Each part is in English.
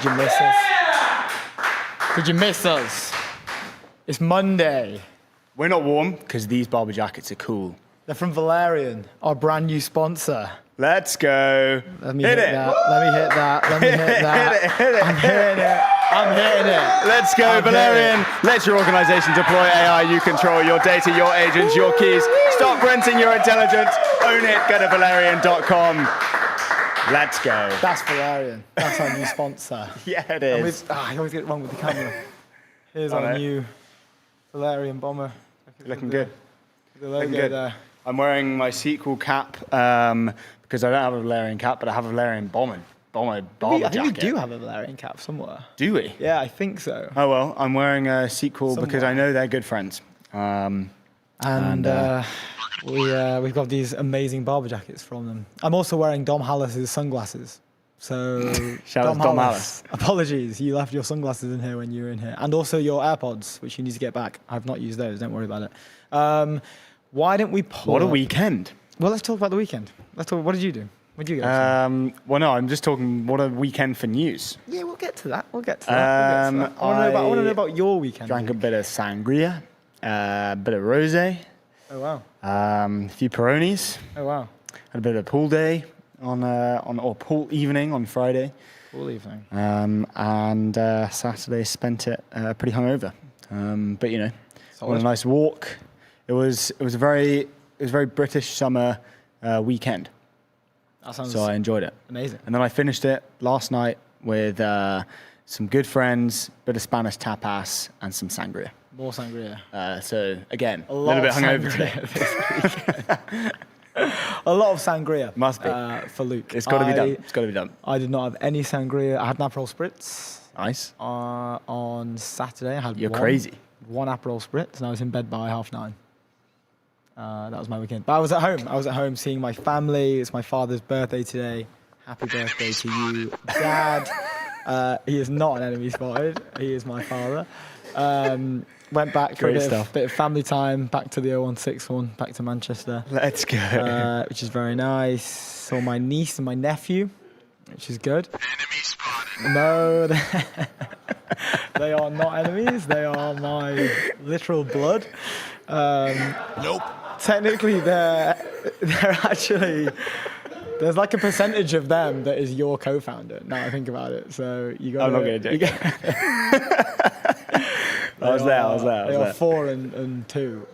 Did you miss us? Did you miss us? It's Monday. We're not warm because these Barber jackets are cool. They're from Valerian, our brand new sponsor. Let's go. Let me hit that. Let me hit that. Let me hit that. Hit it. I'm hitting it. I'm hitting it. Let's go, Valerian. Let your organization deploy AI. You control your data, your agents, your keys. Stop renting your intelligence. Own it. Go to Valerian.com. Let's go. That's Valerian. That's our new sponsor. Yeah, it is. I always get it wrong with the camera. Here's our new Valerian bomber. Looking good. The logo there. I'm wearing my sequel cap because I don't have a Valerian cap, but I have a Valerian bomber I jacket. think we do have a Valerian cap somewhere. Do we? Yeah, I think so. Oh, well, I'm wearing a sequel because I know they're good friends. We've got these amazing barber jackets from them. I'm also wearing Dom Hallis's sunglasses. So Shout out to Dom Hallis. Apologies, you left your sunglasses in here when you were in here. And also your AirPods, which you need to get back. I've not used those, don't worry about it. Why don't we pull What a weekend. Well, let's talk about the weekend. Let's talk. What did you do? What did you go Well, no, I'm just talking what a weekend for news. Yeah, we'll get to that. I want to know about your weekend. Drank a bit of sangria, a bit of rosé. Oh, wow. A few Peronis. Oh, wow. Had a bit of a pool day or pool evening on Friday. Pool evening. And Saturday spent it pretty hungover. But you know, on a nice walk. It was a very British summer weekend. That sounds so I enjoyed it. Amazing. And then I finished it last night with some good friends, bit of Spanish tapas, and some sangria. More sangria. So again, a little bit hungover today. A lot of sangria. Must be for Luke. It's got to be done. It's got to be done. I did not have any sangria. I had an Aperol Spritz. Nice. On Saturday, I had You're crazy. One Aperol Spritz, and I was in bed by 9:30. That was my weekend. But I was at home. I was at home seeing my family. It's my father's birthday today. Happy birthday to you, Dad. He is not an enemy spotted. He is my father. Went back for a bit of family time. Back to the 0161. Back to Manchester. Let's go. Which is very nice. Saw my niece and my nephew, which is good. Enemy spotted. No, they are not enemies. They are my literal blood. Nope. Technically, they're actually. There's like a percentage of them that is your co-founder. Now I think about it, so you got. I'm not gonna do it. I was there. They are 4 and 2.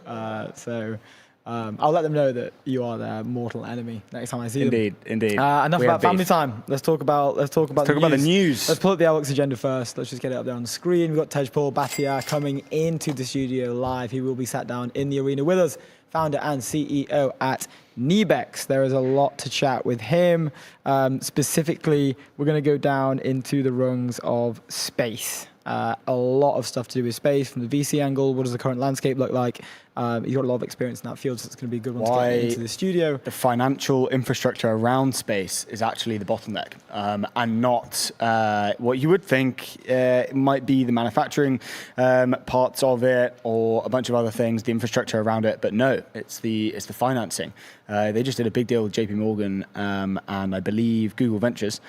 So I'll let them know that you are their mortal enemy next time I see them. Indeed. Enough about family time. Let's talk about the news. Let's pull up the Alex agenda first. Let's just get it up there on the screen. We've got Tejpaul Bhatia coming into the studio live. He will be sat down in the arena with us. Founder and CEO at Nebex. There is a lot to chat with him. Specifically, we're going to go down into the rungs of space. A lot of stuff to do with space from the VC angle. What does the current landscape look like? He's got a lot of experience in that field, so it's going to be a good one to get into the studio. The financial infrastructure around space is actually the bottleneck, and not what you would think might be the manufacturing parts of it or a bunch of other things, the infrastructure around it. But no, it's the financing. They just did a big deal with JP Morgan and I believe Google Ventures.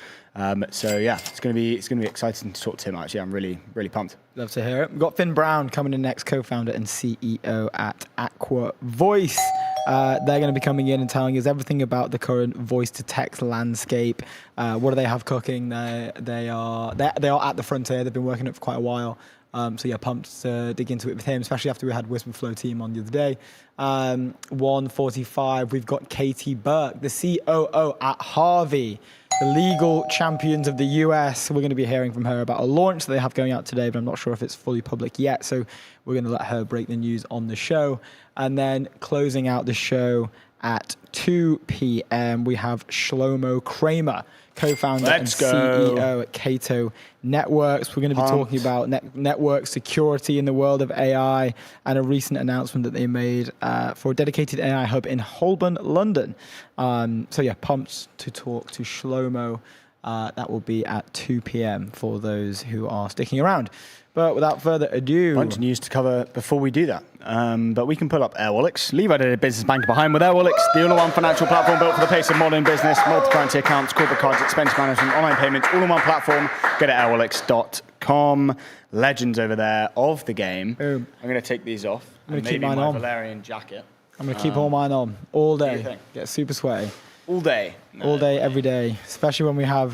So yeah, it's going to be exciting to talk to him. Actually, I'm really pumped. Love to hear it. We've got Finn Brown coming in next, co-founder and CEO at Aqua Voice. They're going to be coming in and telling us everything about the current voice-to-text landscape. What do they have cooking? They are at the frontier. They've been working on it for quite a while. So yeah, pumped to dig into it with him, especially after we had Whisperflow team on the other day. 1:45, we've got Katie Burke, the COO at Harvey, the legal champions of the US. We're going to be hearing from her about a launch that they have going out today, but I'm not sure if it's fully public yet. So we're going to let her break the news on the show. And then closing out the show at 2 p.m., we have Shlomo Kramer, co-founder and CEO at Cato Networks. We're going to be talking about network security in the world of AI and a recent announcement that they made for a dedicated AI hub in Holborn, London. So yeah, pumped to talk to Shlomo. That will be at 2 p.m. for those who are sticking around. But without further ado, Bunch of news to cover before we do that. But we can pull up Airwallex. Levi did a business bank behind with Airwallex, the all-in-one financial platform built for the pace of modern business, multi-currency accounts, corporate cards, expense management, online payments, all-in-one platform. Go to airwallex.com. Legends over there of the game. Boom. I'm going to take these off. I'm gonna And keep maybe mine my on. Valerian jacket. I'm going to keep all mine on all do you day. think? Get super sweaty. All day. All day, every day, especially when we have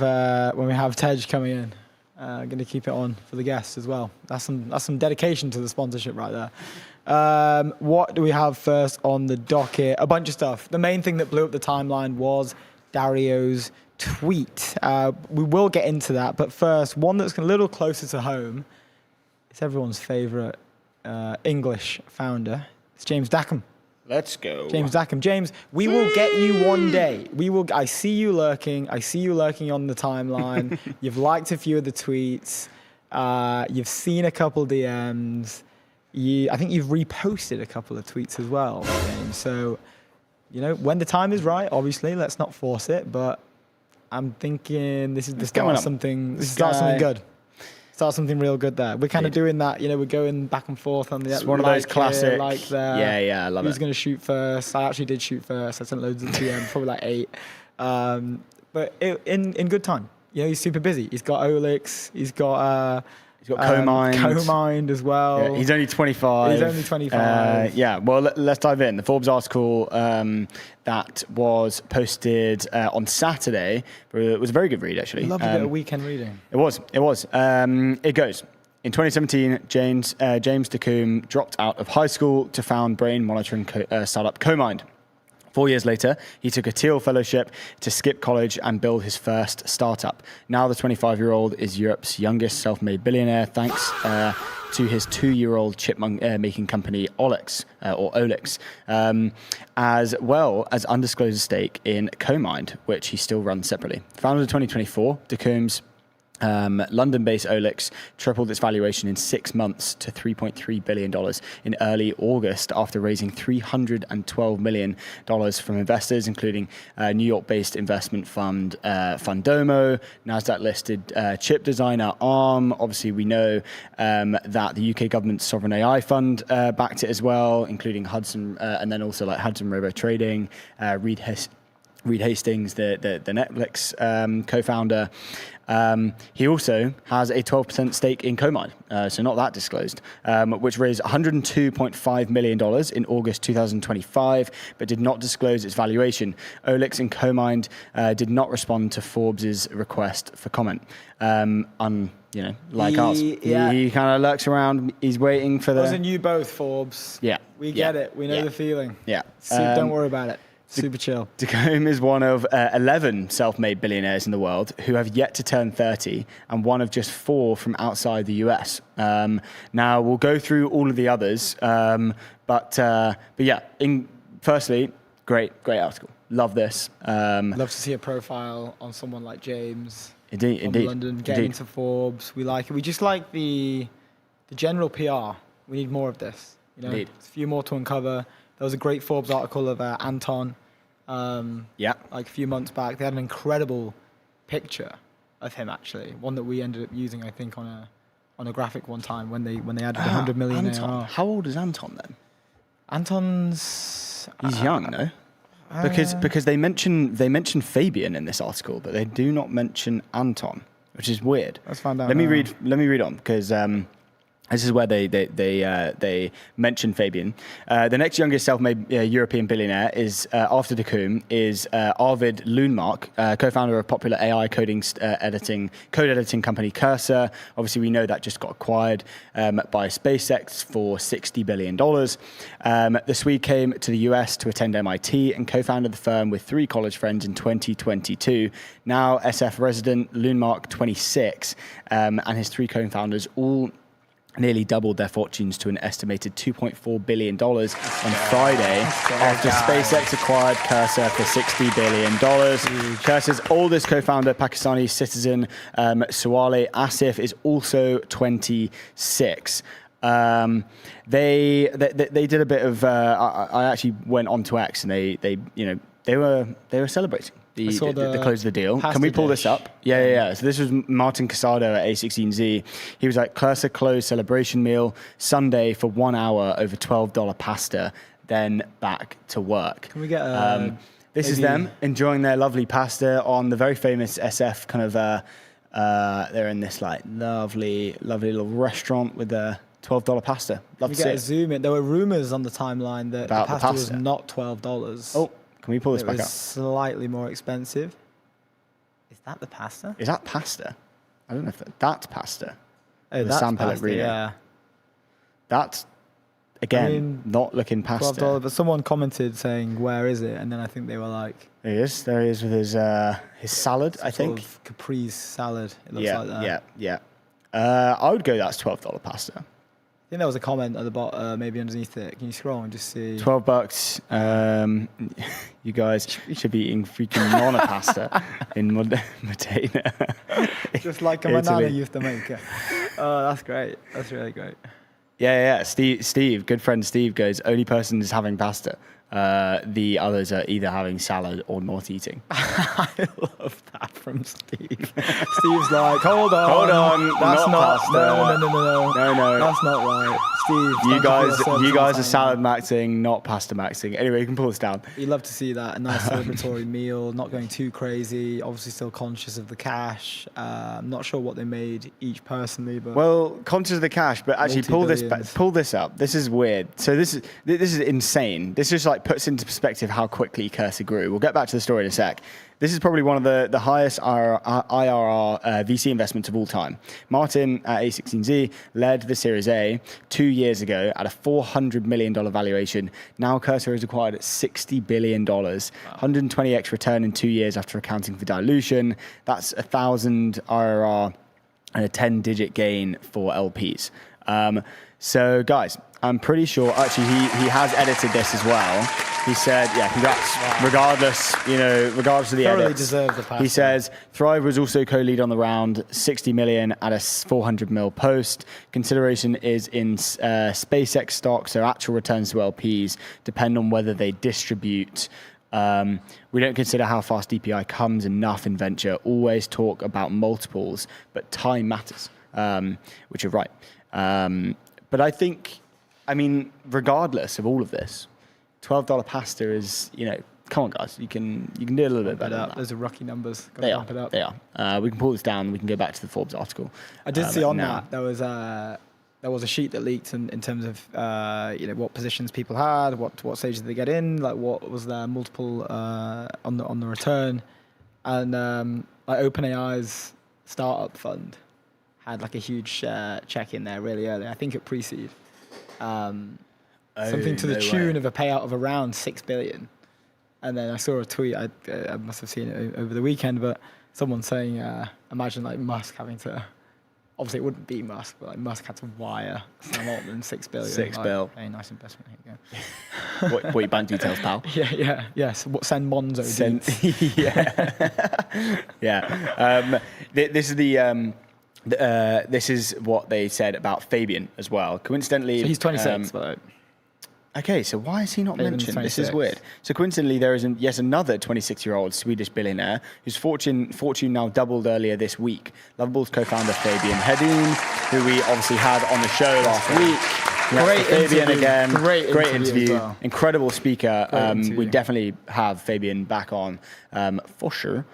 Tej coming in. Going to keep it on for the guests as well. That's some dedication to the sponsorship right there. What do we have first on the docket? A bunch of stuff. The main thing that blew up the timeline was Dario's tweet. We will get into that, but first, one that's a little closer to home. It's everyone's favorite English founder. It's James Dackham. Let's go. James Dackham. James, we will get you one day. I see you lurking. I see you lurking on the timeline. You've liked a few of the tweets. You've seen a couple DMs. I think you've reposted a couple of tweets as well, James. So, when the time is right, obviously, let's not force it. But I'm thinking this is the start of something. This starts something good. Start something real good there. We're kind of doing that, we're going back and forth on the. It's one of those classic. Like there. Yeah, I love it. Who's going to shoot first? I actually did shoot first. I sent loads of DMs, probably like 8. But in good time. He's super busy. He's got Olix. He's got Co-Mind. Co-Mind as well. Yeah, he's only 25. He's only 25. Well, let's dive in. The Forbes article that was posted on Saturday, it was a very good read, actually. Loved a bit of weekend reading. It was. It goes. In 2017, James Dackham dropped out of high school to found brain monitoring startup Co-Mind. 4 years later, he took a Teal Fellowship to skip college and build his first startup. Now the 25-year-old is Europe's youngest self-made billionaire, thanks to his 2-year-old chip-making company, Olix, as well as undisclosed stake in Co-Mind, which he still runs separately. Founded in 2024, Dackham's London-based Olix tripled its valuation in 6 months to $3.3 billion in early August after raising $312 million from investors, including New York-based investment fund Fundomo, NASDAQ-listed chip designer Arm. Obviously, we know that the UK government's Sovereign AI Fund backed it as well, including Hudson, and then also like Hudson River Trading, Reed Hastings, the Netflix co-founder. He also has a 12% stake in Co-Mind, so not that disclosed, which raised $102.5 million in August 2025, but did not disclose its valuation. Olix and Co-Mind did not respond to Forbes' request for comment. Like us. He kind of lurks around. He's waiting for the... Wasn't you both, Forbes? Yeah. We get it. We know the feeling. Yeah. Don't worry about it. Super chill. Dackham is one of 11 self-made billionaires in the world who have yet to turn 30, and one of just 4 from outside the US. Now we'll go through all of the others, but yeah. Firstly, great article. Love this. Love to see a profile on someone like James. Indeed. London getting into Forbes. We like it. We just like the general PR. We need more of this. Indeed. There's a few more to uncover. There was a great Forbes article of Anton. Like a few months back, they had an incredible picture of him, actually, one that we ended up using, I think, on a graphic one time when they added 100 million Anton. ARR. How old is Anton then? Anton's He's young, no? Because they mention Fabian in this article, but they do not mention Anton, which is weird. Let's find out. Let me read on, because this is where they mention Fabian. The next youngest self-made European billionaire is after Dackham is Arvid Lundmark, co-founder of popular AI code editing company Cursor. Obviously, we know that just got acquired by SpaceX for $60 billion. The Swede came to the US to attend MIT and co-founded the firm with 3 college friends in 2022. Now SF resident Lundmark, 26, and his 3 co-founders all nearly doubled their fortunes to an estimated $2.4 billion on Friday after SpaceX acquired Cursor for $60 billion. Cursor's oldest co-founder, Pakistani citizen Suale Asif, is also 26. They did a bit of. I actually went on to X and they were celebrating. I saw the close of the deal. pasta Can we pull this dish. up? Yeah. So this was Martin Casado at A16Z. He was like, Cursor closed celebration meal Sunday for 1 hour over $12 pasta, then back to work. Can we get this is them enjoying their lovely pasta on the very famous SF kind of. They're in this like lovely little restaurant with a $12 pasta. Love Can we to see get a it. zoom in? There were rumors on the timeline that About the the pasta was pasta. not $12. Oh, can we pull this it back was up? slightly more expensive. Is that the pasta? Is that pasta? I don't know if that's pasta. Oh, The that's San pasta, Pellegrino. yeah. That's again I mean, not looking pasta. $12, but someone commented saying, "Where is it?" And then I think they were like, There he is. There he is with his salad. I sort think. of caprese salad. It looks Yeah, like that. yeah. I would go. That's $12 pasta. I think there was a comment at the bottom, maybe underneath it. Can you scroll and just see? $12. You guys should be eating freaking nonna pasta in Modena. Just like a Italy. banana used to make it. Oh, that's great. That's really great. Yeah. Steve, good friend Steve goes, only person is having pasta. The others are either having salad or not eating. I love that from Steve. Steve's like, hold on, not that's not. pasta. No, that's not right. Steve, You thank for your guys are service salad on the maxing, not pasta maxing. Anyway, you can pull this down. timeline. You love to see that. A nice celebratory meal, not going too crazy. Obviously, still conscious of the cash. I'm not sure what they made each personally, but Well, conscious of the cash, but actually Multi-billions. pull this up. This is weird. So this is insane. This just like puts into perspective how quickly Cursor grew. We'll get back to the story in a sec. This is probably one of the highest IRR VC investments of all time. Martin at A16Z led the Series A 2 years ago at a $400 million valuation. Now Cursor is acquired at $60 billion, 120x return in 2 years after accounting for dilution. That's 1,000 IRR and a 10-digit gain for LPs. So guys, I'm pretty sure, actually he has edited this as well. He said, yeah, congrats. Wow. Regardless of the thoroughly edits. deserved the pasta. He says, Thrive was also co-lead on the round, 60 million at a 400 mil post. Consideration is in SpaceX stock, so actual returns to LPs depend on whether they distribute. We don't consider how fast DPI comes enough in venture. Always talk about multiples, but time matters, which you're right. But I think, regardless of all of this, $12 pasta is, come on, guys, you can do it a little bit better than that. Those are rookie numbers. They are. We can pull this down. We can go back to the Forbes article. I did see on now. that there was a sheet that leaked in terms of what positions people had, what stage did they get in, like what was their multiple on the return, and like OpenAI's startup fund had like a huge check in there really early. I think at pre-seed. Something to the tune of a payout of around $6 billion. And then I saw a tweet, I must have seen it over the weekend, but someone saying, imagine like Musk having to, obviously it wouldn't be Musk, but like Musk had to wire Sam Altman $6 billion. $6 billion. Hey, nice investment, here you go. What your bank details, pal? Yes. Send Monzo. Yeah. This is this is what they said about Fabian as well. Coincidentally, So he's 26, by the way. Okay, so why is he not Fabian's mentioned? This is 26. weird. So coincidentally, there is yet another 26-year-old Swedish billionaire whose fortune now doubled earlier this week. Lovable's co-founder Fabian Hedin, who we obviously had on the show last week. Great Fabian interview. again. Great interview. as well. Incredible speaker. interview. We definitely have Fabian back on for sure.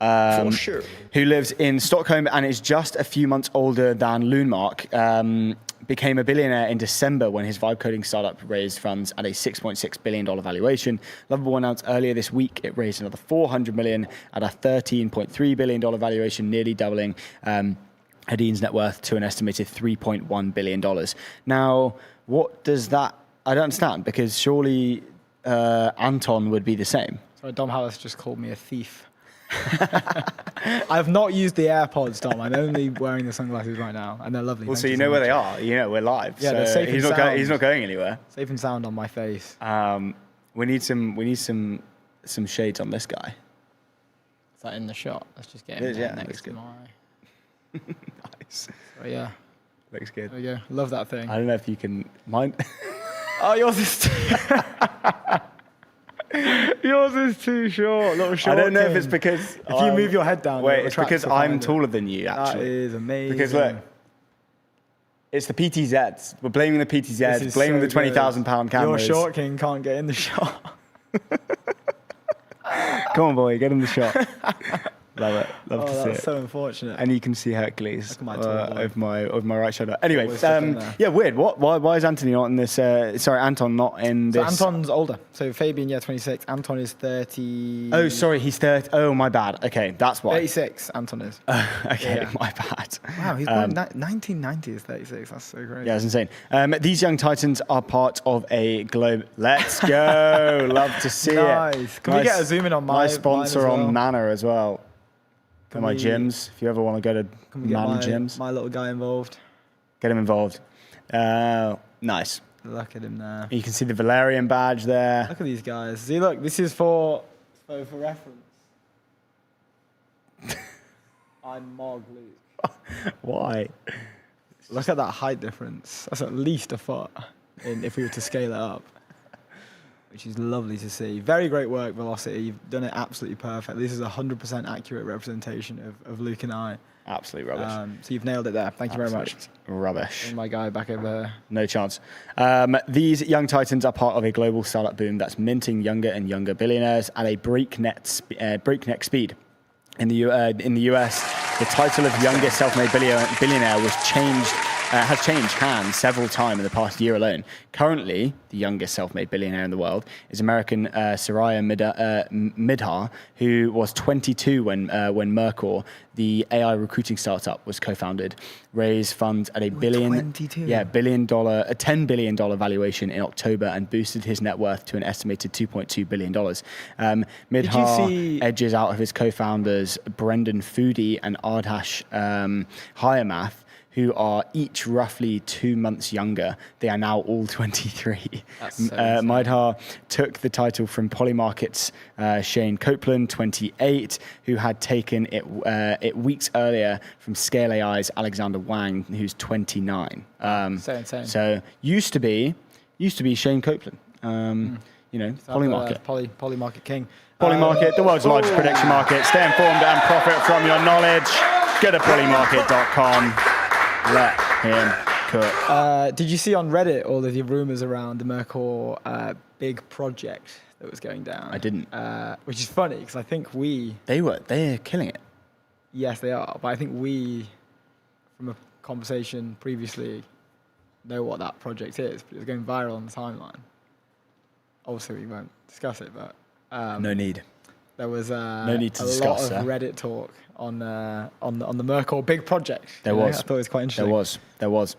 For sure. Who lives in Stockholm and is just a few months older than Lundmark. Became a billionaire in December when his vibe coding startup raised funds at a $6.6 billion valuation. Lovable announced earlier this week it raised another $400 million at a $13.3 billion valuation, nearly doubling Hedin's net worth to an estimated $3.1 billion. Now, what does that... I don't understand, because surely Anton would be the same. Sorry, Dom Hallis just called me a thief. I've not used the AirPods, Dom. I'm only wearing the sunglasses right now, and they're lovely. Well, Thank so you so know where much. they are. We're live. Yeah, so they're safe he's and not sound. he's not going anywhere. Safe and sound on my face. We need some shades on this guy. Is that in the shot? Let's just get him It is, there yeah, next looks to good. my... Nice. So yeah, Looks good. there we go. Love that thing. I don't know if you can mind. Oh, yours is... Yours is too short. Little short. I don't know if king. it's because if you move your head down. Wait, it'll it's attract because to I'm find it. taller than you, actually. That is amazing. Because look, it's the PTZs. We're blaming the This PTZs, is blaming so the £20,000 good. cameras. Your short king can't get in the shot. Come on, boy, get in the shot. Love it. Love to see That's it. so unfortunate. And you can see Hercules Look at my tall boy. over my right shoulder. Anyway, Always stuck in there. yeah, weird. Why is Anthony not in this? Anton not in So this. Anton's older. So Fabian, 26. Anton is 30. Oh, sorry, he's 30. Oh, my bad. Okay, that's why. 36. Anton is. Okay, Yeah. my bad. Wow, he's born 1990 is 36. That's so crazy. Yeah, it's insane. These young titans are part of a globe. Let's go. Love to see it. Nice. Can we get a zoom in on my mine sponsor as well? on Manor as well? Can my we- gyms. If you ever want to go to Can we get Manor gyms, my little guy involved? get him involved. Nice. Look at him there. You can see the Valerian badge there. Look at these guys. See, look, this is for reference. I'm Mog Luke. Why? Look at that height difference. That's at least a foot if we were to scale it up, which is lovely to see. Very great work, Velocity. You've done it absolutely perfect. This is a 100% accurate representation of Luke and I. Absolute rubbish. So you've nailed it there. Thank you very much. Absolute rubbish. Bring my guy back over here. No chance. These young titans are part of a global startup boom that's minting younger and younger billionaires at a breakneck speed. In the US, the title of youngest self-made billionaire has changed hands several times in the past year alone. Currently, the youngest self-made billionaire in the world is American Soraya Midhar, who was 22 when Mercor, the AI recruiting startup, was co-founded, raised funds at $10 billion valuation in October and boosted his net worth to an estimated $2.2 billion. Midhar edges out of his co-founders Brendan Foodie and Ardhash Hiremath, who are each roughly 2 months younger. They are now all 23. Midhar took the title from Polymarket's Shane Copeland, 28, who had taken it weeks earlier from Scale AI's Alexander Wang, who's 29. So insane. So used to be Shane Copeland. Polymarket. Polymarket King. Polymarket, the world's largest prediction market. Stay informed and profit from your knowledge. Go to polymarket.com. Let him cook. Did you see on Reddit all of the rumors around the Mercor big project that was going down? I didn't. Which is funny because I think They're killing it. yes, they are. But I think we, from a conversation previously, know what that project is. But it was going viral on the timeline. Obviously, we won't discuss it, but No need. there was No need to a discuss, lot of Reddit talk on the Mercor big project. There was. I thought it was quite interesting. There was.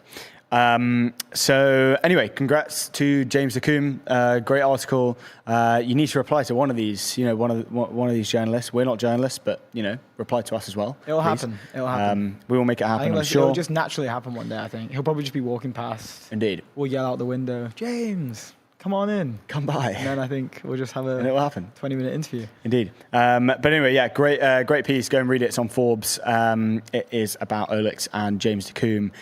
So anyway, congrats to James DeCoombe. Great article. You need to reply to one of these. One of these journalists. We're not journalists, but reply to us as well. It'll please. happen. It'll happen. We will make it I happen. think I'm sure. it'll just naturally happen one day. I think he'll probably just be walking past. Indeed. We'll yell out the window, James, come on in. Come by. And then I think we'll just have And it will a happen. 20-minute interview. Indeed. But anyway, yeah, great piece. Go and read it. It's on Forbes. It is about Olix and James DeCoombe.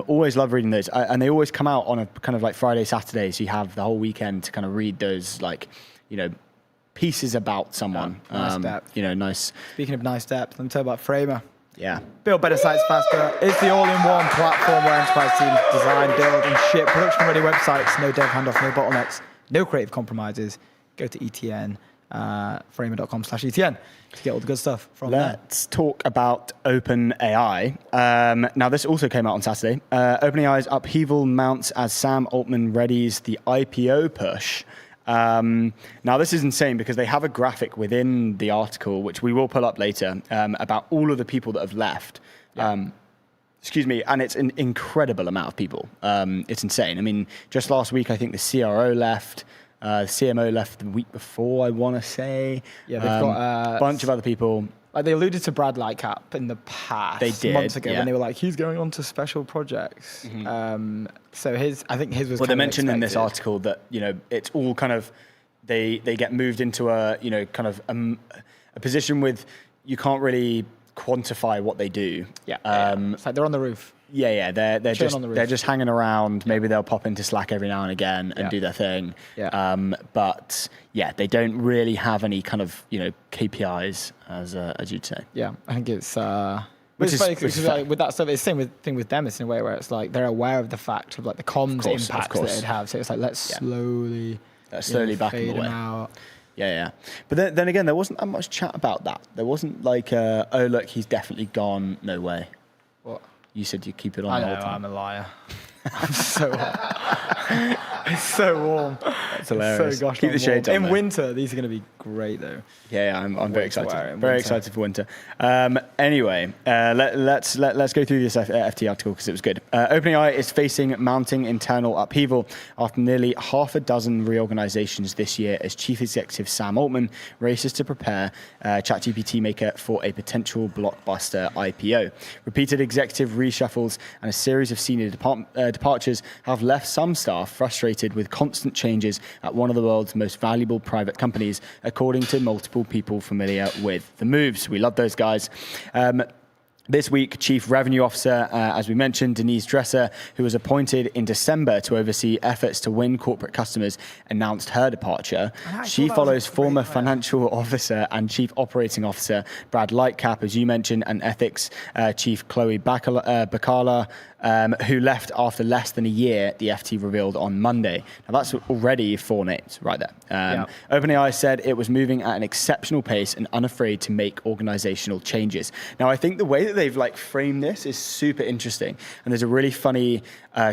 Always love reading those. And they always come out on a kind of like Friday, Saturday. So you have the whole weekend to kind of read those, pieces about someone. Nice depth. Nice. Speaking of nice depth, let me tell you about Framer. Yeah. Build better sites faster. It's the all-in-one platform where enterprise teams design, build, and ship production-ready websites. No dev handoff, no bottlenecks, no creative compromises. Go to ETN, framer.com/ETN to get all the good stuff from there. Let's talk about OpenAI. Now, this also came out on Saturday. OpenAI's Upheaval mounts as Sam Altman readies the IPO push. Now, this is insane because they have a graphic within the article, which we will pull up later, about all of the people that have left. Yeah. And it's an incredible amount of people. It's insane. I mean, just last week, I think the CRO left. The CMO left the week before, I want to say. Yeah, they've got a bunch of other people. Like they alluded to Brad Lightcap in the past. They did, months ago yeah. when they were like, he's going on to special projects. So I think his was. Well, they kind of mentioned in this expected. article that it's all kind of they get moved into a a position with you can't really quantify what they do. Yeah, it's like they're on the roof. They're Chilling on the roof. just hanging around. Maybe they'll pop into Slack every now and again and do their thing. Yeah. But they don't really have any kind of KPIs as you'd say. Yeah, I think it's. Which is funny 'cause fair. like, with that stuff, it's the same thing with them. It's in a way where it's like they're aware of the fact of like the comms impacts that it'd have. So it's like let's slowly back fade them away. out. Yeah. But then again, there wasn't that much chat about that. There wasn't like, oh look, he's definitely gone. No way. What? You said you keep it on I the know, whole time. I'm a liar. I'm so hot. It's so warm. That's hilarious. So gosh Keep the shades on. In though. winter, these are going to be great though. Yeah, I'm very to wear excited. in Very winter. excited for winter. Anyway, let's go through this FT article because it was good. OpenAI is facing mounting internal upheaval after nearly half a dozen reorganizations this year as Chief Executive Sam Altman races to prepare ChatGPT maker for a potential blockbuster IPO. Repeated executive reshuffles and a series of senior departures have left some staff frustrated with constant changes at one of the world's most valuable private companies, according to multiple people familiar with the moves. We love those guys. This week, Chief Revenue Officer, as we mentioned, Denise Dresser, who was appointed in December to oversee efforts to win corporate customers, announced her departure. She follows former Financial Officer and Chief Operating Officer Brad Lightcap, as you mentioned, and Ethics Chief Chloe Bacala, who left after less than a year, the FT revealed on Monday. Now, that's already 4 names right there. OpenAI said it was moving at an exceptional pace and unafraid to make organizational changes. Now, I think the way that they've framed this is super interesting. And there's a really funny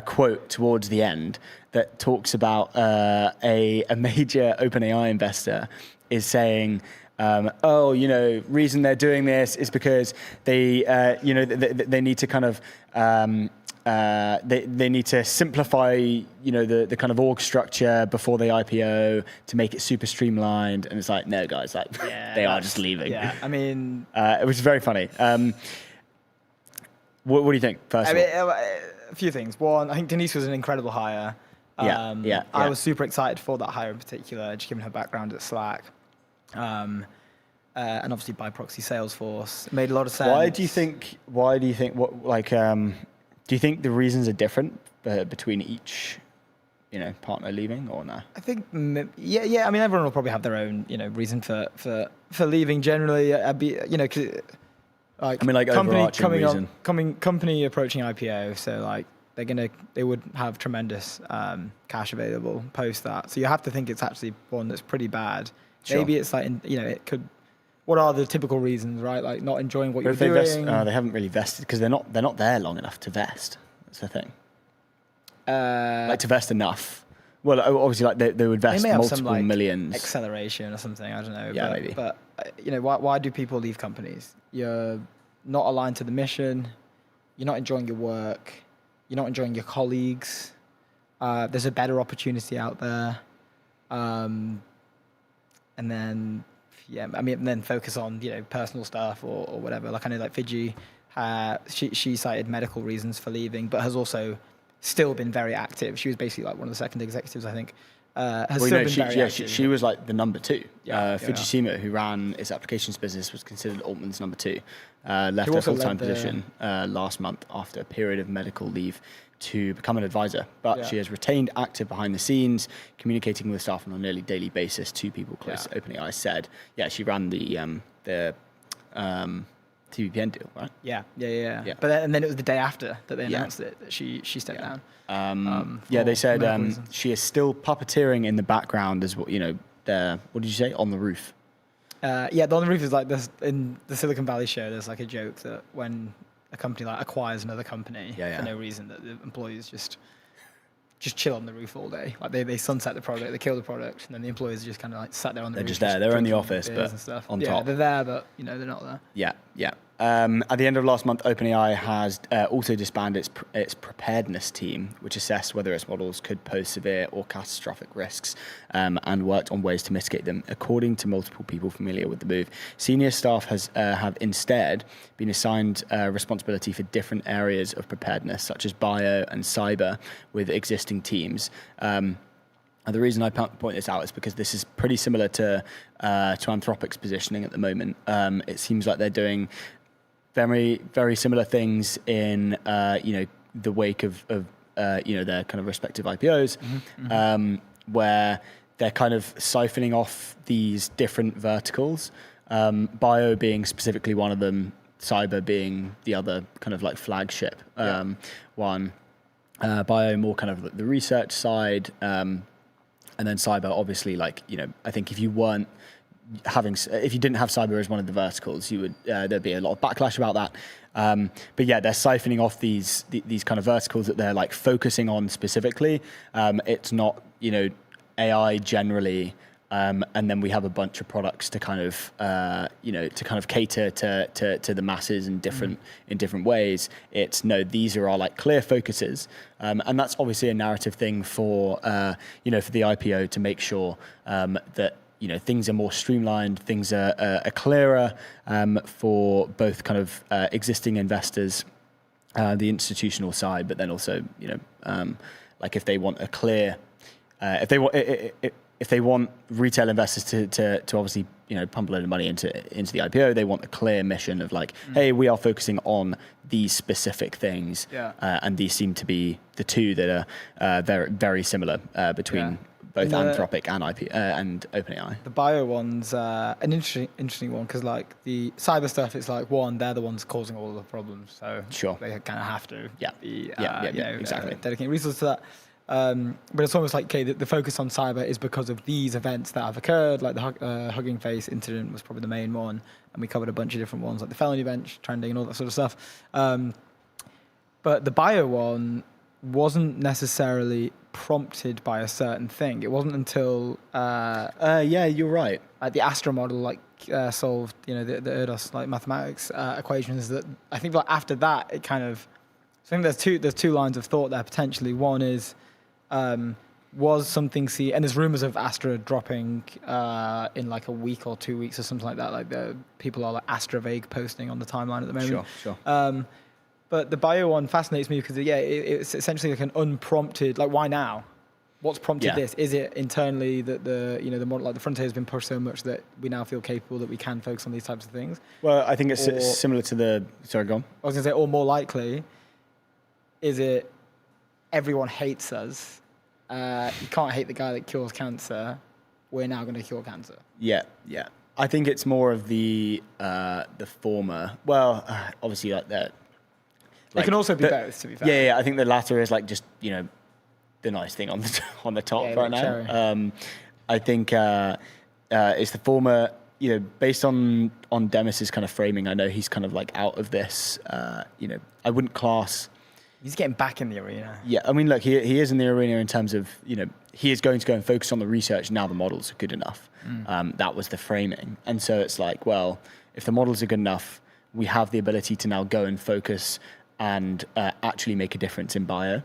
quote towards the end that talks about a major OpenAI investor is saying, reason they're doing this is because they need to kind of they need to simplify, the kind of org structure before they IPO to make it super streamlined. And it's like, no, guys, they are just leaving. Yeah, I mean, it was very funny. What do you think? First of all, a few things. One, I think Denise was an incredible hire. I was super excited for that hire in particular, just given her background at Slack. And obviously by proxy Salesforce. It made a lot of sense. Why do you think do you think the reasons are different between each, partner leaving or no? I think, yeah. I mean, everyone will probably have their own, reason for leaving generally. Overarching reason. Company approaching IPO, so they would have tremendous cash available post that. So you have to think it's actually one that's pretty bad. Sure. Maybe it's it could. What are the typical reasons, right? Like not enjoying what you're doing. They haven't really vested because they're not there long enough to vest. That's the thing. To vest enough. Well, obviously, they would vest multiple millions. Acceleration or something. I don't know. Yeah, maybe. But why do people leave companies? You're not aligned to the mission. You're not enjoying your work. You're not enjoying your colleagues. There's a better opportunity out there. And then focus on personal stuff or whatever. I know Fiji, she cited medical reasons for leaving, but has also still been very active. She was basically one of the second executives, I think. She was the number 2. Fujisima, Yeah. who ran its applications business, was considered Altman's number 2. Left her full-time position last month after a period of medical leave to become an advisor. But she has retained active behind the scenes, communicating with staff on a nearly daily basis. 2 people close to OpenAI said, she ran the TVPN deal, right? Yeah. But then it was the day after that they announced it that she stepped down. They said she is still puppeteering in the background as what did you say, on the roof? The on the roof is this in the Silicon Valley show. There's a joke that when a company acquires another company for no reason, that the employees just chill on the roof all day. They sunset the product, they kill the product, and then the employees just kind of sat there on the roof. They're just there. They're in the office, but on top. Yeah, they're there, but they're not there. Yeah. At the end of last month, OpenAI has also disbanded its preparedness team, which assessed whether its models could pose severe or catastrophic risks, and worked on ways to mitigate them. According to multiple people familiar with the move, senior staff have instead been assigned responsibility for different areas of preparedness, such as bio and cyber, with existing teams. And the reason I point this out is because this is pretty similar to Anthropic's positioning at the moment. It seems like they're doing very, very similar things in, the wake of their kind of respective IPOs, where they're kind of siphoning off these different verticals, bio being specifically one of them, cyber being the other kind of like flagship one. Bio more kind of the research side, and then cyber obviously I think if you didn't have cyber as one of the verticals, you would there'd be a lot of backlash about that. But yeah, they're siphoning off these kind of verticals that they're like focusing on specifically. It's not AI generally. And then we have a bunch of products to kind of, cater to the masses in different ways. These are our like clear focuses, and that's obviously a narrative thing for for the IPO to make sure that things are more streamlined, things are clearer for both kind of existing investors, the institutional side, but then also if they want a clear, if they want retail investors to obviously pump a load of money into the IPO, they want a clear mission of hey, we are focusing on these specific things, and these seem to be the two that are very very similar between both Anthropic and OpenAI. The bio one's an interesting one because the cyber stuff, it's they're the ones causing all of the problems, so they kind of have to exactly dedicate resources to that. But it's almost the focus on cyber is because of these events that have occurred, like the Hugging Face incident was probably the main one, and we covered a bunch of different ones, like the felony bench trending and all that sort of stuff. But the bio one wasn't necessarily prompted by a certain thing. It wasn't until you're right. The Astra model solved the Erdos mathematics equations that I think after that it kind of. I think there's two lines of thought there potentially. One is was something and there's rumors of Astra dropping in a week or 2 weeks or something like that. The people are Astra vague posting on the timeline at the moment. Sure. But the bio one fascinates me because it's essentially an unprompted why now? What's prompted this? Is it internally that the model the frontier has been pushed so much that we now feel capable that we can focus on these types of things? Well, I think it's similar to the. Sorry, go on. I was going to say, or more likely, is it everyone hates us? You can't hate the guy that cures cancer. We're now going to cure cancer. Yeah. I think it's more of the former. Well, obviously that. It can also be both, to be fair. Yeah. I think the latter is just the nice thing on the top right now. I think it's the former. Based on Demis's kind of framing, I know he's kind of out of this. I wouldn't class. He's getting back in the arena. Yeah, I mean, look, he is in the arena in terms of he is going to go and focus on the research. Now the models are good enough. That was the framing, and so it's well, if the models are good enough, we have the ability to now go and focus and actually make a difference in bio.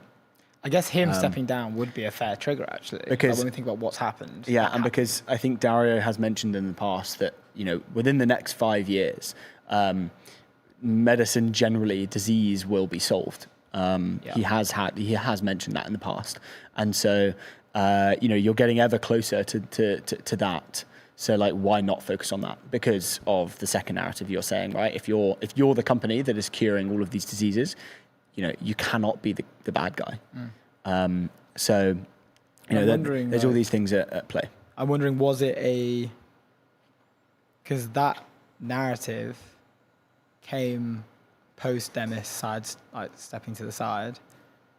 I guess him stepping down would be a fair trigger, actually, because when we think about what's happened. Yeah, and because I think Dario has mentioned in the past that within the next 5 years, medicine generally, disease will be solved. He has mentioned that in the past, and so you're getting ever closer to that. So why not focus on that? Because of the second narrative you're saying, right? If you're the company that is curing all of these diseases, you cannot be the bad guy. So there's all these things at play. I'm wondering, was it because that narrative came post Demis stepping to the side.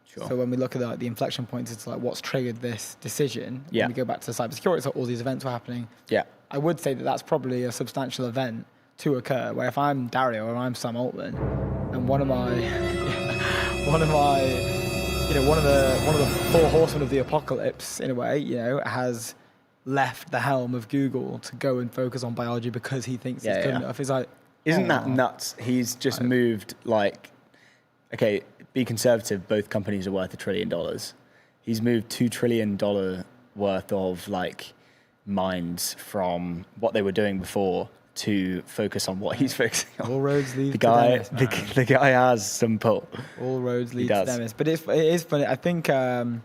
Sure. So when we look at the inflection points, it's what's triggered this decision. When we go back to cybersecurity, so all these events were happening. Yeah. I would say that that's probably a substantial event to occur. Where if I'm Dario or I'm Sam Altman, and one of the four horsemen of the apocalypse, in a way, has left the helm of Google to go and focus on biology because he thinks it's good enough. It's isn't that nuts? He's just moved okay, be conservative, both companies are worth $1 trillion. He's moved $2 trillion worth of minds from what they were doing before to focus on what he's focusing on. All roads lead to Demis, the guy has some pull. All roads lead to Demis. But it is funny. I think we're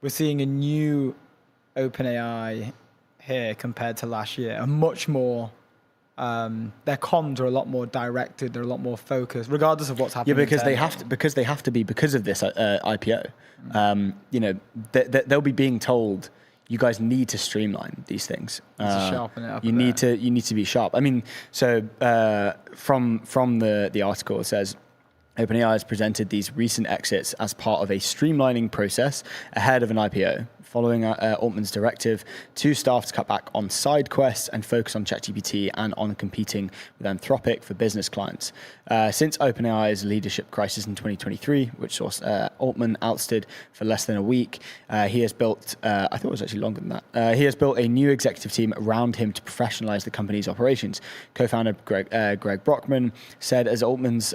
seeing a new OpenAI here compared to last year, a much more their comms are a lot more directed. They're a lot more focused, regardless of what's happening. Yeah, because they have to. Because they have to be because of this IPO. They'll be being told, you guys need to streamline these things. To sharpen it up. You need to be sharp. I mean, so from the article, it says OpenAI has presented these recent exits as part of a streamlining process ahead of an IPO, following Altman's directive to staff to cut back on side quests and focus on ChatGPT and on competing with Anthropic for business clients. Since OpenAI's leadership crisis in 2023, which saw Altman ousted for less than a week, he has built, I thought it was actually longer than that, he has built a new executive team around him to professionalize the company's operations. Co-founder Greg Brockman said, as Altman's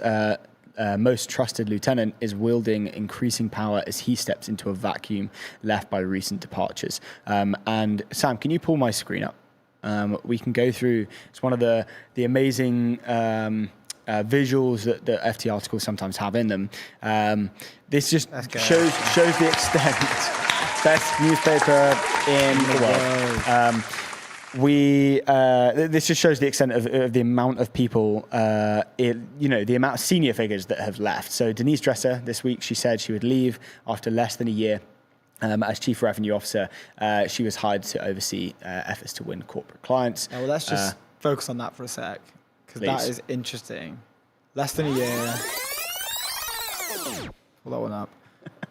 most trusted lieutenant is wielding increasing power as he steps into a vacuum left by recent departures. And Sam, can you pull my screen up? We can go through, it's one of the amazing visuals that the FT articles sometimes have in them. This just shows the extent. Best newspaper in the world. This just shows the extent of the amount of people, the amount of senior figures that have left. So Denise Dresser this week, she said she would leave after less than a year. As Chief Revenue Officer, she was hired to oversee efforts to win corporate clients. Well, let's just focus on that for a sec, because that is interesting. Less than a year. Pull that one up.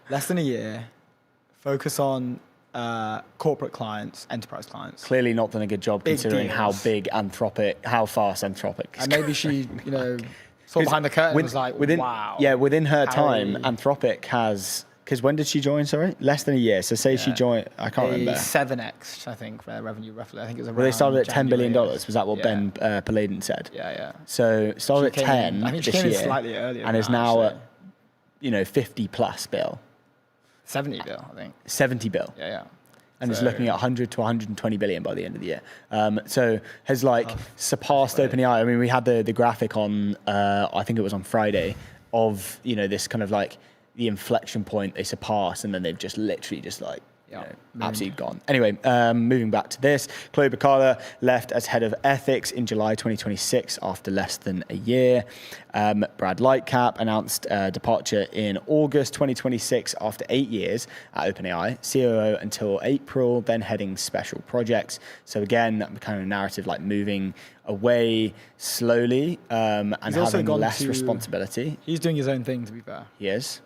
Less than a year. Focus on corporate clients, enterprise clients. Clearly not done a good job considering how fast Anthropic. And maybe she, saw behind the curtain and was like, wow. Yeah, within her time, Anthropic has, because when did she join, sorry? Less than a year. So say she joined, I can't remember. 7x, I think, for their revenue roughly. I think it was around Well, they started at $10 billion. January. Was that what Ben Paladin said? Yeah. So started at 10 I think she this came in year, slightly earlier. and is now at, 50 plus bill. 70 bill, I think. 70 bill. Yeah. And is looking at 100 to 120 billion by the end of the year. So has surpassed OpenAI. I mean, we had the graphic on, I think it was on Friday, of, this kind of like the inflection point they surpass, and then they've just literally absolutely gone. Anyway, moving back to this, Chloe Bacala left as head of ethics in July 2026 after less than a year. Brad Lightcap announced departure in August 2026 after 8 years at OpenAI, COO until April, then heading special projects. So again, that kind of narrative, like moving away slowly and having less responsibility. He's doing his own thing, to be fair. He is.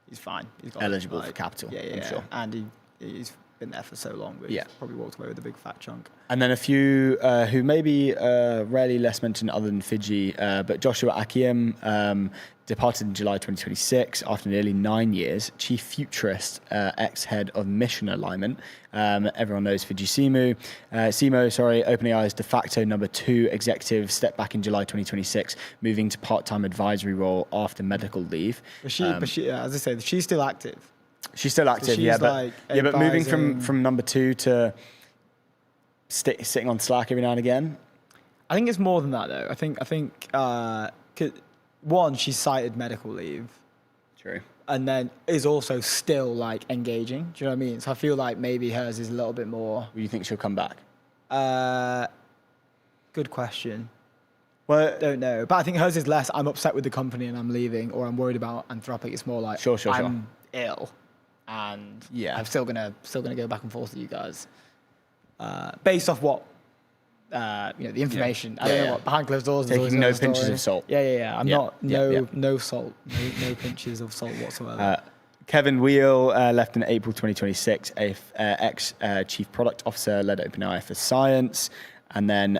He's fine. He's got eligible for capital, I'm sure. And he's been there for so long, but he's probably walked away with a big fat chunk. And then a few who may be rarely less mentioned other than Fiji, but Joshua Akiem departed in July 2026 after nearly 9 years. Chief Futurist, ex-head of mission alignment. Everyone knows Fiji Simo, OpenAI's de facto number 2 executive, stepped back in July 2026, moving to part-time advisory role after medical leave. But she, as I said, she's still active. She's still active, so but moving from number 2 to sitting on Slack every now and again. I think it's more than that, though. I think one, she cited medical leave. True. And then is also still engaging. Do you know what I mean? So I feel like maybe hers is a little bit more. Do you think she'll come back? Good question. Well, don't know, but I think hers is less. I'm upset with the company and I'm leaving, or I'm worried about Anthropic. It's more like I'm ill, and I'm still gonna go back and forth with you guys, based off what the information. I don't know what behind closed doors. Taking no pinches of salt. Yeah. I'm not no salt, no pinches of salt whatsoever. Kevin Wheel left in April 2026. Ex-chief product officer, led OpenAI for science. And then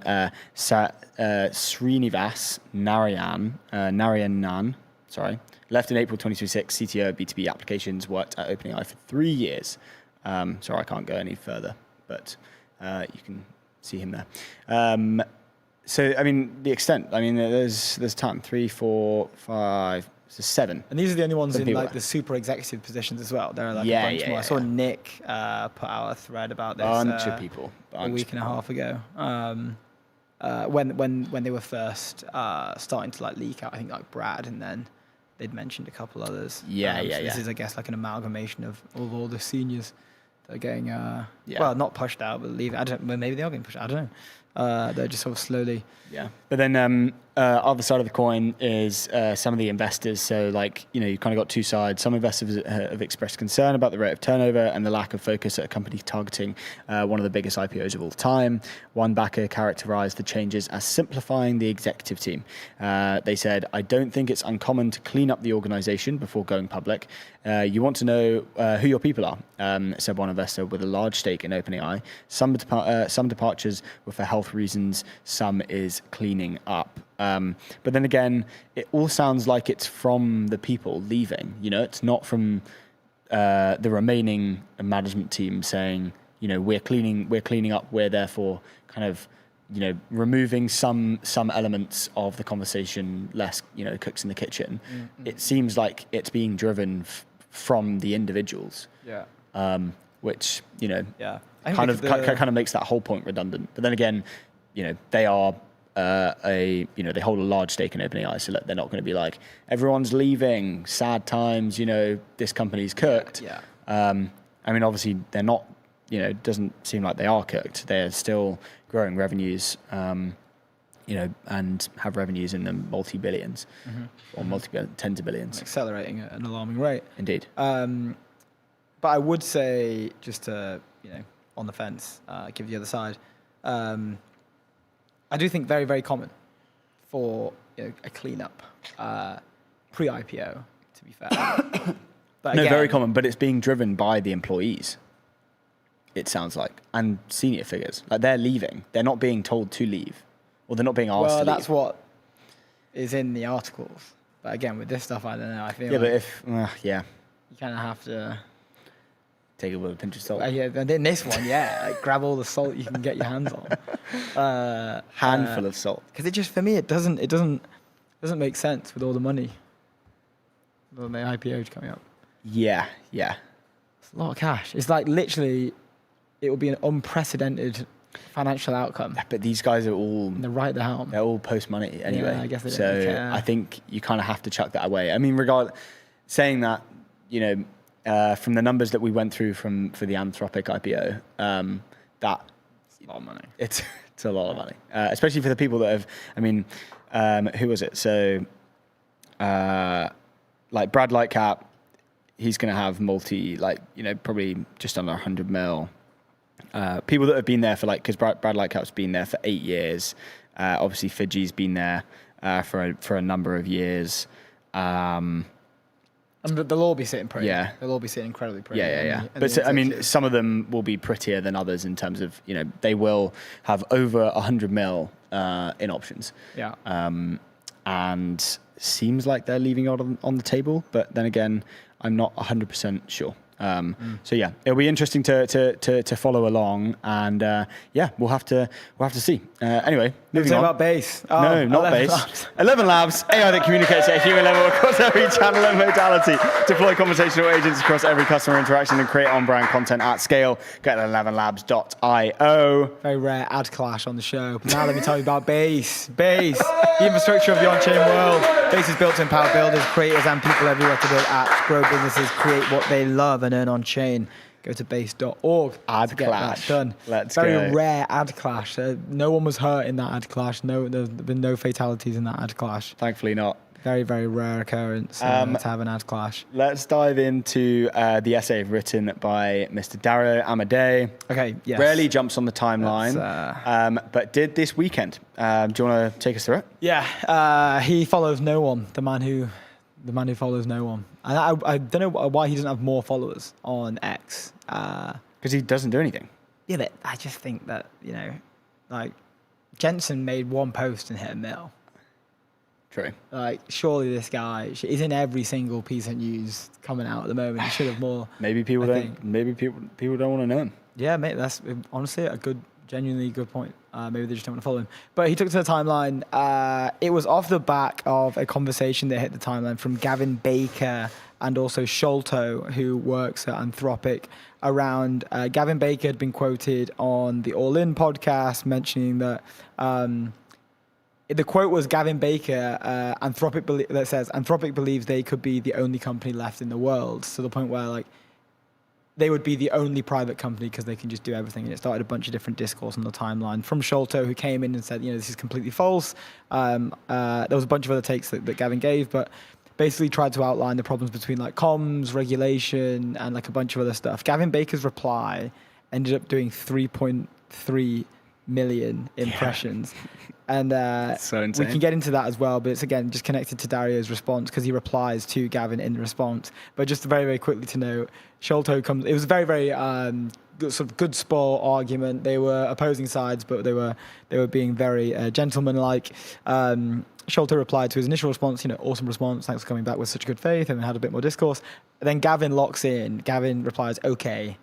Srinivas Narayanan, left in April 2026, CTO of B2B applications, worked at OpenAI for 3 years. Sorry, I can't go any further, but you can see him there. So, I mean, the extent, there's a ton, 3, 4, 5, 7. And these are the only ones in the super executive positions as well. There are a bunch more. I saw Nick put out a thread about this. Bunch of people. A week and a half ago. When they were first starting to leak out, I think Brad, and then they'd mentioned a couple others. This is, I guess, an amalgamation of all the seniors They're getting, well, not pushed out, but leave. I don't. Well, maybe they are getting pushed out. I don't know. They're just sort of slowly. Yeah. But then other side of the coin is some of the investors. So like, you've kind of got two sides. Some investors have expressed concern about the rate of turnover and the lack of focus at a company targeting one of the biggest IPOs of all time. One backer characterized the changes as simplifying the executive team. They said, I don't think it's uncommon to clean up the organization before going public. You want to know who your people are, said one investor with a large stake in OpenAI. Some departures were for health reasons. Some is cleaning up. But then again, it all sounds like it's from the people leaving. It's not from the remaining management team saying, we're cleaning up. We're therefore kind of, removing some elements of the conversation, less, cooks in the kitchen. Mm-hmm. It seems like it's being driven from the individuals. Yeah. Which kind of makes that whole point redundant. But then again, they are. They hold a large stake in OpenAI, so they're not going to be like, everyone's leaving, sad times, this company's cooked. Yeah. I mean, obviously they're not, it doesn't seem like they are cooked. They're still growing revenues, and have revenues in the multi-billions or tens of billions. Accelerating at an alarming rate. Indeed. But I would say, just to, on the fence, give the other side, I do think very, very common for a cleanup pre-IPO, to be fair. But no, again, very common, but it's being driven by the employees, it sounds like, and senior figures. Like, they're leaving. They're not being told to leave, or they're not being asked to leave. Well, that's what is in the articles. But again, with this stuff, I don't know. I feel but if, you kind of have to... Take it with a pinch of salt. Yeah, and in this one, grab all the salt you can get your hands on. Handful of salt. Because it just, for me, it doesn't make sense with all the money. The IPO coming up. Yeah. It's a lot of cash. It's like literally, it will be an unprecedented financial outcome. But these guys are all... And they're right the helm. They're all post money anyway. Yeah, I guess they so don't care. I think you kind of have to chuck that away. I mean, saying that, from the numbers that we went through for the Anthropic IPO, that it's a lot of money. It's a lot of money, especially for the people that have. I mean, who was it? So, like Brad Lightcap, he's going to have probably just under 100 mil. People that have been there for because Brad Lightcap's been there for 8 years. Obviously, Fiji's been there for a number of years. And they'll all be sitting pretty. Yeah. They'll all be sitting incredibly pretty. Yeah. But I mean, some of them will be prettier than others in terms of, they will have over 100 mil in options. Yeah. And seems like they're leaving it on the table. But then again, I'm not 100% sure. So yeah, it'll be interesting to follow along, and we'll have to see. Anyway, moving on. About base. No, not base. 11 Labs, AI that communicates at a human level across every channel and modality. Deploy conversational agents across every customer interaction and create on-brand content at scale. Get to 11labs.io. Very rare ad clash on the show. But now let me tell you about Base. Base, the infrastructure of the on-chain world. Base is built to empower builders, creators, and people everywhere to build apps, grow businesses, create what they love, and earn on chain. Go to base.org ad to get clash. that done. Let's Very go. rare ad clash. No one was hurt in that ad clash. There's been no fatalities in that ad clash. Thankfully not. Very, very rare occurrence to have an ad clash. Let's dive into the essay written by Mr. Dario Amadei. Okay, yes. Rarely jumps on the timeline, but did this weekend. Do you want to take us through it? Yeah, he follows no one. The man who follows no one. And I don't know why he doesn't have more followers on X. Because he doesn't do anything. Yeah, but I just think that, Jensen made one post and hit a mill. True. Surely this guy is in every single piece of news coming out at the moment. He should have more. Maybe people don't want to know him. Yeah, mate, that's honestly genuinely good point. Maybe they just don't want to follow him. But he took to the timeline. It was off the back of a conversation that hit the timeline from Gavin Baker and also Sholto, who works at Anthropic, around Gavin Baker had been quoted on the All In podcast mentioning that the quote was Gavin Baker, Anthropic believes they could be the only company left in the world, to the point where they would be the only private company because they can just do everything. And it started a bunch of different discourse on the timeline from Sholto, who came in and said, this is completely false. There was a bunch of other takes that Gavin gave, but basically tried to outline the problems between like comms, regulation, and like a bunch of other stuff. Gavin Baker's reply ended up doing 3.3 million impressions. And So we insane. can get into that as well, but it's again just connected to Dario's response because he replies to Gavin in response. But just very, very quickly to note, Sholto comes. It was a very, very sort of good sport argument. They were opposing sides, but they were being very gentlemanlike. Sholto replied to his initial response, awesome response, thanks for coming back with such good faith, and then had a bit more discourse. And then Gavin locks in. Gavin replies, okay,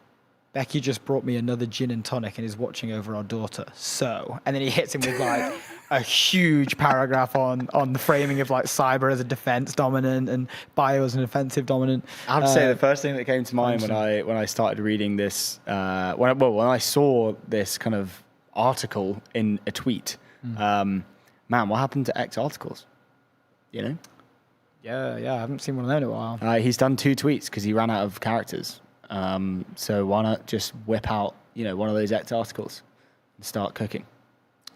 Becky just brought me another gin and tonic and is watching over our daughter. So, and then he hits him with like a huge paragraph on the framing of like cyber as a defense dominant and bio as an offensive dominant. I have to say the first thing that came to mind when I started reading this, when I saw this kind of article in a tweet, man, what happened to X articles? Yeah, I haven't seen one of them in a while. He's done 2 tweets because he ran out of characters. So why not just whip out, one of those X articles and start cooking?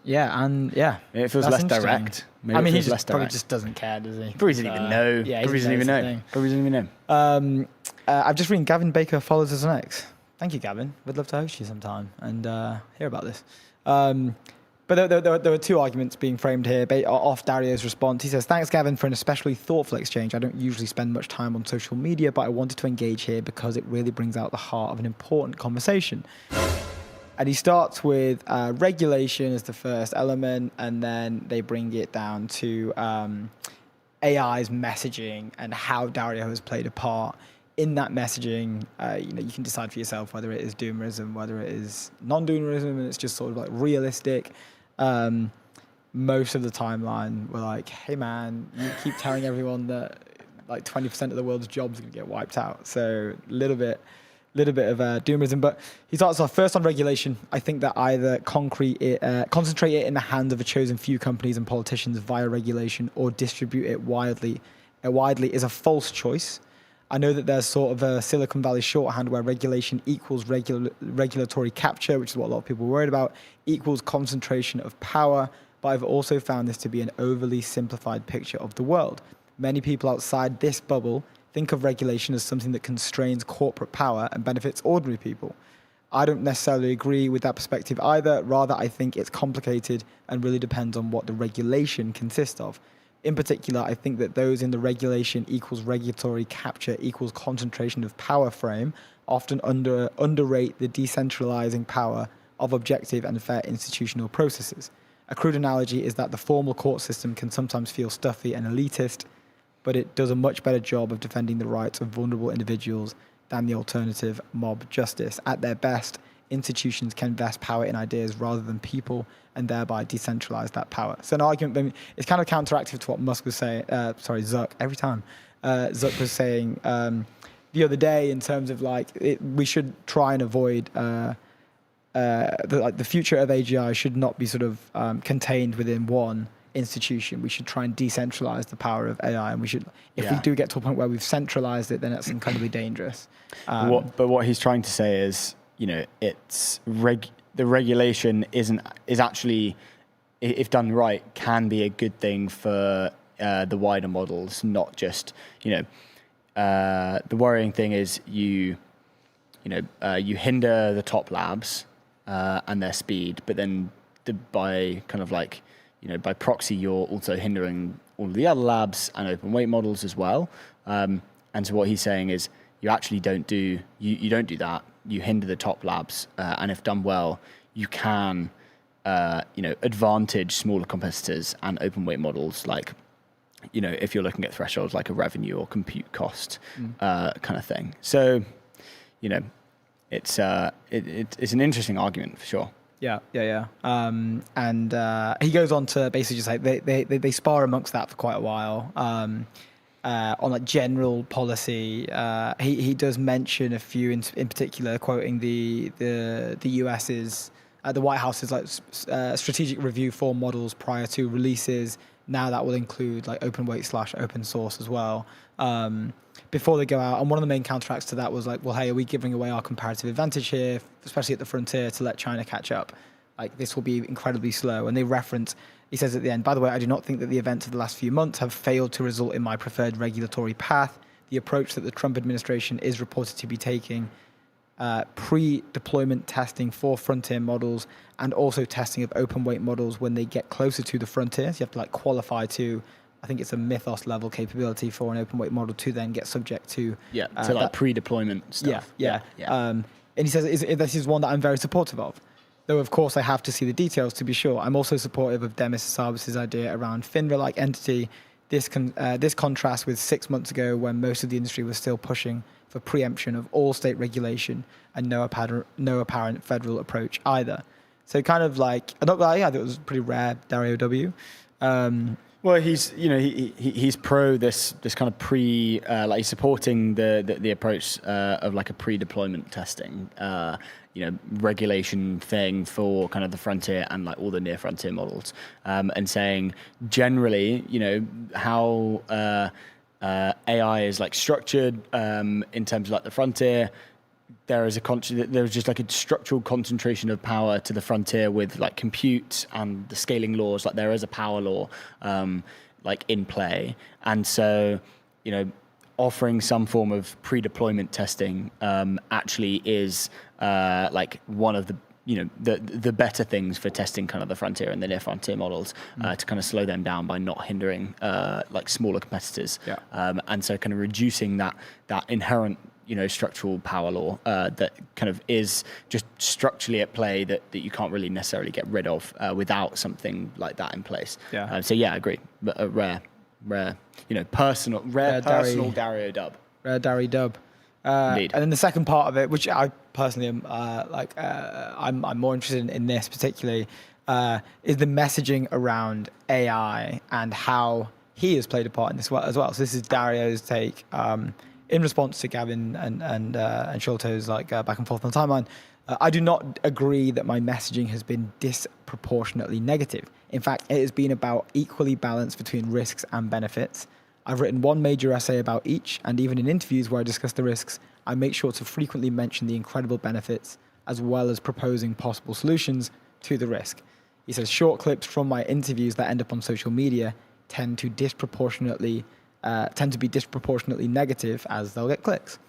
Yeah, and yeah. Maybe it feels less direct. Maybe he probably just doesn't care, does he? Probably doesn't even know. Yeah, Probably doesn't even know. I've just read Gavin Baker follows us on X. Thank you, Gavin. We'd love to host you sometime and hear about this. But there were 2 arguments being framed here off Dario's response. He says, thanks, Gavin, for an especially thoughtful exchange. I don't usually spend much time on social media, but I wanted to engage here because it really brings out the heart of an important conversation. And he starts with regulation as the first element, and then they bring it down to AI's messaging and how Dario has played a part in that messaging. You can decide for yourself whether it is doomerism, whether it is non-doomerism, and it's just sort of like realistic. Most of the timeline we're like, hey man, you keep telling everyone that like 20% of the world's jobs are going to get wiped out. So a little bit of doomerism. But he starts off first on regulation. I think that either concentrate it in the hands of a chosen few companies and politicians via regulation or distribute it widely is a false choice. I know that there's sort of a Silicon Valley shorthand where regulation equals regulatory capture, which is what a lot of people are worried about, equals concentration of power. But I've also found this to be an overly simplified picture of the world. Many people outside this bubble think of regulation as something that constrains corporate power and benefits ordinary people. I don't necessarily agree with that perspective either. Rather, I think it's complicated and really depends on what the regulation consists of. In particular, I think that those in the regulation equals regulatory capture equals concentration of power frame often underrate the decentralizing power of objective and fair institutional processes. A crude analogy is that the formal court system can sometimes feel stuffy and elitist, but it does a much better job of defending the rights of vulnerable individuals than the alternative mob justice. At their best, institutions can vest power in ideas rather than people and thereby decentralize that power. So an argument, it's kind of counteractive to what Musk was saying, Zuck, every time. Zuck was saying the other day in terms of we should try and avoid the future of AGI should not be sort of contained within one institution. We should try and decentralize the power of AI, and we should, if we do get to a point where we've centralized it, then that's incredibly dangerous. But what he's trying to say is, it's the regulation is actually, if done right, can be a good thing for the wider models, not just the worrying thing is you hinder the top labs and their speed, but then by proxy you're also hindering all of the other labs and open weight models as well. And so what he's saying is you actually don't do that. You hinder the top labs, and if done well, you can advantage smaller competitors and open weight models, like if you're looking at thresholds like a revenue or compute cost kind of thing. So it's an interesting argument for sure. Yeah. And he goes on to basically just like they spar amongst that for quite a while. On like general policy, he does mention a few in particular, quoting the US's the White House's strategic review for models prior to releases, Now that will include like open weight / open source as well. Before they go out, and one of the main counteracts to that was like, well, hey, are we giving away our comparative advantage here, especially at the frontier, to let China catch up? Like, this will be incredibly slow. And they reference, he says at the end, by the way, I do not think that the events of the last few months have failed to result in my preferred regulatory path. The approach that the Trump administration is reported to be taking, pre-deployment testing for frontier models and also testing of open weight models when they get closer to the frontier. So you have to like qualify to, I think it's a Mythos level capability for an open weight model to then get subject to like pre-deployment stuff. Yeah. And he says this is one that I'm very supportive of. Though, of course, I have to see the details to be sure. I'm also supportive of Demis Hassabis' idea around FINRA-like entity. This contrasts with 6 months ago when most of the industry was still pushing for preemption of all state regulation and no apparent federal approach either. So kind of like, I'm not gonna lie, I thought it was pretty rare, Dario W. Well, he's pro this kind of like he's supporting the approach of like a pre-deployment testing, regulation thing for kind of the frontier and like all the near frontier models, and saying generally, how AI is like structured in terms of like the frontier. There's just like a structural concentration of power to the frontier with like compute and the scaling laws. Like there is a power law like in play, and so offering some form of pre-deployment testing actually is like one of the the better things for testing kind of the frontier and the near frontier models to kind of slow them down by not hindering like smaller competitors, and so kind of reducing that inherent structural power law that kind of is just structurally at play that you can't really necessarily get rid of without something like that in place. So I agree. But rare, personal Dario dub. Rare Dario dub. Indeed. And then the second part of it, which I personally am I'm more interested in this particularly, is the messaging around AI and how he has played a part in this as well. So this is Dario's take in response to Gavin and Sholto's back and forth on the timeline. I do not agree that my messaging has been disproportionately negative. In fact, it has been about equally balanced between risks and benefits. I've written one major essay about each, and even in interviews where I discuss the risks, I make sure to frequently mention the incredible benefits as well as proposing possible solutions to the risk. He says short clips from my interviews that end up on social media tend to be disproportionately negative as they'll get clicks,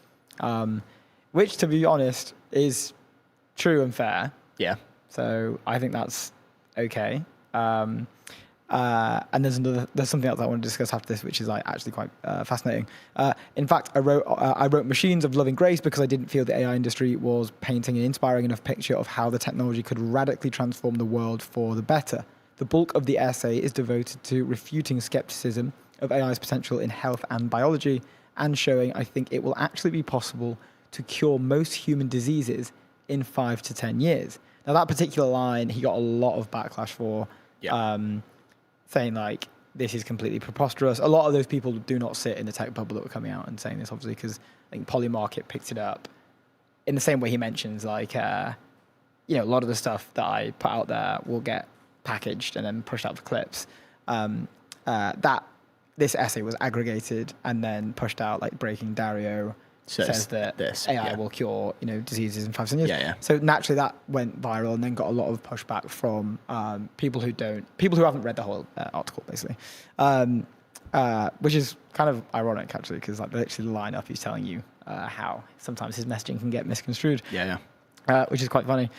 which, to be honest, is true and fair. Yeah. So I think that's okay. And there's something else I want to discuss after this, which is actually quite fascinating. In fact, I wrote Machines of Loving Grace because I didn't feel the AI industry was painting an inspiring enough picture of how the technology could radically transform the world for the better. The bulk of the essay is devoted to refuting skepticism of AI's potential in health and biology and showing I think it will actually be possible to cure most human diseases in 5 to 10 years. Now, that particular line, he got a lot of backlash for, saying this is completely preposterous. A lot of those people do not sit in the tech bubble that were coming out and saying this, obviously, because I think Polymarket picked it up in the same way he mentions, a lot of the stuff that I put out there will get packaged and then pushed out for clips. This essay was aggregated and then pushed out, Breaking Dario says that AI will cure diseases in 5 to 10 years. So naturally that went viral and then got a lot of pushback from people who haven't read the whole article, basically, which is kind of ironic actually, because literally the line up he's telling you how sometimes his messaging can get misconstrued. Which is quite funny.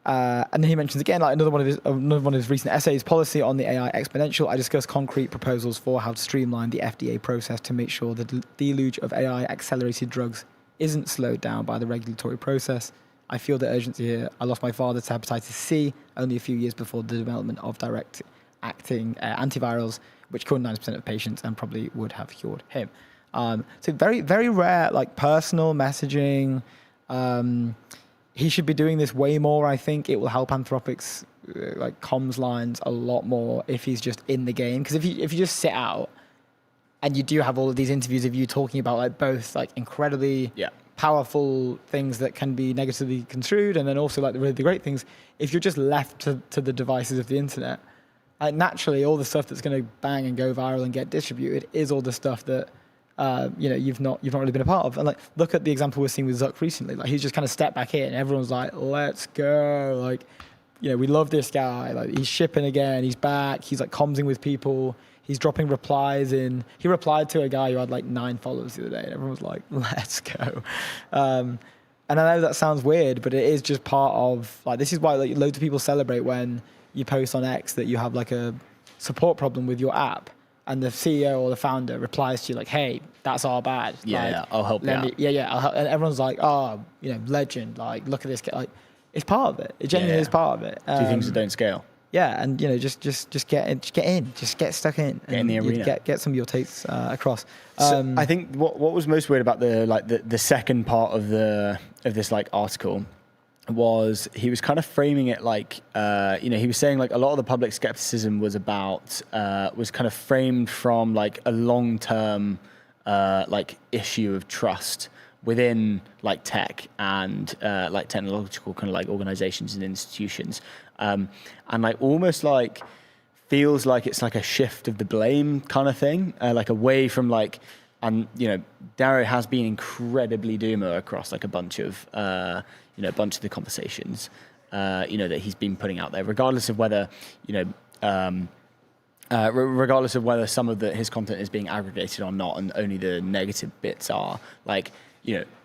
And then he mentions again, another one of his recent essays, Policy on the AI Exponential. I discuss concrete proposals for how to streamline the FDA process to make sure the deluge of AI accelerated drugs isn't slowed down by the regulatory process. I feel the urgency here. I lost my father to hepatitis C only a few years before the development of direct-acting antivirals, which killed 90% of patients and probably would have cured him. So very, very rare, personal messaging. He should be doing this way more. I think it will help Anthropic's comms lines a lot more if he's just in the game. Because if you just sit out and you do have all of these interviews of you talking about both incredibly powerful things that can be negatively construed and then also the really great things, if you're just left to the devices of the internet, naturally, all the stuff that's going to bang and go viral and get distributed is all the stuff that you've not really been a part of. And like, look at the example we're seeing with Zuck recently. Like, he's just kind of stepped back in. Everyone's like, let's go. Like, we love this guy. Like, he's shipping again. He's back. He's like commsing with people. He's dropping replies in. He replied to a guy who had like 9 followers the other day, and everyone was like, let's go. And I know that sounds weird, but it is just part of, like, this is why like loads of people celebrate when you post on X that you have like a support problem with your app, and the CEO or the founder replies to you like, hey, that's our bad. Yeah, I'll help you out. I'll help. And everyone's like, oh, legend. Like, look at this. Like, it's part of it. It genuinely is part of it. Two things that don't scale. Yeah, and just get in, just get stuck in, get in the arena, get some of your takes across. So I think what was most weird about the second part of this like article was he was kind of framing it like he was saying like a lot of the public skepticism was about was kind of framed from like a long-term like issue of trust within like tech and like technological kind of like organizations and institutions. And like almost like feels like it's like a shift of the blame kind of thing, like away from like, and Dario has been incredibly doomer across like a bunch of the conversations that he's been putting out there, regardless of whether regardless of whether some of his content is being aggregated or not, and only the negative bits are like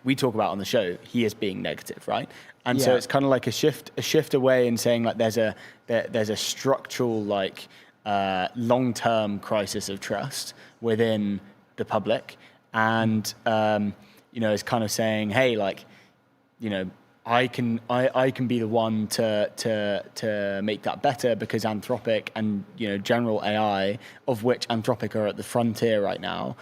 we talk about on the show, he is being negative, right? And so it's kind of like a shift away in saying like there's a structural like long-term crisis of trust within the public, and is kind of saying, hey, like I can be the one to make that better, because Anthropic and general AI, of which Anthropic are at the frontier right now,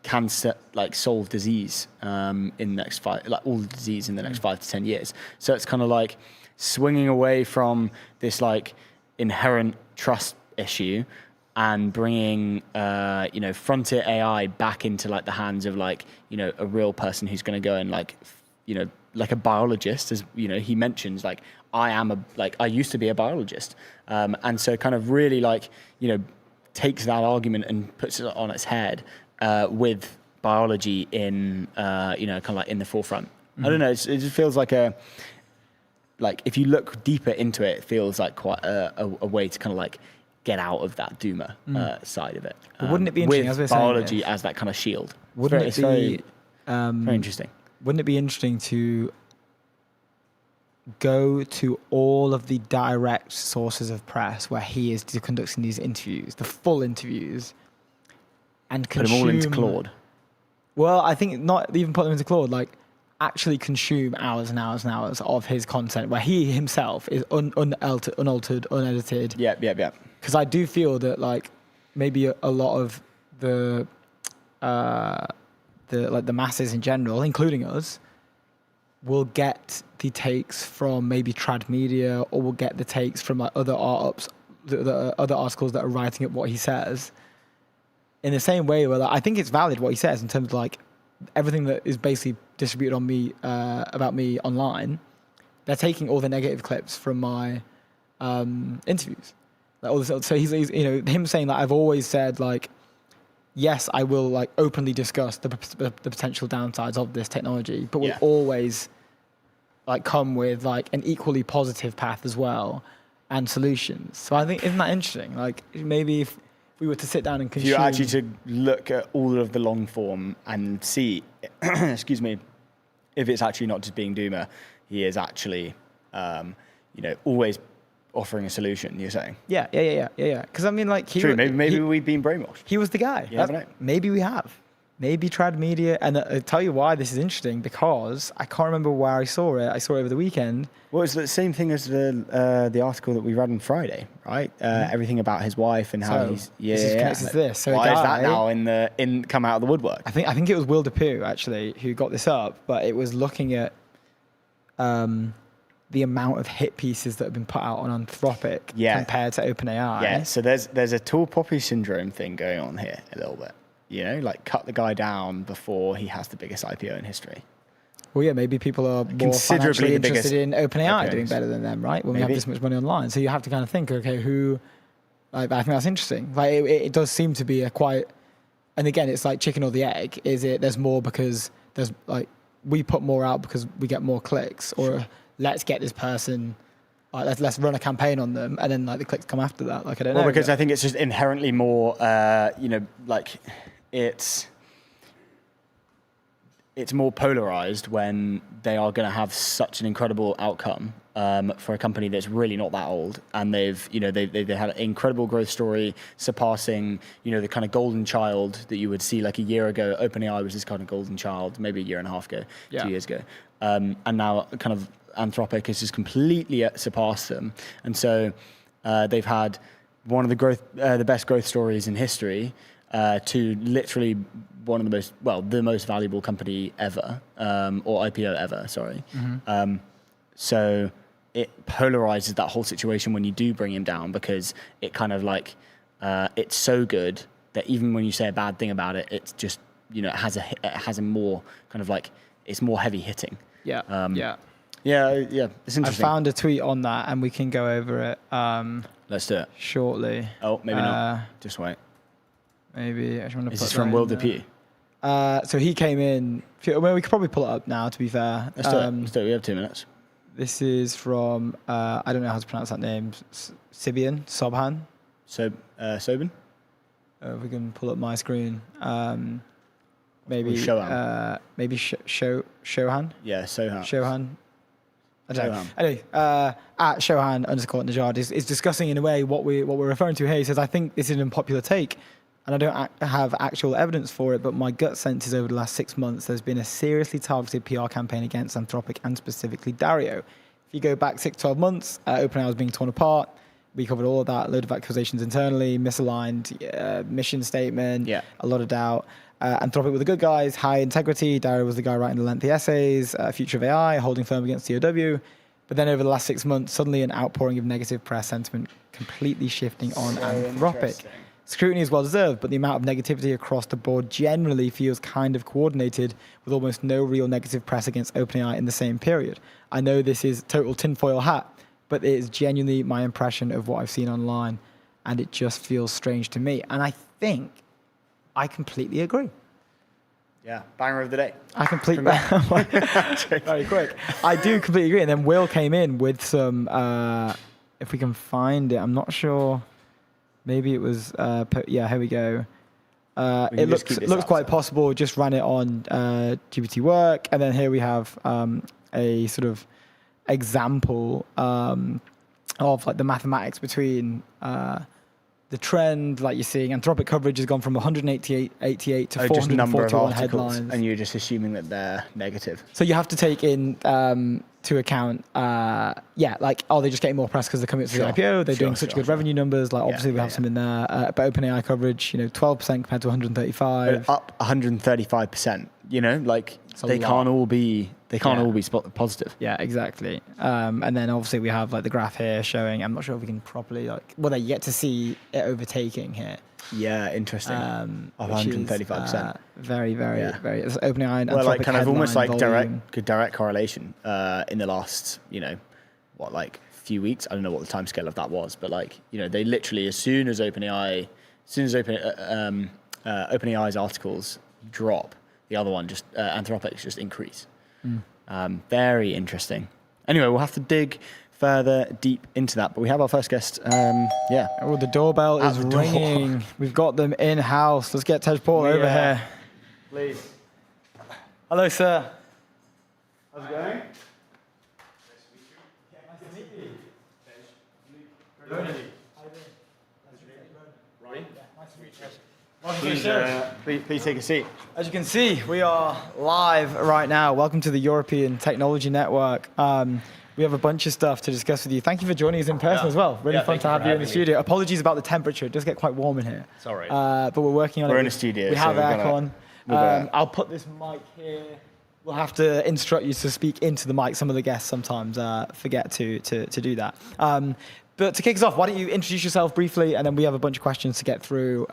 can solve disease in the next all disease in the next 5 to 10 years. So it's kind of like swinging away from this like inherent trust issue and bringing frontier AI back into like the hands of like a real person who's going to go and like like a biologist, as he mentions, like I used to be a biologist, and so kind of really like takes that argument and puts it on its head with biology in kind of like in the forefront. Mm-hmm. I don't know. It just feels like if you look deeper into it, it feels like quite a way to kind of like get out of that doomer side of it. Wouldn't it be interesting, with as we're biology saying, as that kind of shield? Wouldn't it be very interesting? Wouldn't it be interesting to go to all of the direct sources of press where he is conducting these interviews, the full interviews, and put them all into Claude? Well, I think not even put them into Claude, like actually consume hours and hours and hours of his content where he himself is unaltered, unedited. Yeah. Because I do feel that like maybe a lot of the masses in general, including us, will get the takes from maybe trad media, or will get the takes from like other other articles that are writing up what he says. In the same way, where like, I think it's valid what he says in terms of like everything that is basically distributed on me about me online. They're taking all the negative clips from my interviews. Like all this, so he's him saying that I've always said like, yes, I will like openly discuss the potential downsides of this technology, but will always like come with like an equally positive path as well and solutions. So I think, isn't that interesting? Like maybe if we were to sit down and consume... If you actually to look at all of the long form and see, excuse me, if it's actually not just being doomer, he is actually, always offering a solution, you're saying? Yeah. Because I mean, like... True, maybe we've been brainwashed. He was the guy. You never know. Maybe we have. Maybe trad media, and I'll tell you why this is interesting, because I can't remember where I saw it. I saw it over the weekend. Well, it's the same thing as the article that we read on Friday, right? Everything about his wife and how he's connected to this. So why is that now in come out of the woodwork? I think it was Will DePue actually who got this up, but it was looking at the amount of hit pieces that have been put out on Anthropic compared to OpenAI. Yeah. So there's a tall poppy syndrome thing going on here a little bit. Like cut the guy down before he has the biggest IPO in history. Well, yeah, maybe people are more financially interested in OpenAI doing better than them, right? When we have this much money online. So you have to kind of think, okay, who Like, I think that's interesting. Like, it does seem to be a quite, and again, it's like chicken or the egg. Is it there's more because there's like we put more out because we get more clicks, or let's get this person, let's run a campaign on them, and then like the clicks come after that. Like I don't know. Well, because I think it's just inherently more, like it's more polarized when they are going to have such an incredible outcome for a company that's really not that old, and they've had an incredible growth story, surpassing the kind of golden child that you would see like a year ago. OpenAI was this kind of golden child, maybe a year and a half ago, 2 years ago, and now kind of Anthropic has just completely surpassed them, and so they've had one of the best growth stories in history. To literally one of the most valuable company ever, or IPO ever, sorry. Mm-hmm. So it polarizes that whole situation when you do bring him down, because it kind of like, it's so good that even when you say a bad thing about it, it's just, it has a more kind of like, it's more heavy hitting. Yeah. Yeah, it's interesting. I found a tweet on that, and we can go over it. Let's do it. Shortly. Oh, maybe not. Just wait. Maybe. Is this from Will Depew? So he came in. Well, we could probably pull it up now, to be fair. Let's do it. Let's do it. We have 2 minutes. This is from, I don't know how to pronounce that name, Sibian, Sobhan. Sobin? If we can pull up my screen. Maybe Shohan. Maybe Shohan? Yeah, Sohan. Shohan. I don't know. Anyway, at Shohan_Najad is discussing in a way what we're referring to here. He says, I think this is an unpopular take, and I don't have actual evidence for it, but my gut sense is over the last 6 months, there's been a seriously targeted PR campaign against Anthropic and specifically Dario. If you go back 6-12 months, OpenAI was being torn apart. We covered all of that, a load of accusations internally, misaligned mission statement, a lot of doubt. Anthropic were the good guys, high integrity. Dario was the guy writing the lengthy essays, future of AI, holding firm against TOW. But then over the last 6 months, suddenly an outpouring of negative press sentiment completely shifting on Anthropic. Scrutiny is well deserved, but the amount of negativity across the board generally feels kind of coordinated, with almost no real negative press against OpenAI in the same period. I know this is total tinfoil hat, but it is genuinely my impression of what I've seen online, and it just feels strange to me. And I think I completely agree. Yeah, banger of the day. I completely very quick. I do completely agree. And then Will came in with some. If we can find it, I'm not sure. Maybe it was. Here we go. It looks quite possible. Just ran it on GPT Work, and then here we have a sort of example of like the mathematics between. The trend, like you're seeing, Anthropic coverage has gone from 188 to 441 headlines. And you're just assuming that they're negative. So you have to take in to account, like, are they just getting more press because they're coming through the IPO? They're doing such good revenue numbers. Like, obviously, we have some in there. But OpenAI coverage, 12% compared to 135. Up 135%. Like they can't all be positive. Yeah, exactly. And then obviously we have like the graph here showing. I'm not sure if we can properly you get to see it overtaking here. Yeah, interesting. 135%. Very, very. It's OpenAI and well, like kind of almost like volume. direct correlation in the last few weeks. I don't know what the timescale of that was, but they literally as soon as OpenAI's articles drop, the other one just Anthropic's just increase. Very interesting. Anyway, we'll have to dig further deep into that, but we have our first guest. Oh, the doorbell is ringing. We've got them in house. Let's get Tejpaul over here. Please. Hello, sir. How's it going? Please take a seat. As you can see, we are live right now. Welcome to the European Technology Network. We have a bunch of stuff to discuss with you. Thank you for joining us in person as well. Really fun to have you in the studio. Apologies about the temperature. It does get quite warm in here. It's all right. But we're working on it. We're in a studio. We have aircon. I'll put this mic here. We'll have to instruct you to speak into the mic. Some of the guests sometimes forget to do that. But to kick us off, why don't you introduce yourself briefly, and then we have a bunch of questions to get through.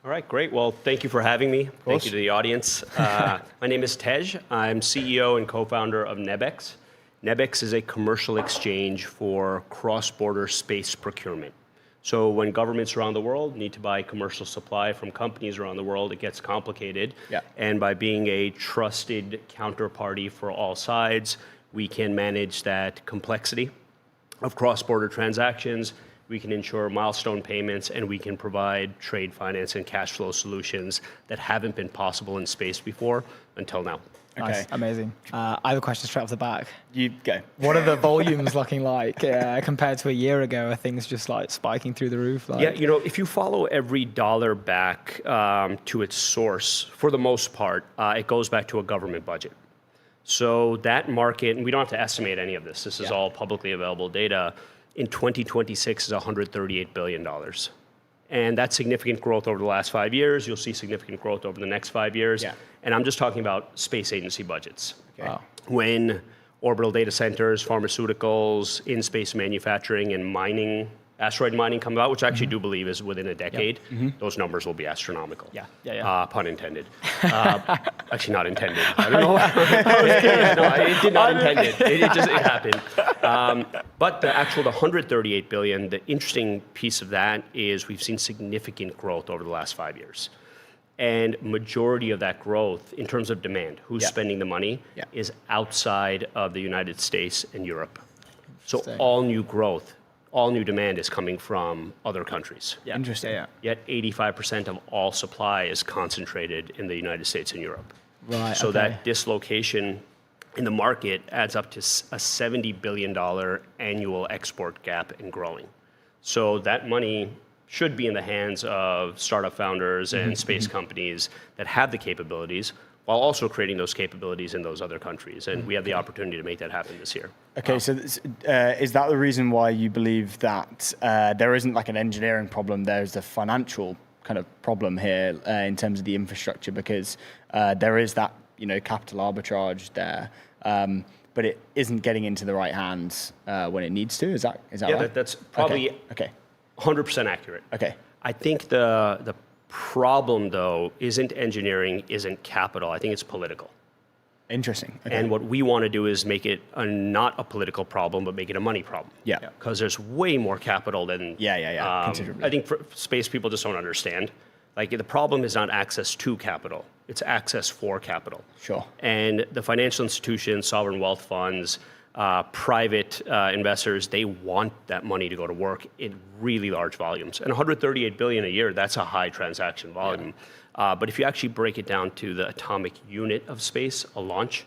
All right, great. Well, thank you for having me. Thank you to the audience. My name is Tej. I'm CEO and co-founder of Nebex. Nebex is a commercial exchange for cross-border space procurement. So when governments around the world need to buy commercial supply from companies around the world, it gets complicated. Yeah. And by being a trusted counterparty for all sides, we can manage that complexity of cross-border transactions. We can ensure milestone payments, and we can provide trade finance and cash flow solutions that haven't been possible in space before until now. Nice, amazing. I have a question straight off the back. You go. What are the volumes looking like compared to a year ago? Are things just like spiking through the roof? Like? Yeah, you know, if you follow every dollar back to its source, for the most part, it goes back to a government budget. So that market, and we don't have to estimate any of this. This is all publicly available data. In 2026 is $138 billion. And that's significant growth over the last 5 years. You'll see significant growth over the next 5 years. Yeah. And I'm just talking about space agency budgets. Okay. Wow. When orbital data centers, pharmaceuticals, in-space manufacturing, and mining, asteroid mining come about, which I actually do believe is within a decade, those numbers will be astronomical. Yeah. Pun intended. Actually, not intended. I don't know. I was kidding. No, it did not intend it. It happened. But the 138 billion, the interesting piece of that is we've seen significant growth over the last 5 years. And majority of that growth, in terms of demand, who's spending the money, is outside of the United States and Europe. So all new growth, all new demand is coming from other countries. Interesting. Yet 85% of all supply is concentrated in the United States and Europe. Right. So that dislocation in the market adds up to a $70 billion annual export gap and growing. So that money should be in the hands of startup founders and space companies that have the capabilities, while also creating those capabilities in those other countries. And we have the opportunity to make that happen this year. Okay, so is that the reason why you believe that there isn't like an engineering problem, there's a financial kind of problem here in terms of the infrastructure, because there is that, capital arbitrage there, but it isn't getting into the right hands when it needs to? Is that right? That's probably Okay. 100% accurate. Okay. I think the problem, though, isn't engineering, isn't capital. I think it's political. Interesting. Okay. And what we want to do is make it not a political problem, but make it a money problem. Yeah. Because there's way more capital than... Considerably. I think space people just don't understand. Like, the problem is not access to capital. It's access for capital. Sure. And the financial institutions, sovereign wealth funds, private investors, they want that money to go to work in really large volumes. And 138 billion a year, that's a high transaction volume. But if you actually break it down to the atomic unit of space, a launch,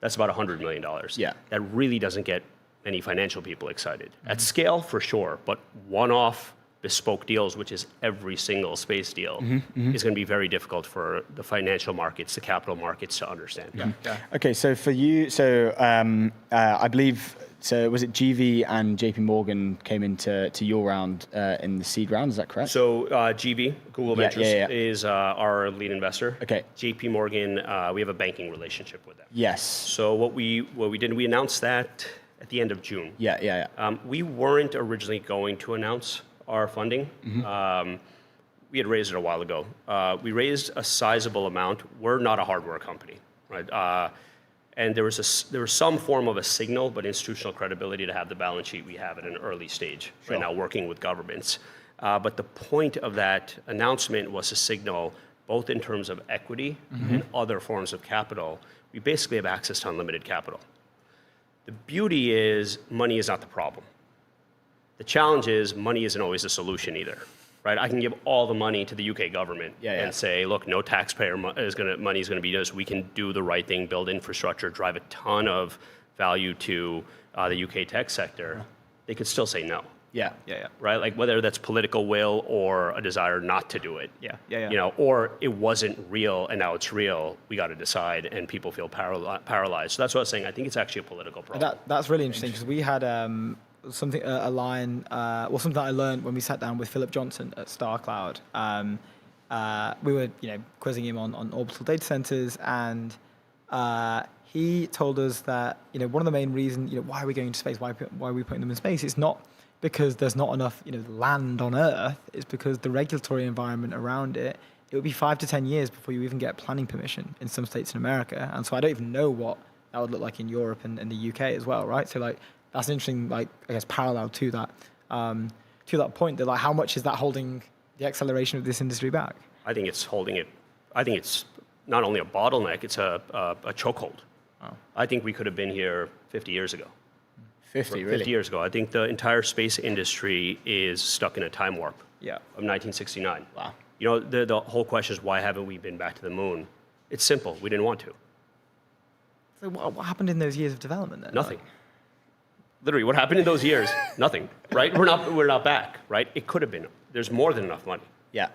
that's about $100 million. Yeah. That really doesn't get many financial people excited. At scale, for sure, but one-off bespoke deals, which is every single space deal, is going to be very difficult for the financial markets, the capital markets to understand. Okay, so for you, I believe, so was it GV and JP Morgan came into your round in the seed round, is that correct? So GV, Google Ventures, is our lead investor. Okay. JP Morgan, we have a banking relationship with them. Yes. So what we did, we announced that at the end of June. We weren't originally going to announce our funding. We had raised it a while ago. We raised a sizable amount. We're not a hardware company, right? And there was some form of a signal, but institutional credibility to have the balance sheet we have at an early stage right now, working with governments. But the point of that announcement was to signal, both in terms of equity and other forms of capital, we basically have access to unlimited capital. The beauty is money is not the problem. The challenge is money isn't always the solution either, right? I can give all the money to the UK government and say, look, no taxpayer money is going to be us. We can do the right thing, build infrastructure, drive a ton of value to the UK tech sector. They could still say no. Right? Like whether that's political will or a desire not to do it. Or it wasn't real and now it's real. We got to decide, and people feel paralyzed. So that's what I was saying. I think it's actually a political problem. That's really interesting, because we had something something that I learned when we sat down with Philip Johnson at StarCloud. We were quizzing him on orbital data centers, and he told us that one of the main reasons why are we going to space, why are we putting them in space, it's not because there's not enough land on Earth. It's because the regulatory environment around it would be 5 to 10 years before you even get planning permission in some states in America. And so I don't even know what that would look like in Europe and the UK as well, right? So that's an interesting, I guess, parallel to that. to that point, though, like how much is that holding the acceleration of this industry back? I think it's holding it. I think it's not only a bottleneck, it's a chokehold. Wow. I think we could have been here 50 years ago. 50, really? 50 years ago. I think the entire space industry is stuck in a time warp of 1969. Wow. You know, the whole question is, why haven't we been back to the moon? It's simple. We didn't want to. So what happened in those years of development then? Nothing. Literally, what happened in those years? Nothing, right? We're not back, right? It could have been. There's more than enough money. Yeah.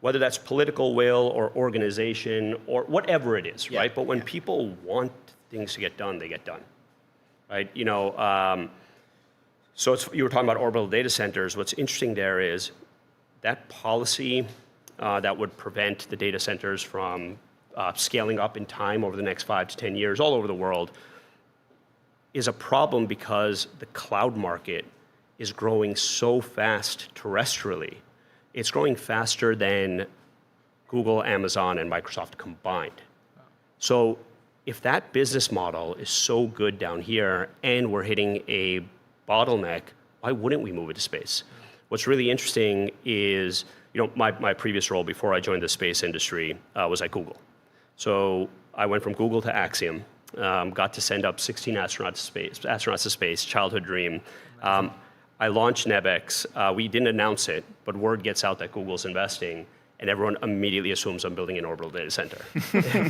Whether that's political will or organization or whatever it is, right? But when people want things to get done, they get done, right? You know, so you were talking about orbital data centers. What's interesting there is that policy that would prevent the data centers from scaling up in time over the next 5 to 10 years all over the world is a problem because the cloud market is growing so fast terrestrially. It's growing faster than Google, Amazon, and Microsoft combined. So if that business model is so good down here and we're hitting a bottleneck, why wouldn't we move it to space? What's really interesting is, you know, my previous role before I joined the space industry was at Google. So I went from Google to Axiom, got to send up 16 astronauts to space, childhood dream. I launched Nebex. We didn't announce it, but word gets out that Google's investing, and everyone immediately assumes I'm building an orbital data center.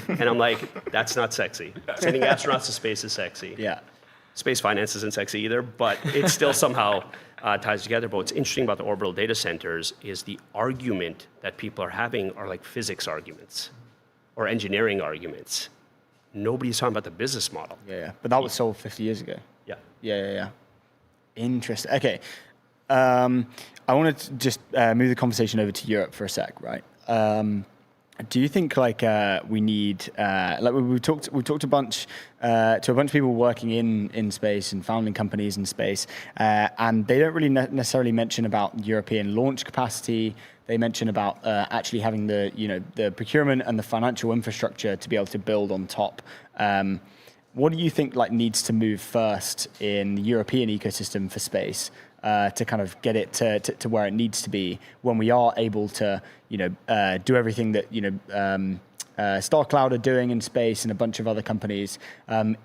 And I'm like, that's not sexy. Sending astronauts to space is sexy. Yeah. Space finance isn't sexy either, but it still somehow ties together. But what's interesting about the orbital data centers is the argument that people are having are like physics arguments or engineering arguments. Nobody's talking about the business model. Yeah. But that was sold 50 years ago. Yeah. Interesting. Okay. I want to just move the conversation over to Europe for a sec, right? Do you think we need we talked a bunch to a bunch of people working in space and founding companies in space, and they don't really necessarily mention about European launch capacity. They mention about actually having the procurement and the financial infrastructure to be able to build on top. What do you think needs to move first in the European ecosystem for space to kind of get it to where it needs to be when we are able to do everything that StarCloud are doing in space and a bunch of other companies?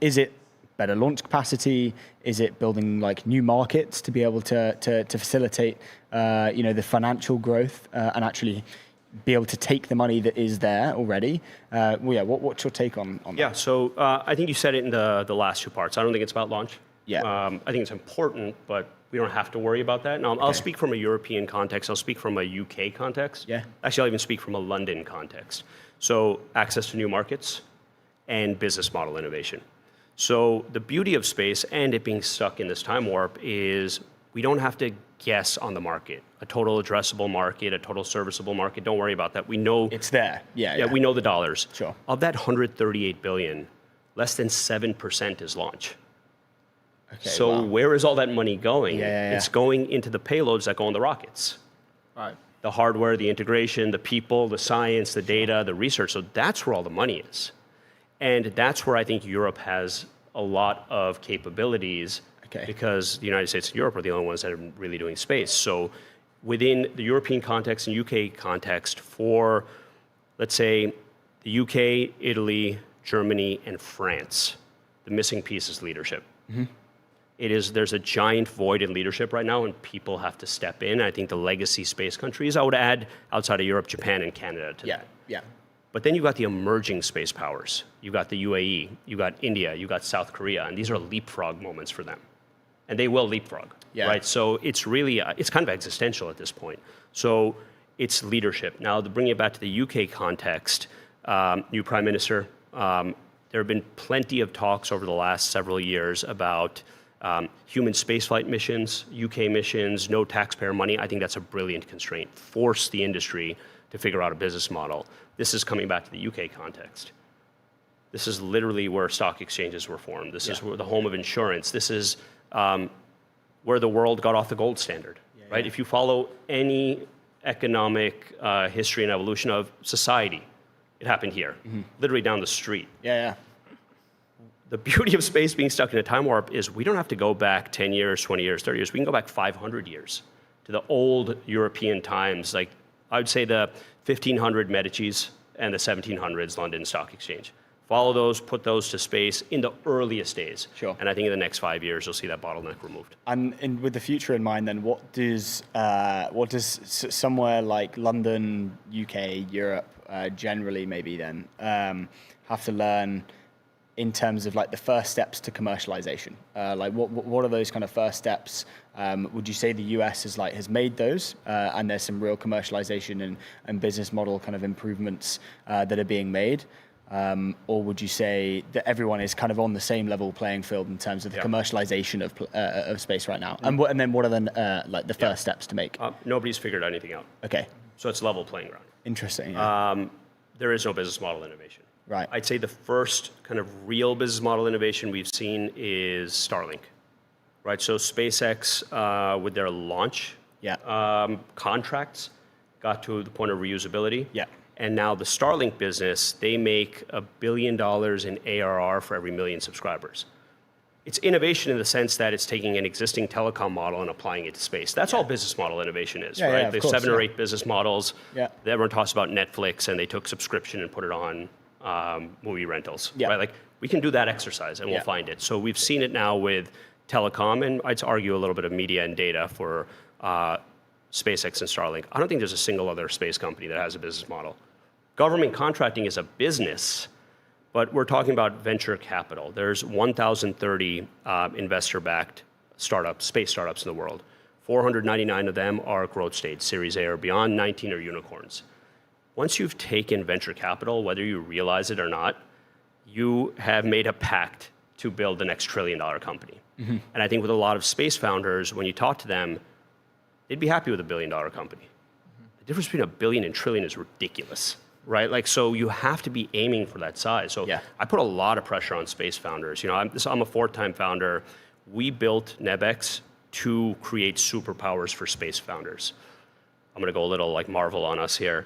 Is it better launch capacity? Is it building new markets to be able to facilitate the financial growth and actually be able to take the money that is there already? What's your take on that? Yeah, so I think you said it in the last two parts. I don't think it's about launch. Yeah. I think it's important, but we don't have to worry about that. Now, I'll speak from a European context. I'll speak from a UK context. Yeah. Actually, I'll even speak from a London context. So access to new markets and business model innovation. So the beauty of space and it being stuck in this time warp is we don't have to guess on the market, a total addressable market, a total serviceable market. Don't worry about that. We know it's there. Yeah. We know the dollars. Sure. Of that 138 billion, less than 7% is launch. Okay, so where is all that money going? Yeah. It's going into the payloads that go on the rockets. Right. The hardware, the integration, the people, the science, the data, the research. So that's where all the money is. And that's where I think Europe has a lot of capabilities because the United States and Europe are the only ones that are really doing space. So within the European context and UK context for, let's say, the UK, Italy, Germany, and France, the missing piece is leadership. Mm-hmm. There's a giant void in leadership right now, and people have to step in. I think the legacy space countries, I would add outside of Europe, Japan and Canada to that. Yeah. But then you've got the emerging space powers. You've got the UAE, you've got India, you've got South Korea, and these are leapfrog moments for them. And they will leapfrog, right? So it's really, it's kind of existential at this point. So it's leadership. Now, to bring it back to the UK context, new Prime Minister, there have been plenty of talks over the last several years about human spaceflight missions, UK missions, no taxpayer money. I think that's a brilliant constraint. Force the industry to figure out a business model. This is coming back to the UK context. This is literally where stock exchanges were formed. This is where the home of insurance. This is where the world got off the gold standard, right? If you follow any economic history and evolution of society, it happened here, literally down the street. The beauty of space being stuck in a time warp is we don't have to go back 10 years, 20 years, 30 years. We can go back 500 years. to the old European times, like I would say the 1500 Medicis and the 1700s London Stock Exchange. Follow those, put those to space in the earliest days. Sure. And I think in the next 5 years, you'll see that bottleneck removed. And with the future in mind, then, what does somewhere like London, UK, Europe, generally maybe then have to learn in terms of like the first steps to commercialization? Like what are those kind of first steps? Would you say the US has made those, and there's some real commercialization and business model kind of improvements that are being made? Or would you say that everyone is kind of on the same level playing field in terms of the commercialization of space right now? And then what are the first steps to make? Nobody's figured anything out. Okay. So it's level playing ground. Interesting. Yeah. There is no business model innovation. Right. I'd say the first kind of real business model innovation we've seen is Starlink. Right. So SpaceX, with their launch contracts, got to the point of reusability. Yeah. And now the Starlink business, they make $1 billion in ARR for every 1 million subscribers. It's innovation in the sense that it's taking an existing telecom model and applying it to space. That's all business model innovation is, right? Yeah, There's 7 or 8 business models. Yeah. Everyone talks about Netflix, and they took subscription and put it on movie rentals. Yeah. Right? Like, we can do that exercise, and we'll find it. So we've seen it now with telecom, and I'd argue a little bit of media and data for SpaceX and Starlink. I don't think there's a single other space company that has a business model. Government contracting is a business, but we're talking about venture capital. There's 1,030 investor-backed startups, space startups in the world. 499 of them are growth stage, Series A or beyond, 19 are unicorns. Once you've taken venture capital, whether you realize it or not, you have made a pact to build the next trillion-dollar company. Mm-hmm. And I think with a lot of space founders, when you talk to them, they'd be happy with a billion-dollar company. Mm-hmm. The difference between a billion and trillion is ridiculous. Right, like, so you have to be aiming for that size. So I put a lot of pressure on space founders. You know, I'm a 4-time founder. We built Nebex to create superpowers for space founders. I'm going to go a little like Marvel on us here.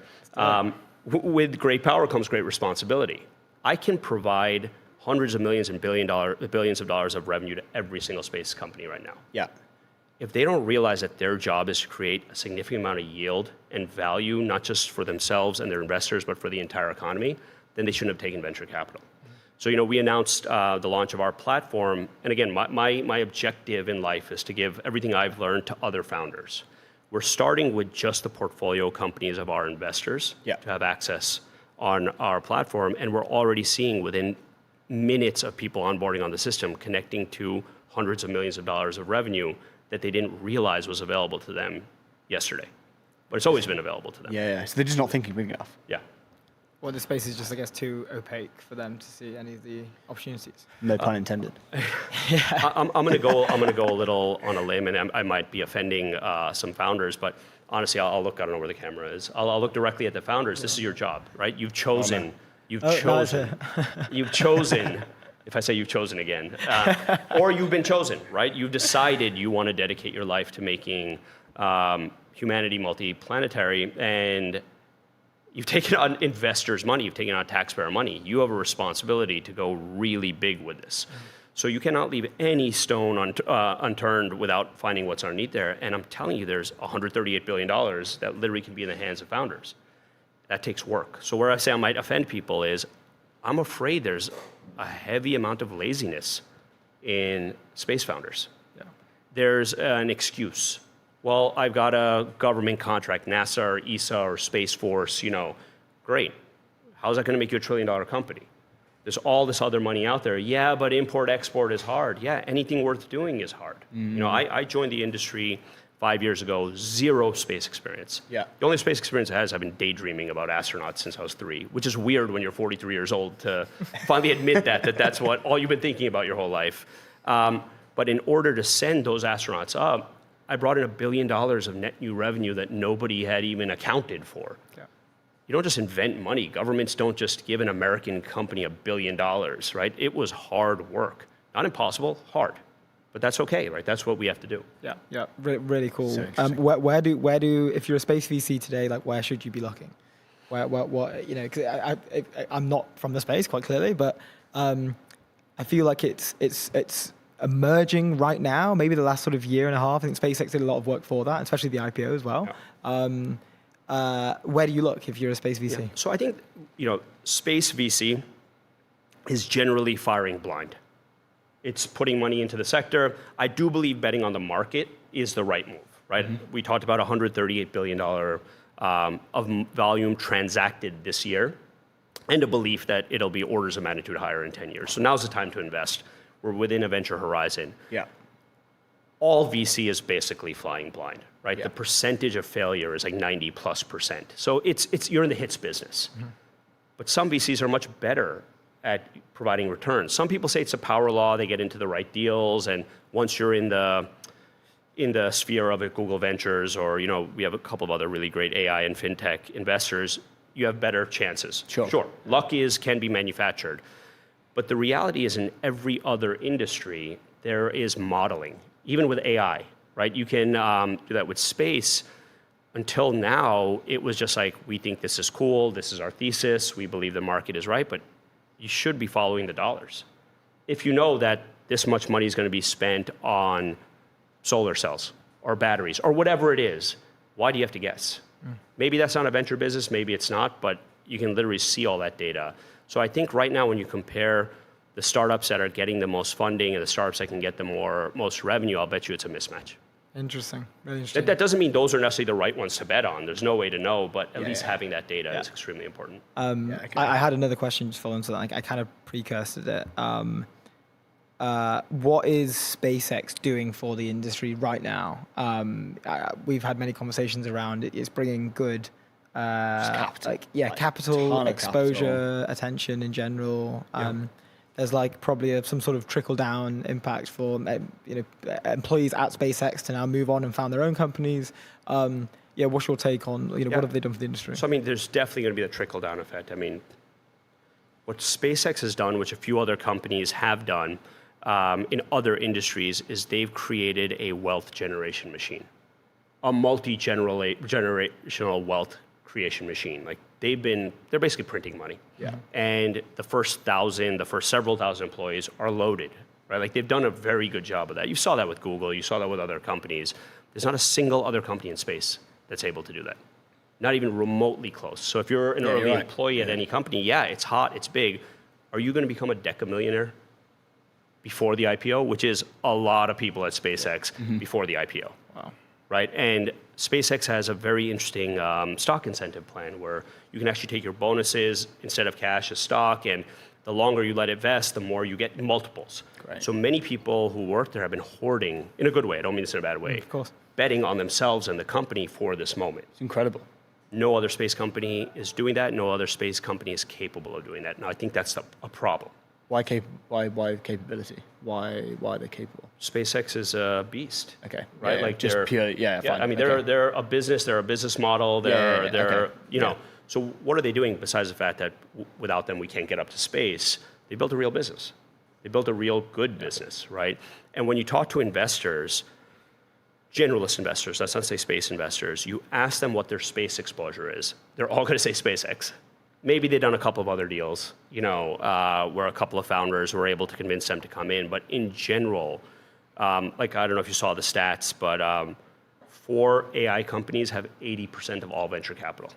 With great power comes great responsibility. I can provide hundreds of millions and billions of dollars of revenue to every single space company right now. Yeah. If they don't realize that their job is to create a significant amount of yield and value, not just for themselves and their investors, but for the entire economy, then they shouldn't have taken venture capital. So, you know, we announced the launch of our platform. And again, my objective in life is to give everything I've learned to other founders. We're starting with just the portfolio companies of our investors to have access on our platform. And we're already seeing within minutes of people onboarding on the system, connecting to hundreds of millions of dollars of revenue that they didn't realize was available to them yesterday. But it's always been available to them. Yeah. So they're just not thinking big enough. Yeah. Well, the space is just, I guess, too opaque for them to see any of the opportunities. No pun intended. I'm going to go a little on a limb, and I might be offending some founders, but honestly, I'll look. I don't know where the camera is. I'll look directly at the founders. This is your job, right? You've chosen. You've chosen. If I say you've chosen again, or you've been chosen, right? You've decided you want to dedicate your life to making humanity multi-planetary, and you've taken on investors' money, you've taken on taxpayer money. You have a responsibility to go really big with this. So you cannot leave any stone unturned without finding what's underneath there. And I'm telling you, there's $138 billion that literally can be in the hands of founders. That takes work. So where I say I might offend people is, I'm afraid there's a heavy amount of laziness in space founders. Yeah. There's an excuse. Well, I've got a government contract, NASA or ESA or Space Force, you know, great. How's that going to make you a $1 trillion company? There's all this other money out there. Yeah, but import-export is hard. Yeah, anything worth doing is hard. Mm. You know, I joined the industry 5 years ago, 0 space experience. Yeah. The only space experience I have is I've been daydreaming about astronauts since I was 3, which is weird when you're 43 years old to finally admit that's what all you've been thinking about your whole life. But in order to send those astronauts up, I brought in $1 billion of net new revenue that nobody had even accounted for. Yeah. You don't just invent money. Governments don't just give an American company $1 billion, right? It was hard work. Not impossible, hard. But that's okay, right? That's what we have to do. Yeah, really cool. So where do if you're a space VC today, like where should you be looking? What you know? Because I'm not from the space, quite clearly, but I feel like it's emerging right now, maybe the last sort of year and a half. I think SpaceX did a lot of work for that, especially the IPO as well. Yeah. Where do you look if you're a space VC? Yeah. So I think, space VC is generally firing blind. It's putting money into the sector. I do believe betting on the market is the right move, right? Mm-hmm. We talked about $138 billion of volume transacted this year, and a belief that it'll be orders of magnitude higher in 10 years. So now's the time to invest. We're within a venture horizon. Yeah. All VC is basically flying blind, right? Yeah. The percentage of failure is like 90+%. So you're in the hits business. Mm-hmm. But some VCs are much better at providing returns. Some people say it's a power law, they get into the right deals, and once you're in the sphere of it, Google Ventures, or we have a couple of other really great AI and fintech investors, you have better chances. Sure. Luck can be manufactured. But the reality is in every other industry, there is modeling, even with AI, right? You can do that with space. Until now, it was just like, we think this is cool, this is our thesis, we believe the market is right, but you should be following the dollars. If you know that this much money is going to be spent on solar cells or batteries or whatever it is, why do you have to guess? Maybe that's not a venture business, maybe it's not, but you can literally see all that data. So I think right now when you compare the startups that are getting the most funding and the startups that can get the most revenue, I'll bet you it's a mismatch. Interesting. Really interesting. That doesn't mean those are necessarily the right ones to bet on. There's no way to know, but at least having that data is extremely important. I had another question just following, so I kind of precursed it. What is SpaceX doing for the industry right now? We've had many conversations around it. It's bringing good capital, capital, exposure, attention in general. There's probably some sort of trickle down impact for employees at SpaceX to now move on and found their own companies. What's your take on what have they done for the industry? So there's definitely going to be a trickle down effect. What SpaceX has done, which a few other companies have done in other industries, is they've created a wealth generation machine, a multi-generational wealth creation machine. They're basically printing money. Yeah. And the first several thousand employees are loaded, right? They've done a very good job of that. You saw that with Google, you saw that with other companies. There's not a single other company in space that's able to do that. Not even remotely close. So if you're an early employee at any company, it's hot, it's big. Are you going to become a decamillionaire before the IPO? Which is a lot of people at SpaceX before the IPO. Wow. Right? And SpaceX has a very interesting stock incentive plan where you can actually take your bonuses instead of cash as stock, and the longer you let it vest, the more you get in multiples. Great. So many people who work there have been hoarding, in a good way, I don't mean this in a bad way, of course, betting on themselves and the company for this moment. It's incredible. No other space company is doing that. No other space company is capable of doing that. Now, I think that's a problem. Why capability? Why are they capable? SpaceX is a beast. Okay. Right? Yeah, just pure. Yeah. Fine. They're a business. They're a business model. So what are they doing besides the fact that without them we can't get up to space? They built a real business. They built a real good business, right? And when you talk to investors, generalist investors, let's not say space investors, you ask them what their space exposure is. They're all going to say SpaceX. Maybe they've done a couple of other deals, where a couple of founders were able to convince them to come in. But in general, I don't know if you saw the stats, but 4 AI companies have 80% of all venture capital.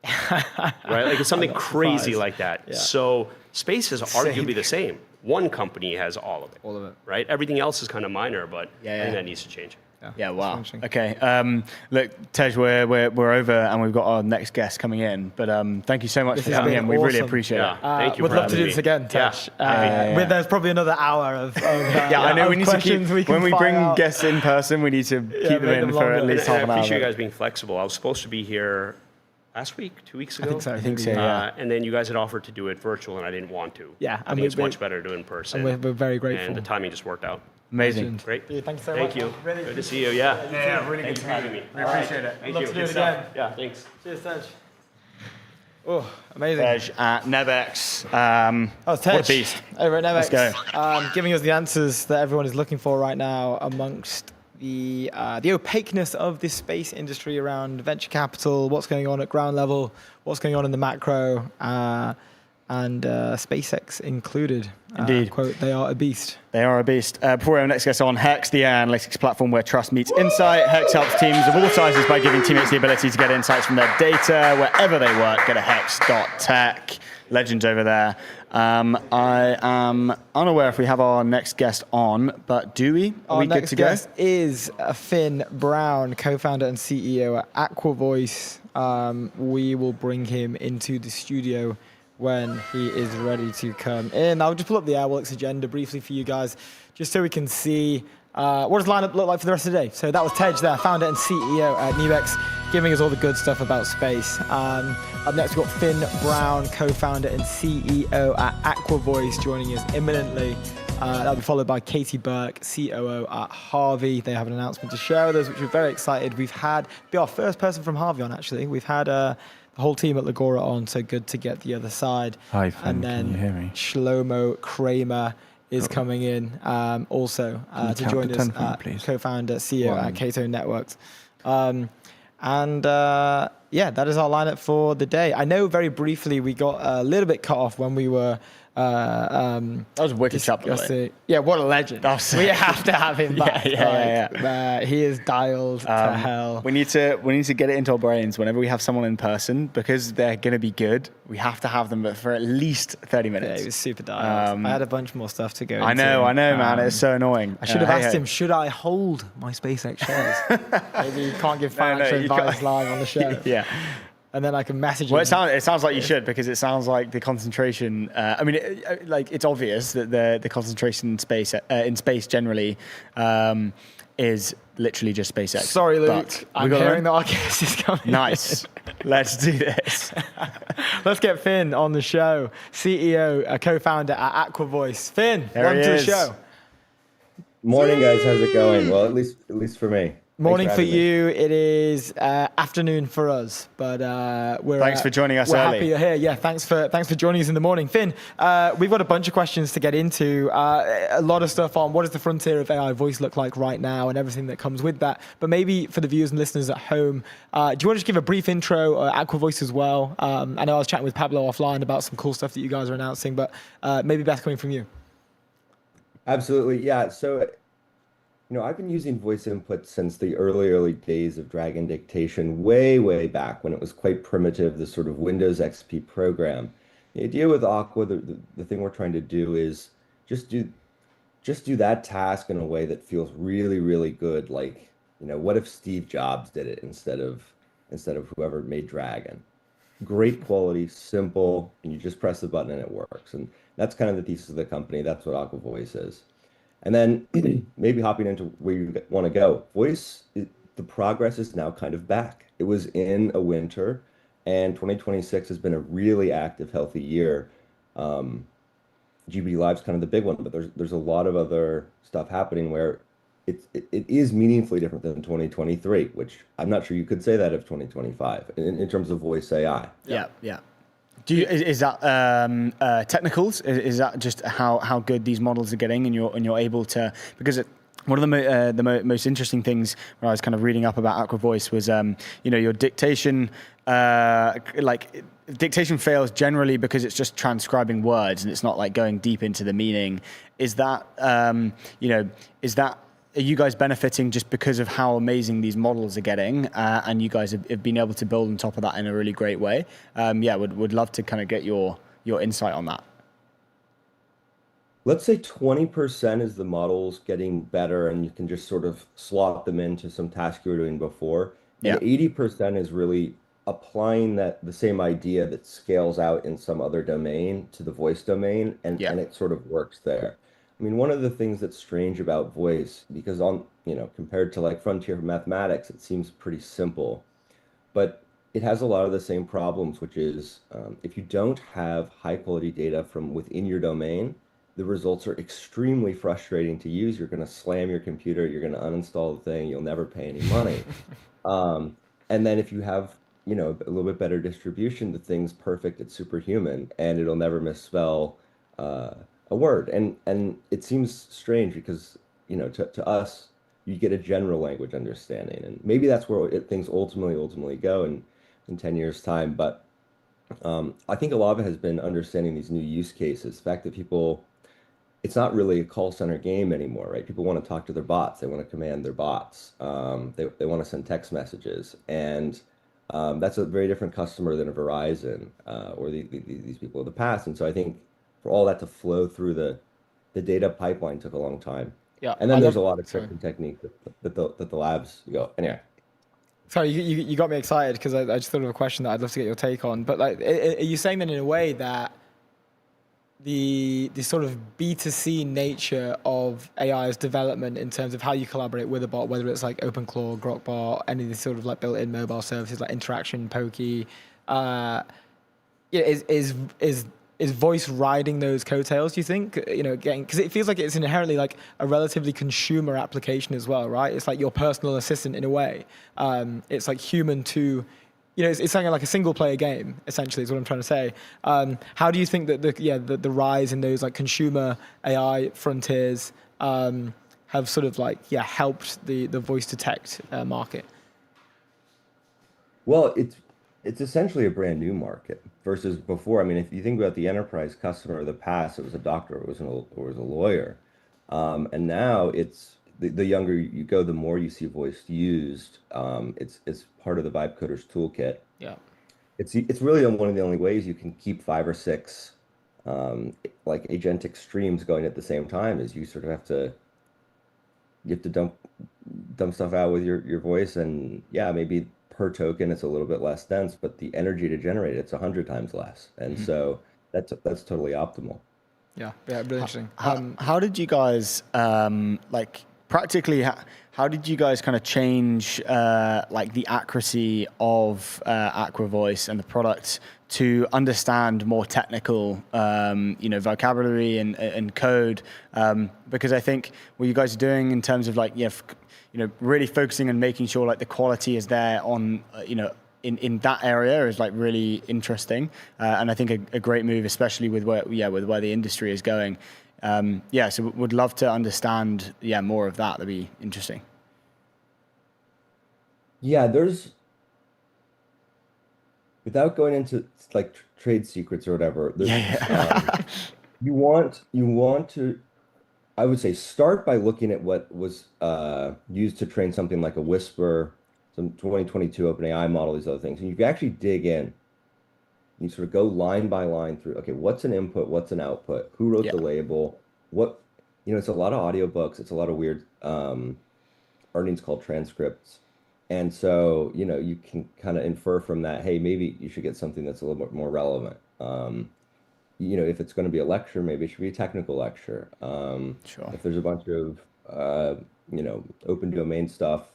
Right? It's something crazy like that. Yeah. So space is arguably the same. One company has all of it. All of it. Right? Everything else is kind of minor, but I think that needs to change. Yeah, wow. Okay. Look, Tej, we're over and we've got our next guest coming in. But thank you so much for coming in. We really appreciate it. Thank you. We'd love to do this again, Tej. There's probably another hour of I know we need to keep, when we bring guests in person, we need to keep them in for at least half an hour. I appreciate you guys being flexible. I was supposed to be here last week, 2 weeks ago. I think so. And then you guys had offered to do it virtual, and I didn't want to. Yeah, I think it's much better to do it in person. And we're very grateful. And the timing just worked out. Amazing. Great. Thank you so much. Thank you. Really good to see you. Yeah. Really Thanks good for having me. We appreciate it. Thank Love you. to do it again. Yeah, thanks. Cheers, Tej. Oh, amazing. Tej at Nebex. Tej. What a beast. Over at Nebex. Let's go. Giving us the answers that everyone is looking for right now amongst the opaqueness of this space industry around venture capital, what's going on at ground level, what's going on in the macro, and SpaceX included. Indeed. Quote, they are a beast. They are a beast. Before our next guest on, Hex, the AI analytics platform where trust meets insight. Hex helps teams of all sizes by giving teammates the ability to get insights from their data wherever they work. Go to hex.tech. Legends over there. I am unaware if we have our next guest on, but do we? Are we good to go? Our next guest is Finn Brown, co-founder and CEO at Aqua Voice. We will bring him into the studio when he is ready to come in. I'll just pull up the Airworks agenda briefly for you guys, just so we can see what does the lineup look like for the rest of the day. So that was Tej there, founder and CEO at Nebex, giving us all the good stuff about space. Up next, we've got Finn Brown, co-founder and CEO at Aqua Voice, joining us imminently. That'll be followed by Katie Burke, COO at Harvey. They have an announcement to share with us, which we're very excited. We've had, be our first person from Harvey on, actually. We've had the whole team at Legora on, so good to get the other side. Hi, Finn, and then can you hear me? Shlomo Kramer is coming in also to join us, co-founder, CEO at Cato Networks. Yeah, that is our lineup for the day. I know very briefly we got a little bit cut off when we were that was a wicked chapter. Yeah, what a legend. We have to have him back. He is dialed to hell. We need to get it into our brains whenever we have someone in person, because they're going to be good. We have to have them for at least 30 minutes. Yeah, he was super dialed. I had a bunch more stuff to go I know, man. It's so annoying. I should have asked him, should I hold my SpaceX shares? Maybe you can't give financial advice live on the show. Yeah. And then I can message him. Well, it sounds like you should, because it sounds like the concentration. It's obvious that the concentration in space generally is literally just SpaceX. Sorry, Luke. I'm hearing that our guest is coming. Nice. Let's do this. Let's get Finn on the show. CEO, a co-founder at Aqua Voice. Finn, welcome to the show. Morning, guys. How's it going? Well, at least for me. Morning for you. It is afternoon for us, but thanks for joining us early. We're happy you're here. Yeah, thanks for joining us in the morning, Finn. We've got a bunch of questions to get into. A lot of stuff on what does the frontier of AI voice look like right now, and everything that comes with that. But maybe for the viewers and listeners at home, do you want to just give a brief intro, Aqua Voice as well? I know I was chatting with Pablo offline about some cool stuff that you guys are announcing, but maybe best coming from you. Absolutely, yeah. So, I've been using voice input since the early days of Dragon Dictation, way back when it was quite primitive, the sort of Windows XP program. The idea with Aqua, the thing we're trying to do is just do that task in a way that feels really good. Like, what if Steve Jobs did it instead of whoever made Dragon? Great quality, simple, and you just press the button and it works. And that's kind of the thesis of the company. That's what Aqua Voice is. And then maybe hopping into where you want to go. Voice, the progress is now kind of back. It was in a winter, and 2026 has been a really active, healthy year. GBD Live's kind of the big one, but there's a lot of other stuff happening where it is meaningfully different than 2023, which I'm not sure you could say that of 2025 in terms of voice AI. Yeah. Is that technicals? Is that just how good these models are getting, and you're able to, because one of the most interesting things when I was kind of reading up about Aqua Voice was your dictation, dictation fails generally because it's just transcribing words and it's not like going deep into the meaning. Is that are you guys benefiting just because of how amazing these models are getting, and you guys have been able to build on top of that in a really great way? Would love to kind of get your insight on that. Let's say 20% is the models getting better, and you can just sort of slot them into some task you were doing before. Yeah. And 80% is really applying the same idea that scales out in some other domain to the voice domain, and it sort of works there. I mean, one of the things that's strange about voice, because compared to like frontier mathematics, it seems pretty simple, but it has a lot of the same problems, which is if you don't have high quality data from within your domain, the results are extremely frustrating to use. You're going to slam your computer, you're going to uninstall the thing, you'll never pay any money. And then if you have, a little bit better distribution, the thing's perfect, it's superhuman, and it'll never misspell a word. And it seems strange because, to us, you get a general language understanding. And maybe that's where things ultimately go in 10 years' time. But I think a lot of it has been understanding these new use cases. The fact that people, it's not really a call center game anymore, right? People want to talk to their bots. They want to command their bots. They want to send text messages. And that's a very different customer than a Verizon or these people of the past. And so I think for all that to flow through the data pipeline took a long time. Yeah, And then there's a lot of tricks and technique that the labs go. Anyway. Sorry, you got me excited because I just thought of a question that I'd love to get your take on. But like, are you saying then in a way that the sort of B2C nature of AI's development in terms of how you collaborate with a bot, whether it's like OpenClaw, Grokbot, any of these sort of like built-in mobile services like Interaction, Pokey, is voice riding those coattails, do you think? Again, because it feels like it's inherently like a relatively consumer application as well, right? It's like your personal assistant in a way. It's like human to, it's something like a single player game, essentially, is what I'm trying to say. How do you think that the rise in those like consumer AI frontiers have sort of like, helped the voice to text market? Well, it's essentially a brand new market versus before. I mean, if you think about the enterprise customer of the past, it was a doctor, it was a lawyer, and now it's the younger you go, the more you see voice used. It's part of the vibe coders toolkit. Yeah, it's really one of the only ways you can keep 5 or 6 like agentic streams going at the same time. Is you sort of have to dump stuff out with your voice, and maybe per token it's a little bit less dense, but the energy to generate it's 100 times less, and so that's totally optimal. Yeah, really interesting. How did you guys like practically? How did you guys kind of change like the accuracy of Aqua Voice and the product to understand more technical, vocabulary and code? Because I think what you guys are doing in terms of like, really focusing on making sure like the quality is there on, in that area is like really interesting. And I think a great move, especially with where the industry is going. So would love to understand, more of that. That'd be interesting. Yeah, without going into like trade secrets or whatever, you want to, I would say, start by looking at what was used to train something like a Whisper, some 2022 OpenAI model, these other things. And you can actually dig in. You sort of go line by line through, okay, what's an input? What's an output? Who wrote the label? It's a lot of audiobooks. It's a lot of weird earnings call transcripts. And so, you can kind of infer from that, hey, maybe you should get something that's a little bit more relevant. If it's going to be a lecture, maybe it should be a technical lecture. Sure. If there's a bunch of, open domain stuff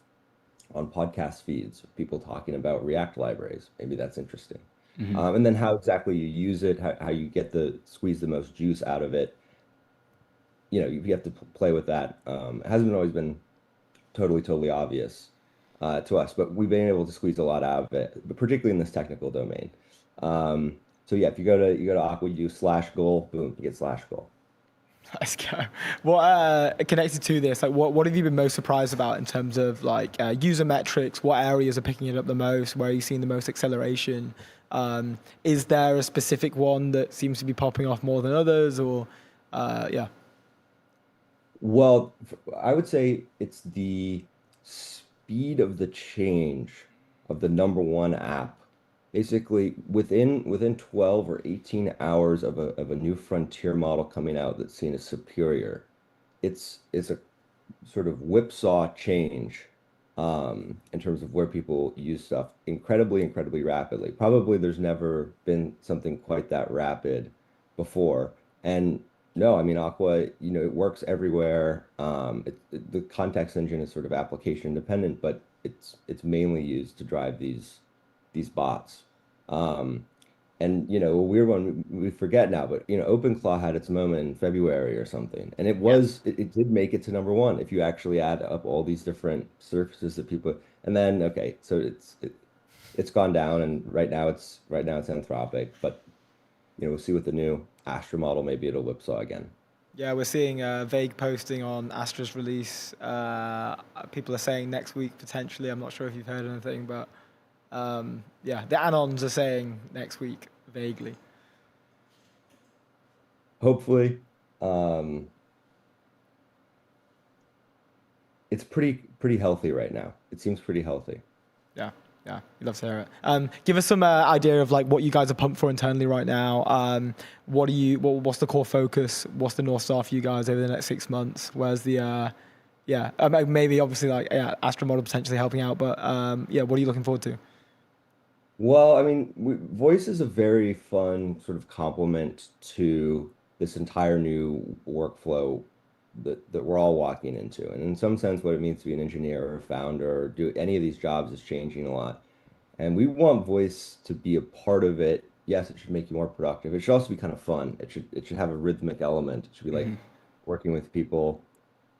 on podcast feeds, people talking about React libraries, maybe that's interesting. And then how exactly you use it, how you squeeze the most juice out of it. You have to play with that. It hasn't always been totally obvious to us, but we've been able to squeeze a lot out of it, but particularly in this technical domain. So if you go to Aqua, you do /goal, boom, you get /goal. Let's go. What connected to this? Like, what have you been most surprised about in terms of like user metrics? What areas are picking it up the most? Where are you seeing the most acceleration? Is there a specific one that seems to be popping off more than others, or Well, I would say it's the speed of the change of the number one app. Basically, within 12 or 18 hours of a new frontier model coming out that's seen as superior, it's a sort of whipsaw change in terms of where people use stuff incredibly rapidly. Probably there's never been something quite that rapid before. And no, I mean, Aqua, it works everywhere. The context engine is sort of application independent, but it's mainly used to drive these bots. And a weird one we forget now, but OpenClaw had its moment in February or something, and it did make it to number one if you actually add up all these different surfaces that people. And then so it's gone down, and right now it's Anthropic, but we'll see with the new Astra model, maybe it'll whipsaw again. Yeah, we're seeing vague posting on Astra's release. People are saying next week potentially. I'm not sure if you've heard anything, but the Anons are saying next week vaguely. Hopefully. It's pretty healthy right now. It seems pretty healthy. Yeah, yeah, we'd love to hear it. Give us some idea of like what you guys are pumped for internally right now. What's the core focus? What's the North Star for you guys over the next 6 months? Where's the maybe obviously like Astra model potentially helping out, but what are you looking forward to? Well, I mean, voice is a very fun sort of complement to this entire new workflow that we're all walking into. And in some sense, what it means to be an engineer or a founder or do any of these jobs is changing a lot. And we want voice to be a part of it. Yes, it should make you more productive. It should also be kind of fun. It should have a rhythmic element. It should be like working with people.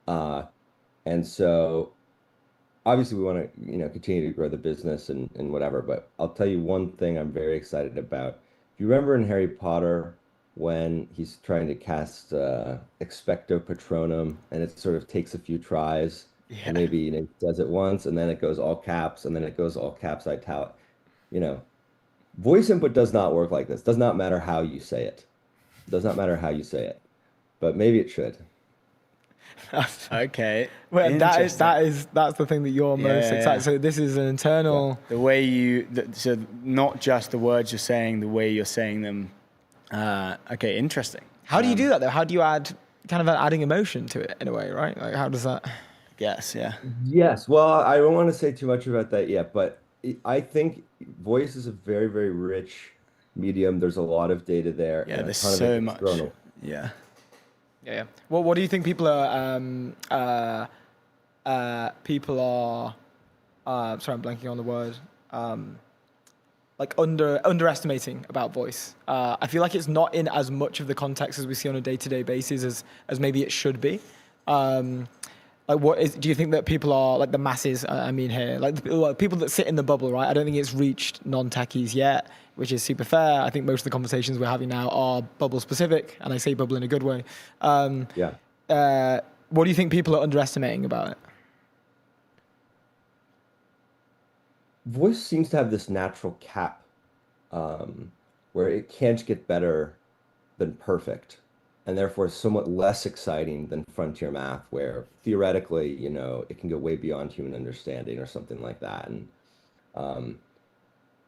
And so obviously we want to, continue to grow the business and whatever, but I'll tell you one thing I'm very excited about. Do you remember in Harry Potter when he's trying to cast Expecto Patronum and it sort of takes a few tries and maybe he does it once and then it goes all caps and then it goes all caps italic. Voice input does not work like this. Does not matter how you say it. Does not matter how you say it, but maybe it should. Okay. Well, that's the thing that you're most excited. Yeah. So this is an internal. The way so not just the words you're saying, the way you're saying them. Okay, interesting. How do you do that though? How do you adding emotion to it in a way, right? Like how does that? Yes, yeah. Yes. Well, I don't want to say too much about that yet, but I think voice is a very, very rich medium. There's a lot of data there. Yeah, and there's a ton of so it is much. thrown. Yeah. Yeah. Well, what do you think people are? Sorry, I'm blanking on the word. Like underestimating about voice. I feel like it's not in as much of the context as we see on a day-to-day basis as maybe it should be. Do you think that people are like the masses? I mean here, like people that sit in the bubble, right? I don't think it's reached non-techies yet, which is super fair. I think most of the conversations we're having now are bubble specific, and I say bubble in a good way. What do you think people are underestimating about it? Voice seems to have this natural cap where it can't get better than perfect, and therefore is somewhat less exciting than frontier math, where theoretically, it can go way beyond human understanding or something like that. And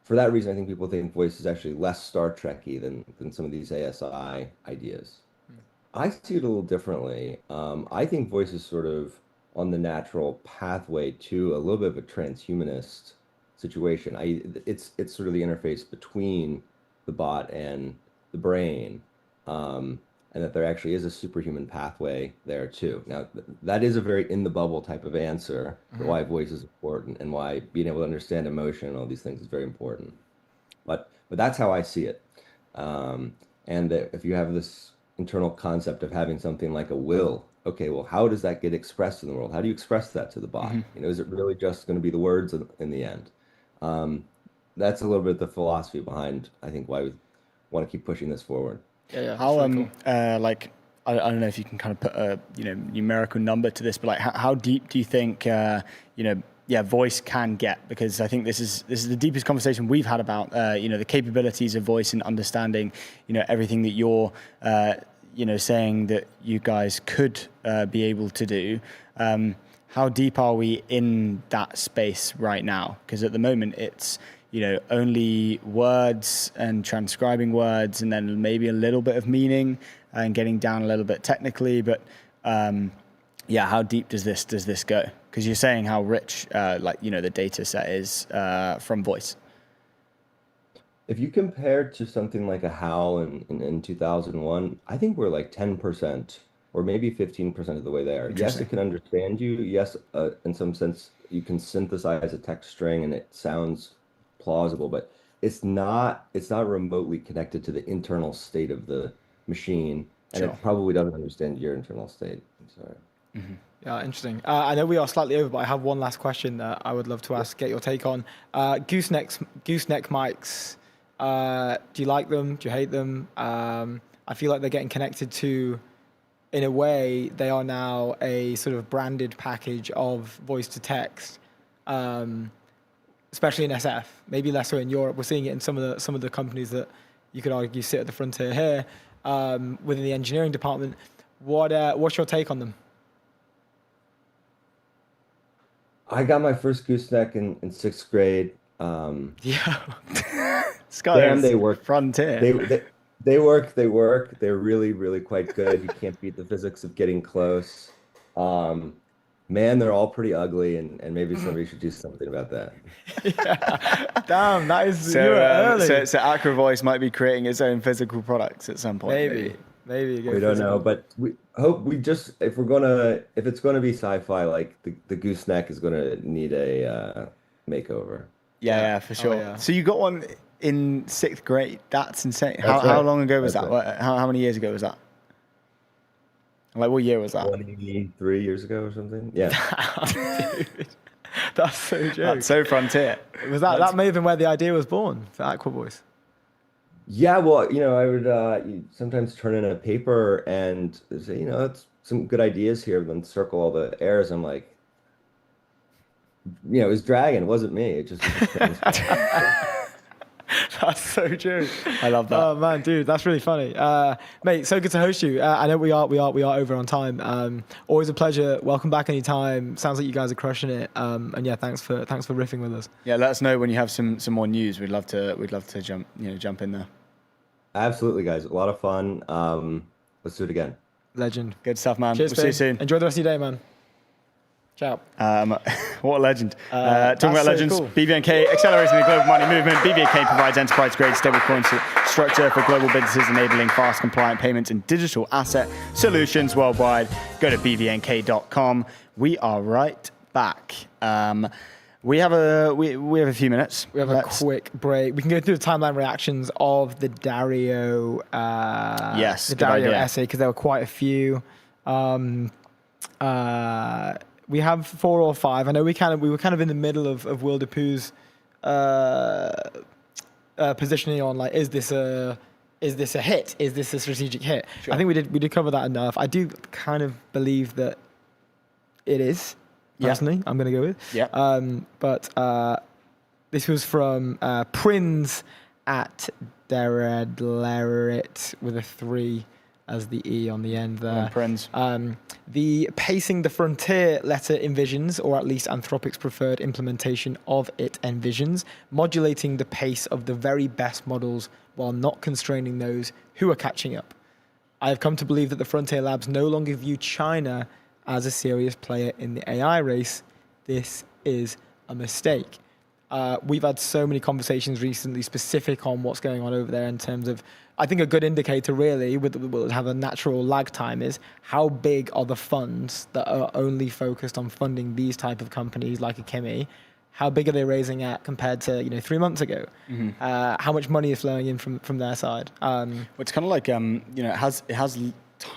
for that reason, I think people think voice is actually less Star Trek-y than some of these ASI ideas. I see it a little differently. I think voice is sort of on the natural pathway to a little bit of a transhumanist situation. It's sort of the interface between the bot and the brain, and that there actually is a superhuman pathway there too. Now, that is a very in the bubble type of answer for why voice is important and why being able to understand emotion and all these things is very important. But that's how I see it. And that if you have this internal concept of having something like a will, okay, well, how does that get expressed in the world? How do you express that to the bot? Is it really just going to be the words in the end? That's a little bit the philosophy behind, I think, why we want to keep pushing this forward. Yeah. How cool. I don't know if you can kind of put a numerical number to this, but like how deep do you think voice can get? Because I think this is the deepest conversation we've had about the capabilities of voice and understanding everything that you're saying that you guys could be able to do. How deep are we in that space right now? Because at the moment it's only words and transcribing words and then maybe a little bit of meaning and getting down a little bit technically. But how deep does this go? Because you're saying how rich the data set is from voice. If you compare to something like a HAL in 2001, I think we're like 10% or maybe 15% of the way there. Yes, it can understand you. Yes, in some sense, you can synthesize a text string and it sounds plausible, but it's not remotely connected to the internal state of the machine, and it probably doesn't understand your internal state. I'm sorry. Yeah, interesting. I know we are slightly over, but I have one last question that I would love to ask, get your take on. Gooseneck mics. Do you like them? Do you hate them? I feel like they're getting connected to, in a way, they are now a sort of branded package of voice to text, especially in SF. Maybe less so in Europe. We're seeing it in some of the companies that you could argue sit at the frontier here within the engineering department. What's your take on them? I got my first gooseneck in 6th grade. Yeah. Damn, they work. Frontier. They work. They're really, really quite good. You can't beat the physics of getting close. Man, they're all pretty ugly, and maybe somebody should do something about that. Yeah. Damn, that is So, you were early. so Aqua Voice might be creating its own physical products at some point. Maybe We don't know, but we hope if it's gonna be sci-fi, like the gooseneck is gonna need a makeover. Yeah, for sure. yeah. So you got one in 6th grade. That's insane. That's How right. long ago was That's that? right. How many years ago was that? Like, what year was that? 23 years ago or something. Yeah. Dude, that's so joke. That's so frontier. Was that may have been where the idea was born for Aqua Voice? Yeah, well, I would sometimes turn in a paper and say, it's some good ideas here, then circle all the errors. I'm like, it was Dragon, it wasn't me. It just That's so true. I love that. Oh man, dude, that's really funny. Mate, so good to host you. I know we are over on time. Always a pleasure. Welcome back anytime. Sounds like you guys are crushing it. And yeah, thanks for riffing with us. Yeah, let us know when you have some more news. We'd love to jump in there. Absolutely, guys. A lot of fun. Let's do it again. Legend. Good stuff, man. Cheers, We'll see you babe. soon. Enjoy the rest of your day, man. Ciao. What a legend. Talking about so legends, cool. BVNK, accelerating the global money movement. BVNK provides enterprise-grade stablecoin structure for global businesses, enabling fast, compliant payments and digital asset solutions worldwide. Go to bvnk.com. We are right back. We have a few minutes. We have a quick break. We can go through the timeline reactions of the Dario yes, the good Dario idea. essay, because there were quite a few. We have 4 or 5. I know we were kind of in the middle of Wilderpoo's positioning on, like, is this a hit? Is this a strategic hit? Sure. I think we did cover that enough. I do kind of believe that it is. Personally, I'm going to go with. Yeah. But this was from Prinz at Deredlerit with a 3 as the E on the end there. Prinz. The pacing the frontier letter envisions, or at least Anthropic's preferred implementation of it envisions, modulating the pace of the very best models while not constraining those who are catching up. I have come to believe that the Frontier Labs no longer view China as a serious player in the AI race. This is a mistake. We've had so many conversations recently specific on what's going on over there in terms of, I think a good indicator really will have a natural lag time is how big are the funds that are only focused on funding these type of companies like a Kimi. How big are they raising at compared to 3 months ago? Mm-hmm. How much money is flowing in from their side? It's kind of like it has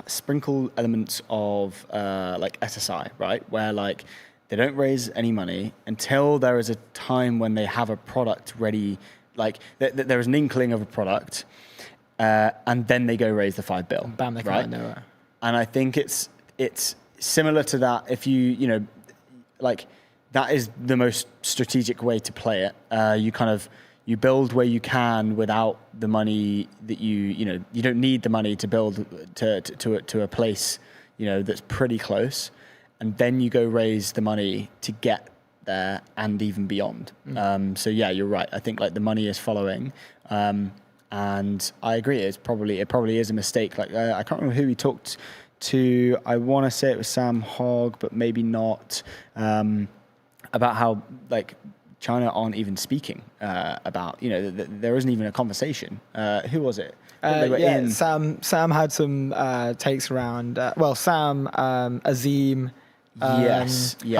sprinkle elements of like SSI, right? Where like they don't raise any money until there is a time when they have a product ready. Like there is an inkling of a product, and then they go raise the $5 billion. Bam, they come out of nowhere. And I think it's similar to that. If you like. That is the most strategic way to play it. You build where you can without the money that you don't need the money to build to a place that's pretty close, and then you go raise the money to get there and even beyond. So yeah, you're right. I think like the money is following, and I agree. It probably is a mistake. Like I can't remember who we talked to. I want to say it was Sam Hogg, but maybe not. About how like China aren't even speaking about there isn't even a conversation. Who was it? They were in. Sam had some takes around. Sam Azim. Had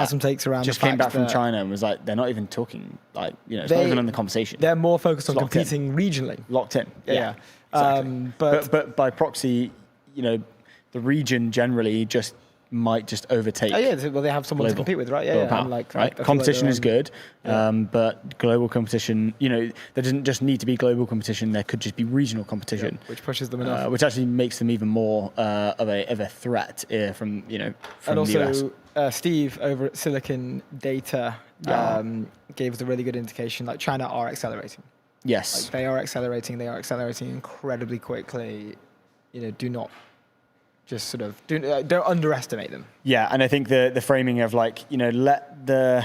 some takes around. Just the came back fact from that China and was like, they're not even talking. Like it's not even in the conversation. They're more focused on locked in. competing regionally. Locked in. Yeah. Exactly. But by proxy, the region generally might just overtake. Oh yeah, well they have someone to compete with, right? Yeah, power, and right. Competition is good, but global competition, there doesn't just need to be global competition. There could just be regional competition, which pushes them enough, which actually makes them even more of a threat from and the also US. Steve over at Silicon Data gave us a really good indication. Like China are accelerating. Yes. Like they are accelerating incredibly quickly. Do not just sort of don't underestimate them. Yeah, and I think the framing of let the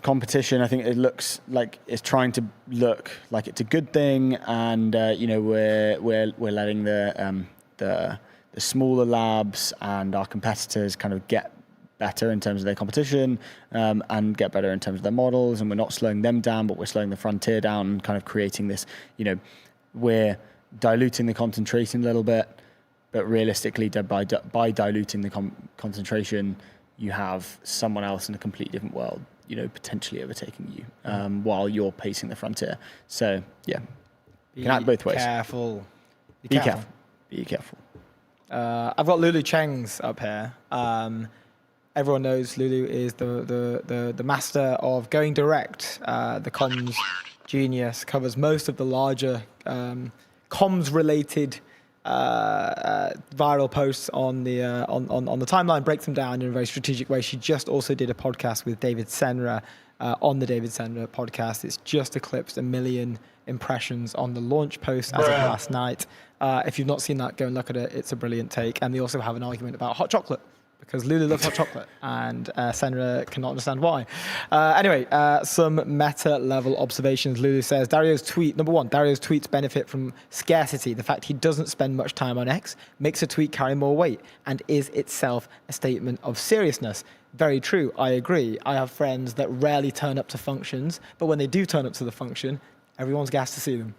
competition. I think it looks like it's trying to look like it's a good thing, and we're letting the smaller labs and our competitors kind of get better in terms of their competition, and get better in terms of their models, and we're not slowing them down, but we're slowing the frontier down and kind of creating this. We're diluting the concentration a little bit. But realistically, by diluting the concentration, you have someone else in a completely different world, potentially overtaking you, while you're pacing the frontier. So, yeah, you can act both ways. Careful. Be careful. Be careful. I've got Lulu Cheng's up here. Everyone knows Lulu is the master of going direct. The comms genius, covers most of the larger comms-related viral posts on the timeline, breaks them down in a very strategic way. She just also did a podcast with David Senra on the David Senra podcast. It's just eclipsed 1 million impressions on the launch post as of last night. If you've not seen that, go and look at it. It's a brilliant take. And they also have an argument about hot chocolate, because Lulu loves hot chocolate and Senra cannot understand why. Anyway, some meta-level observations. Lulu says, number one, Dario's tweets benefit from scarcity. The fact he doesn't spend much time on X makes a tweet carry more weight and is itself a statement of seriousness. Very true, I agree. I have friends that rarely turn up to functions, but when they do turn up to the function, everyone's gassed to see them.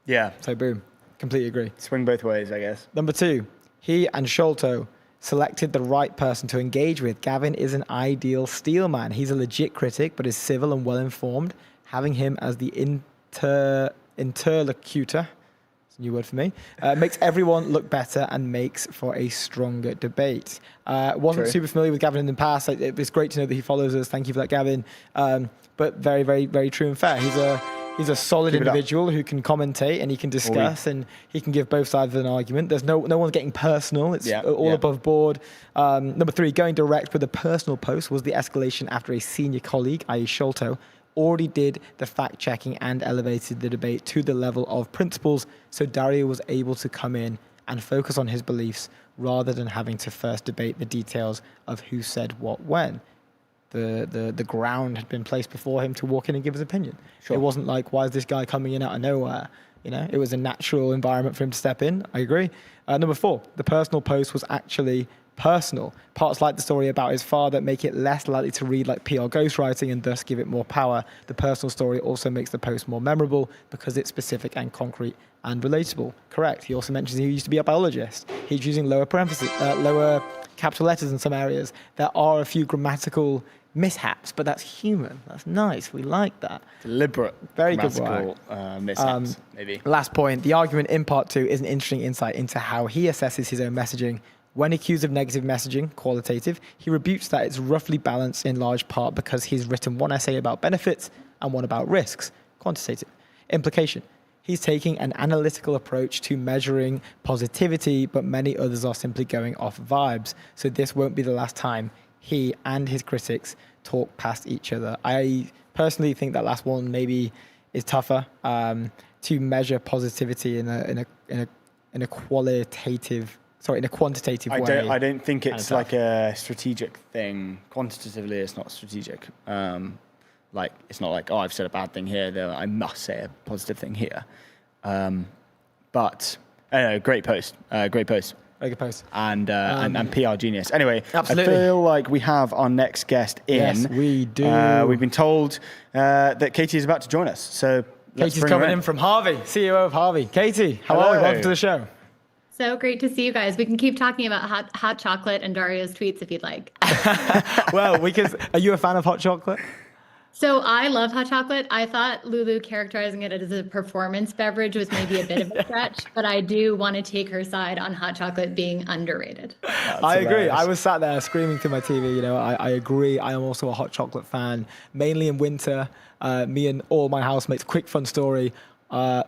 Yeah. So boom, completely agree. Swing both ways, I guess. Number two, he and Sholto selected the right person to engage with. Gavin is an ideal steelman. He's a legit critic, but is civil and well-informed. Having him as the interlocutor, it's a new word for me, makes everyone look better and makes for a stronger debate. Wasn't True. super familiar with Gavin in the past. It was great to know that he follows us. Thank you for that, Gavin. But very, very, very true and fair. He's a solid individual who can commentate and he can discuss and he can give both sides of an argument. There's no one's getting personal. It's all above board. Number three, going direct with a personal post was the escalation after a senior colleague, i.e. Sholto, already did the fact-checking and elevated the debate to the level of principles, so Dario was able to come in and focus on his beliefs rather than having to first debate the details of who said what when. The ground had been placed before him to walk in and give his opinion. Sure. It wasn't like, why is this guy coming in out of nowhere? It was a natural environment for him to step in. I agree. Number four, the personal post was actually personal. Parts like the story about his father make it less likely to read like PR ghostwriting and thus give it more power. The personal story also makes the post more memorable because it's specific and concrete and relatable. Correct. He also mentions he used to be a biologist. He's using lower capital letters in some areas. There are a few grammatical mishaps, but that's human. That's nice. We like that. Deliberate. Very good work. Mishaps, maybe. Last point. The argument in part two is an interesting insight into how he assesses his own messaging. When accused of negative messaging, qualitative, he rebukes that it's roughly balanced in large part because he's written one essay about benefits and one about risks, quantitative. Implication. He's taking an analytical approach to measuring positivity, but many others are simply going off vibes. So this won't be the last time he and his critics talk past each other. I personally think that last one maybe is tougher to measure positivity in a quantitative way. I don't think it's like a strategic thing. Quantitatively, it's not strategic. It's not like, I've said a bad thing here, though I must say a positive thing here. But anyway, great post. Very good post. And PR genius. Anyway, absolutely. I feel like we have our next guest in. Yes, we do. We've been told that Katie is about to join us. So Katie's coming in from Harvey, CEO of Harvey. Katie, how are you? Welcome to the show. So great to see you guys. We can keep talking about hot chocolate and Dario's tweets if you'd like. Well, are you a fan of hot chocolate? So I love hot chocolate. I thought Lulu characterizing it as a performance beverage was maybe a bit of a stretch, but I do want to take her side on hot chocolate being underrated. I agree. I was sat there screaming through my TV. I agree. I am also a hot chocolate fan, mainly in winter. Me and all my housemates, quick fun story.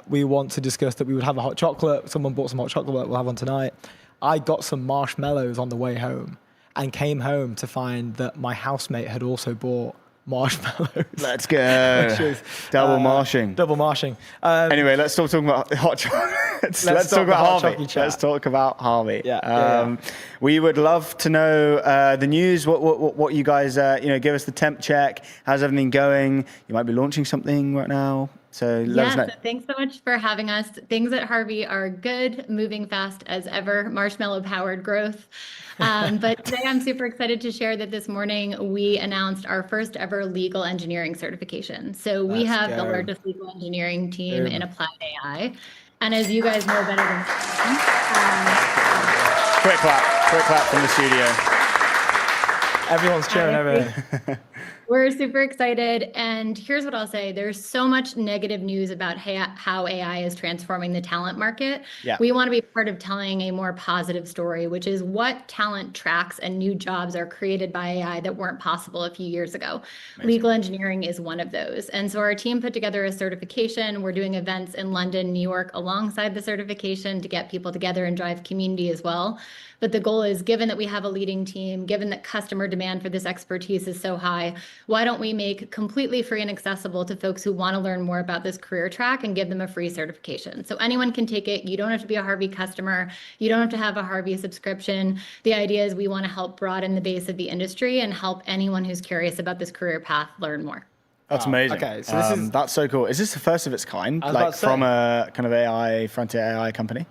We want to discuss that we would have a hot chocolate. Someone bought some hot chocolate. We'll have one tonight. I got some marshmallows on the way home and came home to find that my housemate had also bought marshmallows. Let's go. Double marshing. Double marshing. Anyway, let's stop talking about hot chocolate. Let's talk about Harvey. Let's talk about Harvey. We would love to know the news. What you guys, give us the temp check. How's everything going? You might be launching something right now. So let us know. So thanks so much for having us. Things at Harvey are good, moving fast as ever, marshmallow-powered growth. But today I'm super excited to share that this morning we announced our first ever legal engineering certification. So we have the largest legal engineering team in applied AI. And as you guys know better than quick clap from the studio. Everyone's cheering over. We're super excited. And here's what I'll say. There's so much negative news about how AI is transforming the talent market. Yeah. We want to be part of telling a more positive story, which is what talent tracks and new jobs are created by AI that weren't possible a few years ago. Amazing. Legal engineering is one of those. And so our team put together a certification. We're doing events in London, New York, alongside the certification to get people together and drive community as well. But the goal is, given that we have a leading team, given that customer demand for this expertise is so high, why don't we make completely free and accessible to folks who want to learn more about this career track and give them a free certification? So anyone can take it. You don't have to be a Harvey customer. You don't have to have a Harvey subscription. The idea is we want to help broaden the base of the industry and help anyone who's curious about this career path learn more. That's amazing. Okay, so that's so cool. Is this the first of its kind, like from a kind of AI, frontier AI company?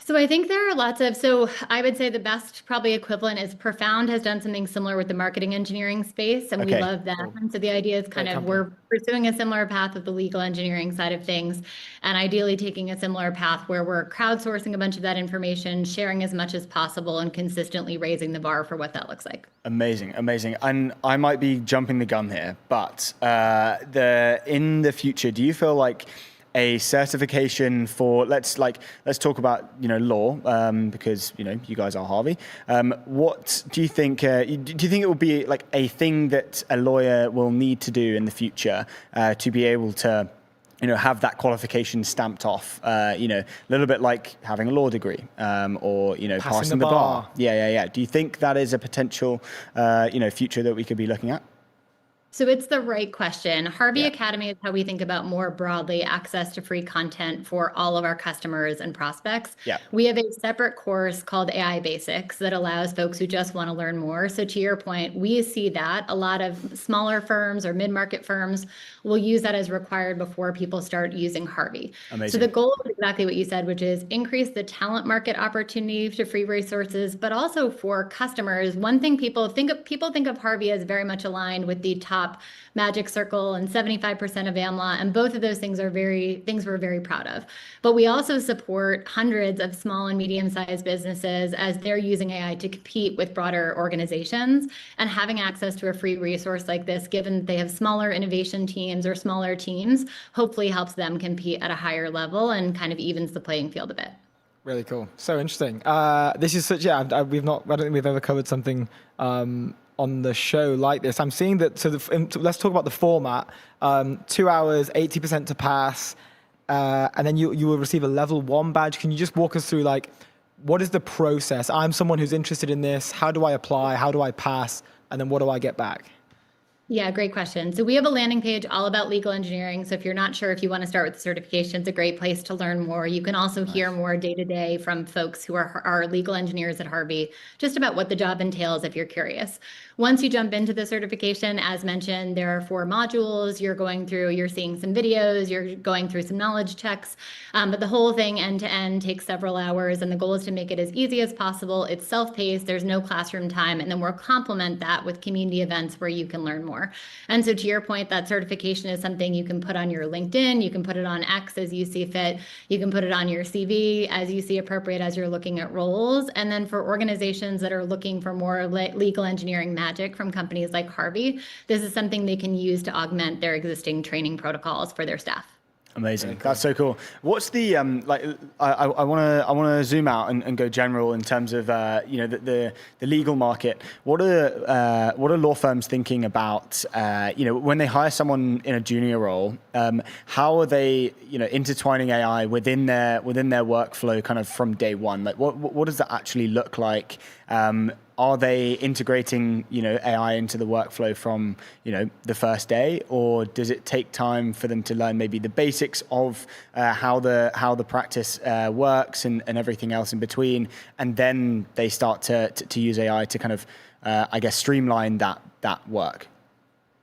So I think there are lots of, so I would say the best probably equivalent is Profound has done something similar with the marketing engineering space, and we love that. And so the idea is kind of we're pursuing a similar path with the legal engineering side of things, and ideally taking a similar path where we're crowdsourcing a bunch of that information, sharing as much as possible, and consistently raising the bar for what that looks like. Amazing. And I might be jumping the gun here, but in the future, do you feel like a certification for let's talk about law because you guys are Harvey. What do you think? Do you think it will be like a thing that a lawyer will need to do in the future to be able to have that qualification stamped off? A little bit like having a law degree or passing the bar. Yeah. Do you think that is a potential future that we could be looking at? So it's the right question. Harvey Academy is how we think about more broadly access to free content for all of our customers and prospects. Yeah. We have a separate course called AI Basics that allows folks who just want to learn more. So to your point, we see that a lot of smaller firms or mid-market firms will use that as required before people start using Harvey. Amazing. So the goal is exactly what you said, which is increase the talent market opportunity to free resources, but also for customers. One thing people think of Harvey as very much aligned with the top Magic Circle and 75% of AmLaw, and both of those things are things we're very proud of. But we also support hundreds of small and medium-sized businesses as they're using AI to compete with broader organizations, and having access to a free resource like this, given that they have smaller innovation teams or smaller teams, hopefully helps them compete at a higher level and kind of evens the playing field a bit. Really cool. So interesting. This is such, I don't think we've ever covered something on the show like this. I'm seeing that, so let's talk about the format. 2 hours, 80% to pass, and then you will receive a level 1 badge. Can you just walk us through, what is the process? I'm someone who's interested in this. How do I apply? How do I pass? And then what do I get back? Yeah, great question. So we have a landing page all about legal engineering. So if you're not sure if you want to start with the certification, it's a great place to learn more. You can also hear more day-to-day from folks who are legal engineers at Harvey, just about what the job entails if you're curious. Once you jump into the certification, as mentioned, there are 4 modules. You're seeing some videos, you're going through some knowledge checks, but the whole thing end to end takes several hours, and the goal is to make it as easy as possible. It's self-paced, there's no classroom time, and then we'll complement that with community events where you can learn more. And so to your point, that certification is something you can put on your LinkedIn, you can put it on X as you see fit, you can put it on your CV as you see appropriate as you're looking at roles. And then for organizations that are looking for more legal engineering magic from companies like Harvey, this is something they can use to augment their existing training protocols for their staff. Amazing. That's so cool. What's the I want to zoom out and go general in terms of the legal market. What are law firms thinking about when they hire someone in a junior role? How are they intertwining AI within their workflow kind of from day one? Like what does that actually look like? Are they integrating, AI into the workflow from, the first day, or does it take time for them to learn maybe the basics of how the practice works and everything else in between, and then they start to use AI to kind of, streamline that work?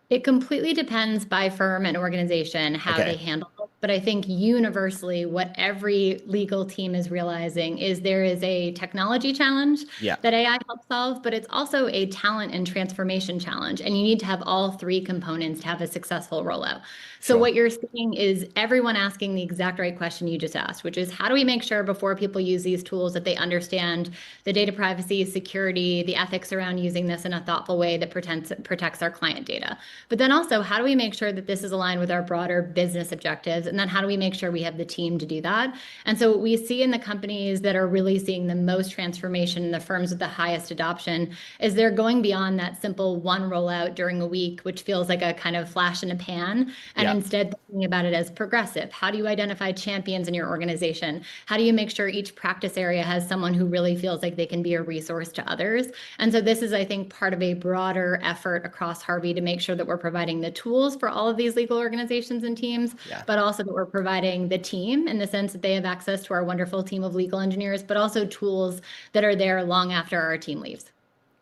It completely depends by firm and organization how they handle it. But I think universally, what every legal team is realizing is there is a technology challenge that AI helps solve, but it's also a talent and transformation challenge. And you need to have all three components to have a successful rollout. So what you're seeing is everyone asking the exact right question you just asked, which is how do we make sure before people use these tools that they understand the data privacy, security, the ethics around using this in a thoughtful way that protects our client data. But then also, how do we make sure that this is aligned with our broader business objectives? And then how do we make sure we have the team to do that? And so what we see in the companies that are really seeing the most transformation, the firms with the highest adoption, is they're going beyond that simple one rollout during a week, which feels like a kind of flash in a pan, and instead thinking about it as progressive. How do you identify champions in your organization? How do you make sure each practice area has someone who really feels like they can be a resource to others? And so this is, I think, part of a broader effort across Harvey to make sure that we're providing the tools for all of these legal organizations and teams, but also that we're providing the team in the sense that they have access to our wonderful team of legal engineers, but also tools that are there long after our team leaves.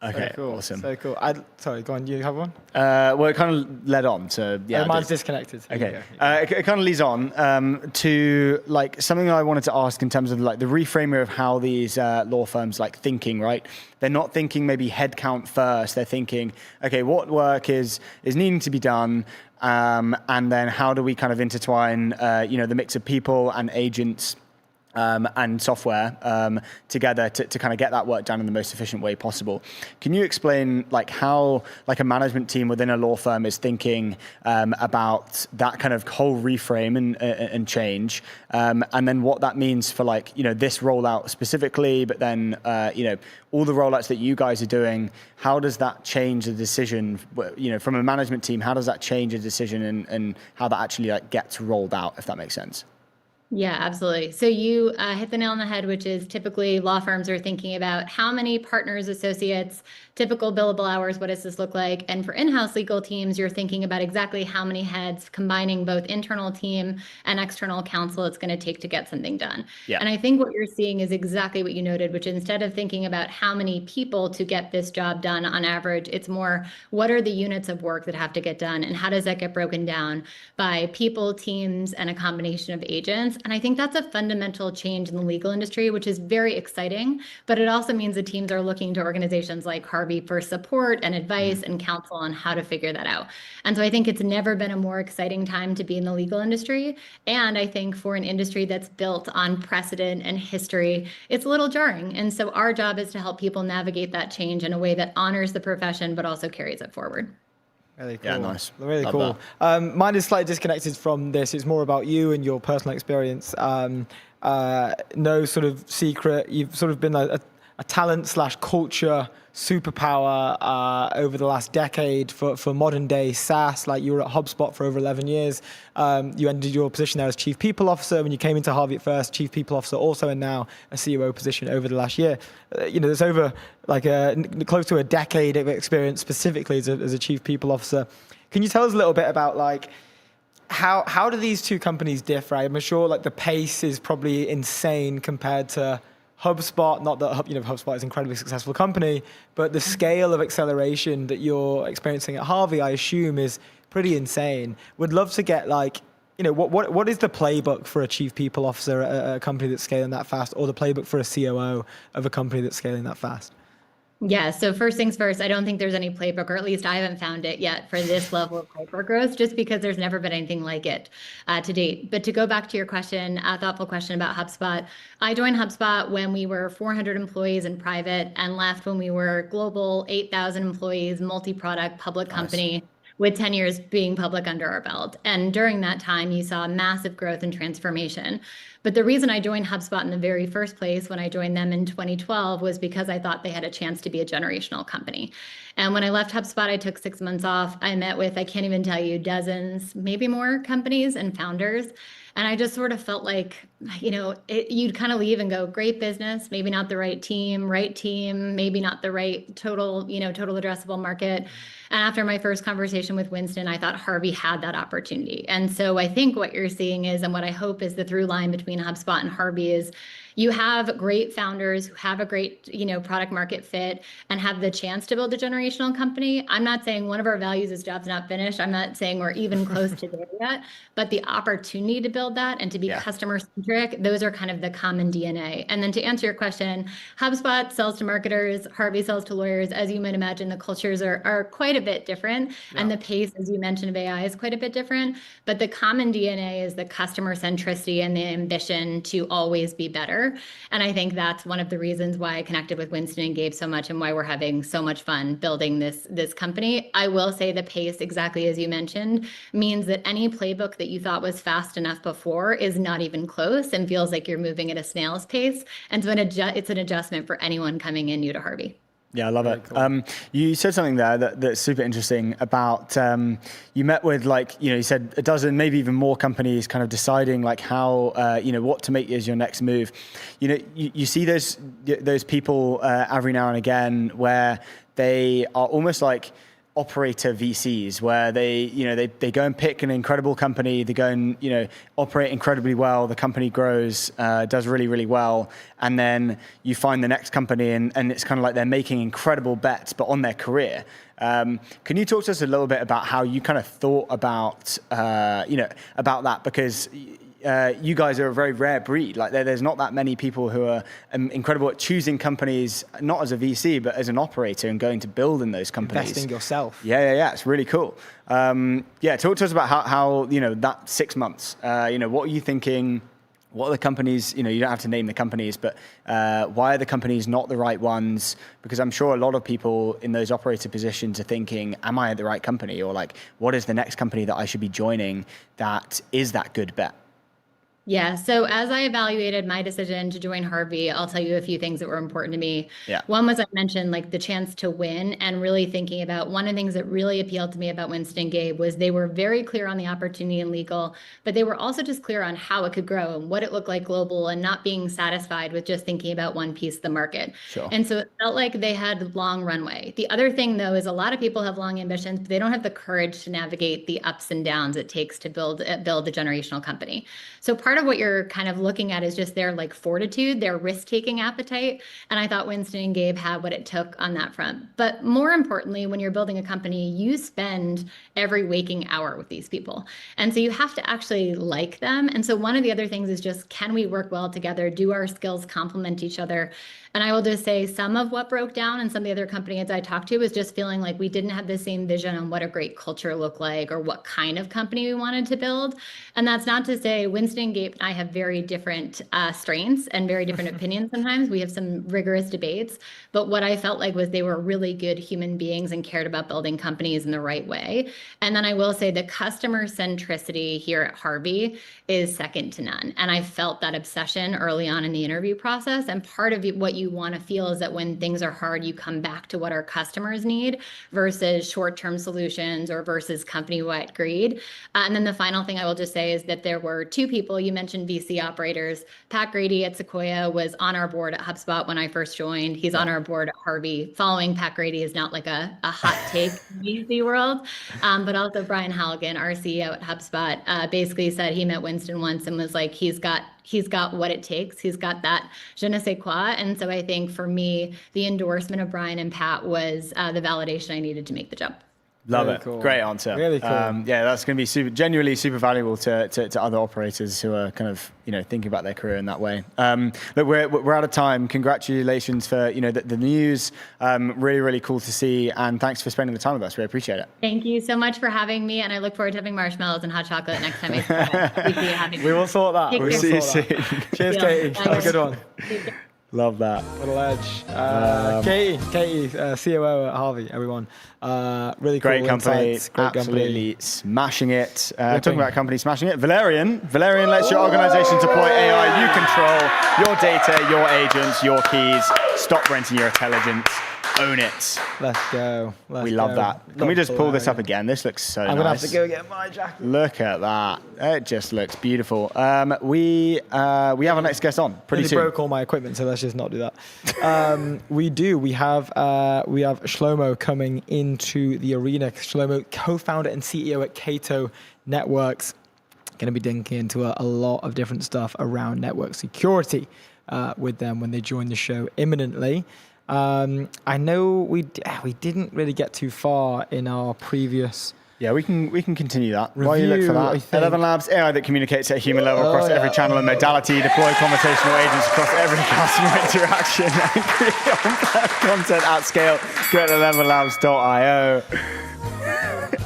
Okay, so cool. Awesome. So cool. Sorry, go on. You have one? Well, it kind of led on to mine's disconnected. Okay, it kind of leads on to like something I wanted to ask in terms of like the reframer of how these law firms like thinking. Right, they're not thinking maybe headcount first. They're thinking, okay, what work is needing to be done, and then how do we kind of intertwine, the mix of people and agents. And software together to kind of get that work done in the most efficient way possible. Can you explain like how like a management team within a law firm is thinking about that kind of whole reframe and change, and then what that means for like this rollout specifically, but then all the rollouts that you guys are doing? How does that change the decision? From a management team, how does that change a decision and how that actually like gets rolled out, if that makes sense? Yeah, absolutely. So you hit the nail on the head, which is typically law firms are thinking about how many partners, associates, typical billable hours, what does this look like? And for in-house legal teams, you're thinking about exactly how many heads, combining both internal team and external counsel, it's going to take to get something done. And I think what you're seeing is exactly what you noted, which instead of thinking about how many people to get this job done on average, it's more what are the units of work that have to get done and how does that get broken down by people, teams, and a combination of agents. And I think that's a fundamental change in the legal industry, which is very exciting, but it also means the teams are looking to organizations like Harvey for support and advice and counsel on how to figure that out. And so I think it's never been a more exciting time to be in the legal industry. And I think for an industry that's built on precedent and history, it's a little jarring. And so our job is to help people navigate that change in a way that honors the profession, but also carries it forward. Really cool. Yeah, nice. Really Love cool. Mine is slightly disconnected from this. It's more about you and your personal experience. No sort of secret. You've sort of been a talent/culture superpower over the last decade for modern day SaaS. Like you were at HubSpot for over 11 years. You ended your position there as chief people officer when you came into Harvey at first, chief people officer also, and now a COO position over the last year. There's over like close to a decade of experience specifically as a chief people officer. Can you tell us a little bit about like how do these two companies differ? I'm sure like the pace is probably insane compared to HubSpot. Not that HubSpot is an incredibly successful company, but the scale of acceleration that you're experiencing at Harvey, I assume, is pretty insane. Would love to get like, what is the playbook for a chief people officer at a company that's scaling that fast, or the playbook for a COO of a company that's scaling that fast? Yeah, so first things first, I don't think there's any playbook, or at least I haven't found it yet for this level of hypergrowth, just because there's never been anything like it to date. But to go back to your question, a thoughtful question about HubSpot, I joined HubSpot when we were 400 employees in private and left when we were global, 8,000 employees, multi-product public company. With 10 years being public under our belt. And during that time, you saw massive growth and transformation. But the reason I joined HubSpot in the very first place when I joined them in 2012 was because I thought they had a chance to be a generational company. And when I left HubSpot, I took 6 months off. I met with, I can't even tell you, dozens, maybe more companies and founders. And I just sort of felt like, you'd kind of leave and go, great business, maybe not the right team, maybe not the right total addressable market. And after my first conversation with Winston, I thought Harvey had that opportunity. And so I think what you're seeing is, and what I hope is the through line between HubSpot and Harvey is, you have great founders who have a great, product market fit and have the chance to build a generational company. I'm not saying one of our values is jobs not finished. I'm not saying we're even close to there yet, but the opportunity to build that and to be customer centric, those are kind of the common DNA. And then to answer your question, HubSpot sells to marketers, Harvey sells to lawyers. As you might imagine, the cultures are quite a bit different. And the pace, as you mentioned, of AI is quite a bit different. But the common DNA is the customer centricity and the ambition to always be better. And I think that's one of the reasons why I connected with Winston and Gabe so much, and why we're having so much fun building this company. I will say the pace, exactly as you mentioned, means that any playbook that you thought was fast enough before is not even close and feels like you're moving at a snail's pace. And so it's an adjustment for anyone coming in new to Harvey. Yeah, I love it. Cool. You said something there that's super interesting about, you met with you said a dozen, maybe even more companies kind of deciding how, what to make as your next move. You see those people every now and again where they are almost like operator VCs, where they go and pick an incredible company, they go and operate incredibly well, the company grows, does really, really well, and then you find the next company and it's kind of like they're making incredible bets, but on their career. Can you talk to us a little bit about how you kind of thought about about that? Because you guys are a very rare breed. There's not that many people who are incredible at choosing companies, not as a VC, but as an operator and going to build in those companies. Investing yourself. Yeah. It's really cool. Talk to us about how that 6 months, what are you thinking? What are the companies, you don't have to name the companies, but why are the companies not the right ones? Because I'm sure a lot of people in those operator positions are thinking, am I at the right company? Or what is the next company that I should be joining that is that good bet? Yeah. So as I evaluated my decision to join Harvey, I'll tell you a few things that were important to me. Yeah. One was, I mentioned the chance to win, and really thinking about, one of the things that really appealed to me about Winston and Gabe was they were very clear on the opportunity in legal, but they were also just clear on how it could grow and what it looked like global, and not being satisfied with just thinking about one piece of the market. Sure. And so it felt like they had long runway. The other thing, though, is a lot of people have long ambitions, but they don't have the courage to navigate the ups and downs it takes to build a generational company. So part of what you're kind of looking at is just their fortitude, their risk-taking appetite. And I thought Winston and Gabe had what it took on that front. But more importantly, when you're building a company, you spend every waking hour with these people. And so you have to actually like them. And so one of the other things is just, can we work well together? Do our skills complement each other? And I will just say, some of what broke down and some of the other companies I talked to was just feeling like we didn't have the same vision on what a great culture looked like or what kind of company we wanted to build. And that's not to say Winston and Gabe and I have very different strengths and very different opinions sometimes. We have some rigorous debates. But what I felt like was they were really good human beings and cared about building companies in the right way. And then I will say the customer centricity here at Harvey is second to none. And I felt that obsession early on in the interview process. And part of what you want to feel is that when things are hard, you come back to what our customers need versus short-term solutions or versus company-wide greed. And then the final thing I will just say is that there were two people, you mentioned VC operators. Pat Grady at Sequoia was on our board at HubSpot when I first joined. He's on our board at Harvey. Following Pat Grady is not a hot take in the VC world. But also Brian Halligan, our CEO at HubSpot, basically said he met Winston once and was like, he's got what it takes. He's got that je ne sais quoi. And so I think for me, the endorsement of Brian and Pat was the validation I needed to make the jump. Love Really it. cool. Great answer. Really cool. That's going to be genuinely super valuable to other operators who are kind of, thinking about their career in that way. Look, we're out of time. Congratulations for, the news. Really, really cool to see. And thanks for spending the time with us. We appreciate it. Thank you so much for having me. And I look forward to having marshmallows and hot chocolate next time I see you. Having We will sort that. Take We'll care. see you soon. Cheers, Yeah. Katie. Bye. Have a good one. Love that. What a ledge. Katie, COO at Harvey, everyone. Really cool Great company, insights, great absolutely company. smashing it. Talking about companies smashing it, Valerian lets your organization deploy AI. You control your data, your agents, your keys. Stop renting your intelligence. Own it. Let's go. We love that. Can we just pull this up again? This looks so nice. I'm going to have to go get my jacket. Look at that. It just looks beautiful. We have our next guest on pretty soon. Broke all my equipment, so let's just not do that. We do. We have Shlomo coming into the arena. Shlomo, co-founder and CEO at Cato Networks, going to be digging into a lot of different stuff around network security with them when they join the show imminently. I know we didn't really get too far in our previous. Yeah, we can continue that. Review, While you look for that, 11 Labs, AI that communicates at a human level across every channel and modality, deploy conversational agents across every customer interaction, and create content at scale. Go to 11labs.io.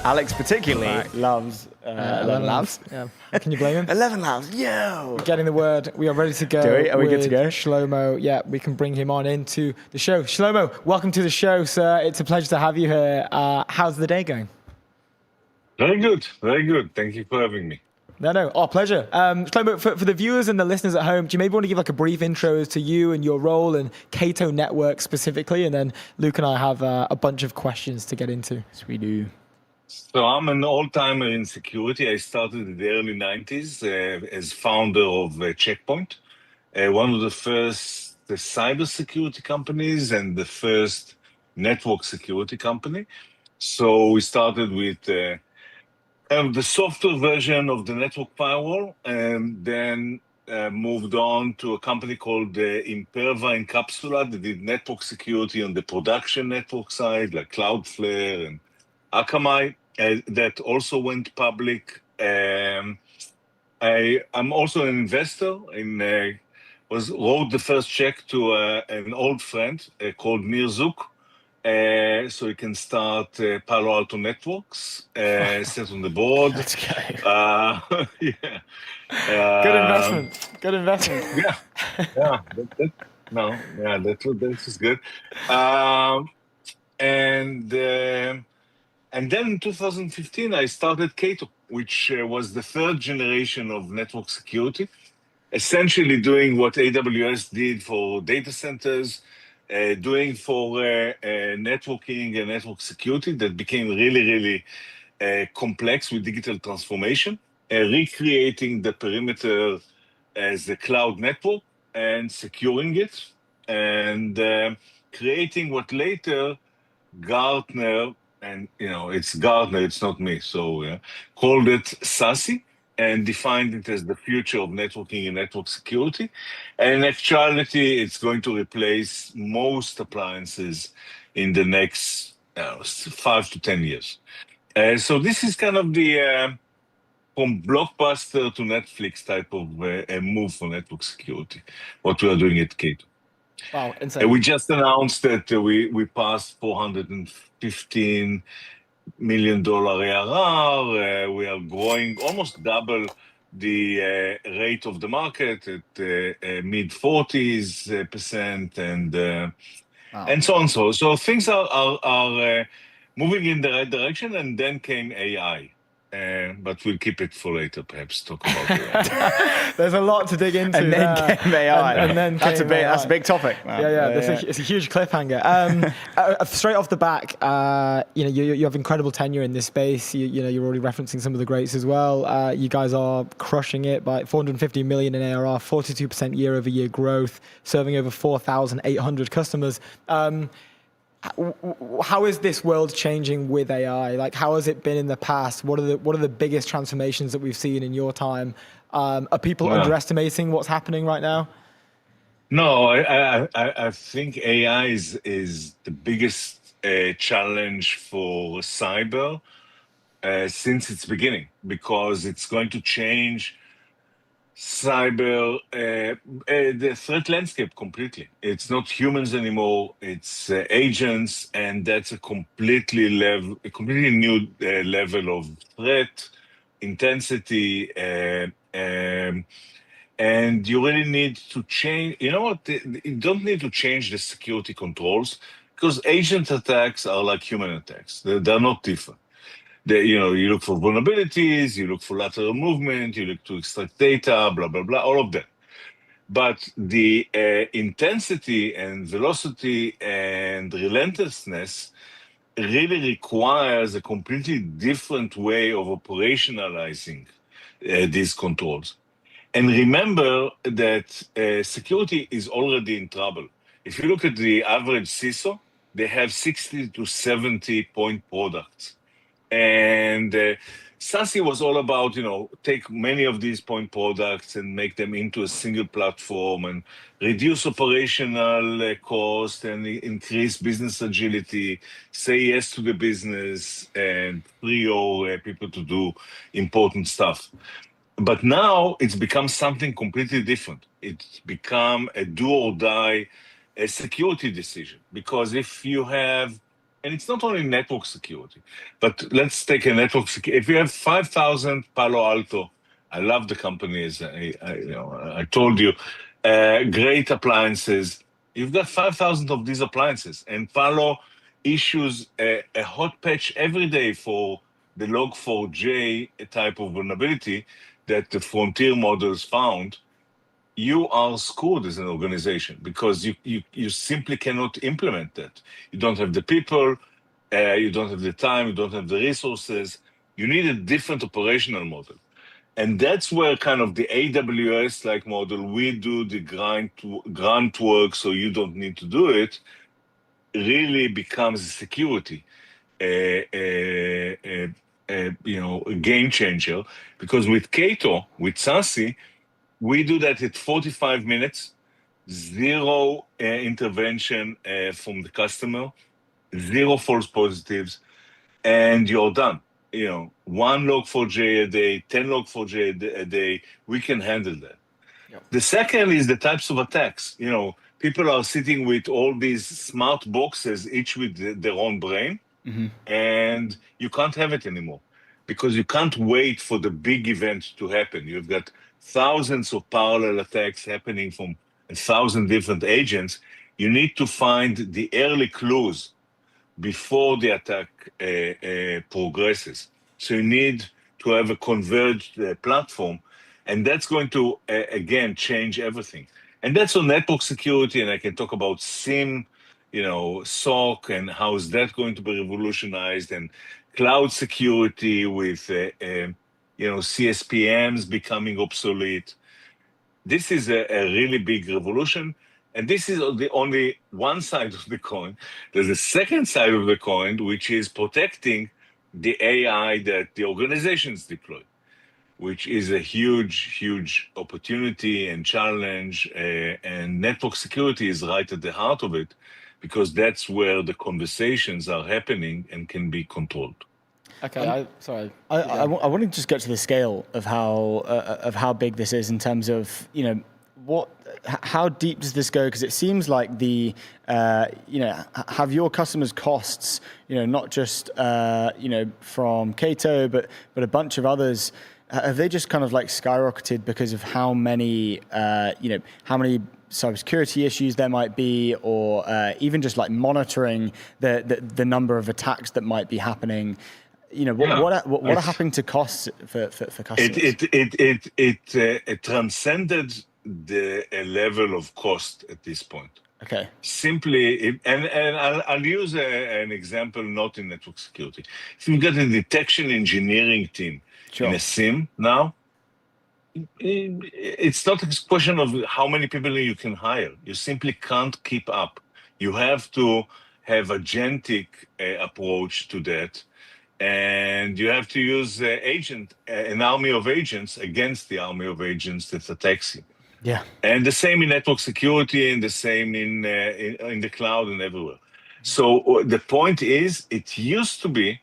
Alex particularly loves 11 Labs. Yeah. Can you blame him? 11 Labs, yo! Getting the word. We are ready to go. Do we? Are we good to go? Shlomo, yeah, we can bring him on into the show. Shlomo, welcome to the show, sir. It's a pleasure to have you here. How's the day going? Very good. Very good. Thank you for having me. No, our pleasure. Shlomo, for the viewers and the listeners at home, do you maybe want to give like a brief intro as to you and your role and Cato Network specifically? And then Luke and I have a bunch of questions to get into. Yes, we do. So I'm an old-timer in security. I started in the early 90s as founder of Checkpoint, one of the first cybersecurity companies and the first network security company. So we started with the software version of the network firewall, and then moved on to a company called Imperva Encapsula that did network security on the production network side, like Cloudflare and Akamai. That also went public. I'm also an investor wrote the first check to an old friend called Nir Zook, so he can start Palo Alto Networks, sit on the board. Let's go. Yeah. Good investment. Yeah. That was good. And then in 2015, I started Cato, which was the third generation of network security, essentially doing what AWS did for data centers, doing for networking and network security that became really, really complex with digital transformation, recreating the perimeter as a cloud network and securing it, and creating what later Gartner, and it's Gartner, it's not me, so called it SASE, and defined it as the future of networking and network security. And in actuality, it's going to replace most appliances in the next 5 to 10 years. So this is kind of the from Blockbuster to Netflix type of a move for network security, what we are doing at Cato. Wow, insane. We just announced that we passed $415 million ARR. We are growing almost double the rate of the market at mid 40s%, and so on. So things are moving in the right direction, and then came AI. But we'll keep it for later, perhaps talk about AI. There's a lot to dig into. And then came AI. And then that's a big topic. Man. Yeah. It's a huge cliffhanger. Straight off the back, you have incredible tenure in this space. You're already referencing some of the greats as well. You guys are crushing it by 450 million in ARR, 42% year-over-year growth, serving over 4,800 customers. How is this world changing with AI? Like, how has it been in the past? What are the biggest transformations that we've seen in your time? Are people underestimating what's happening right now? No, I think AI is the biggest challenge for cyber since its beginning, because it's going to change cyber, the threat landscape completely. It's not humans anymore, it's agents, and that's a completely new level of threat intensity, and you really need to change. You know what? You don't need to change the security controls, because agent attacks are like human attacks. They're not different. You look for vulnerabilities, you look for lateral movement, you look to extract data, blah, blah, blah, all of that. But the intensity and velocity and relentlessness really requires a completely different way of operationalizing these controls. And remember that security is already in trouble. If you look at the average CISO, they have 60 to 70 point products. And SASE was all about, take many of these point products and make them into a single platform and reduce operational cost and increase business agility, say yes to the business and free your people to do important stuff. But now it's become something completely different. It's become a do or die a security decision. Because if you have, and it's not only network security, but let's take a network security. If you have 5,000 Palo Alto, I love the company, as I told you, great appliances. You've got 5,000 of these appliances, and Palo issues a hot patch every day for the Log4j type of vulnerability that the frontier models found. You are screwed as an organization because you simply cannot implement that. You don't have the people, you don't have the time, you don't have the resources. You need a different operational model. And that's where kind of the AWS-like model, we do the grunt work so you don't need to do it, really becomes a security a game changer. Because with Cato, with SASE, we do that at 45 minutes, zero intervention from the customer, zero false positives, and you're done. One Log4j a day, 10 Log4j a day, we can handle that. Yep. The second is the types of attacks. People are sitting with all these smart boxes, each with their own brain, and you can't have it anymore because you can't wait for the big event to happen. You've got thousands of parallel attacks happening from 1,000 different agents. You need to find the early clues before the attack progresses. So you need to have a converged platform, and that's going to, again, change everything. And that's on network security, and I can talk about SIEM, SOC, and how is that going to be revolutionized, and cloud security with, CSPMs becoming obsolete. This is a really big revolution. And this is the only one side of the coin. There's a second side of the coin, which is protecting the AI that the organizations deploy, which is a huge, huge opportunity and challenge. And network security is right at the heart of it, because that's where the conversations are happening and can be controlled. Okay, I want to just get to the scale of how big this is in terms of, how deep does this go? Because it seems like have your customers' costs, not just, from Cato, but a bunch of others, have they just kind of like skyrocketed because of how many cybersecurity issues there might be, or even just like monitoring the number of attacks that might be happening? What are happening to costs for customers? It transcended the level of cost at this point. Okay. Simply, and I'll use an example not in network security. If you've got a detection engineering team in a SIEM now, it's not a question of how many people you can hire. You simply can't keep up. You have to have agentic approach to that. And you have to use an army of agents against the army of agents that attacks you. Yeah. And the same in network security, and the same in the cloud and everywhere. So the point is, it used to be,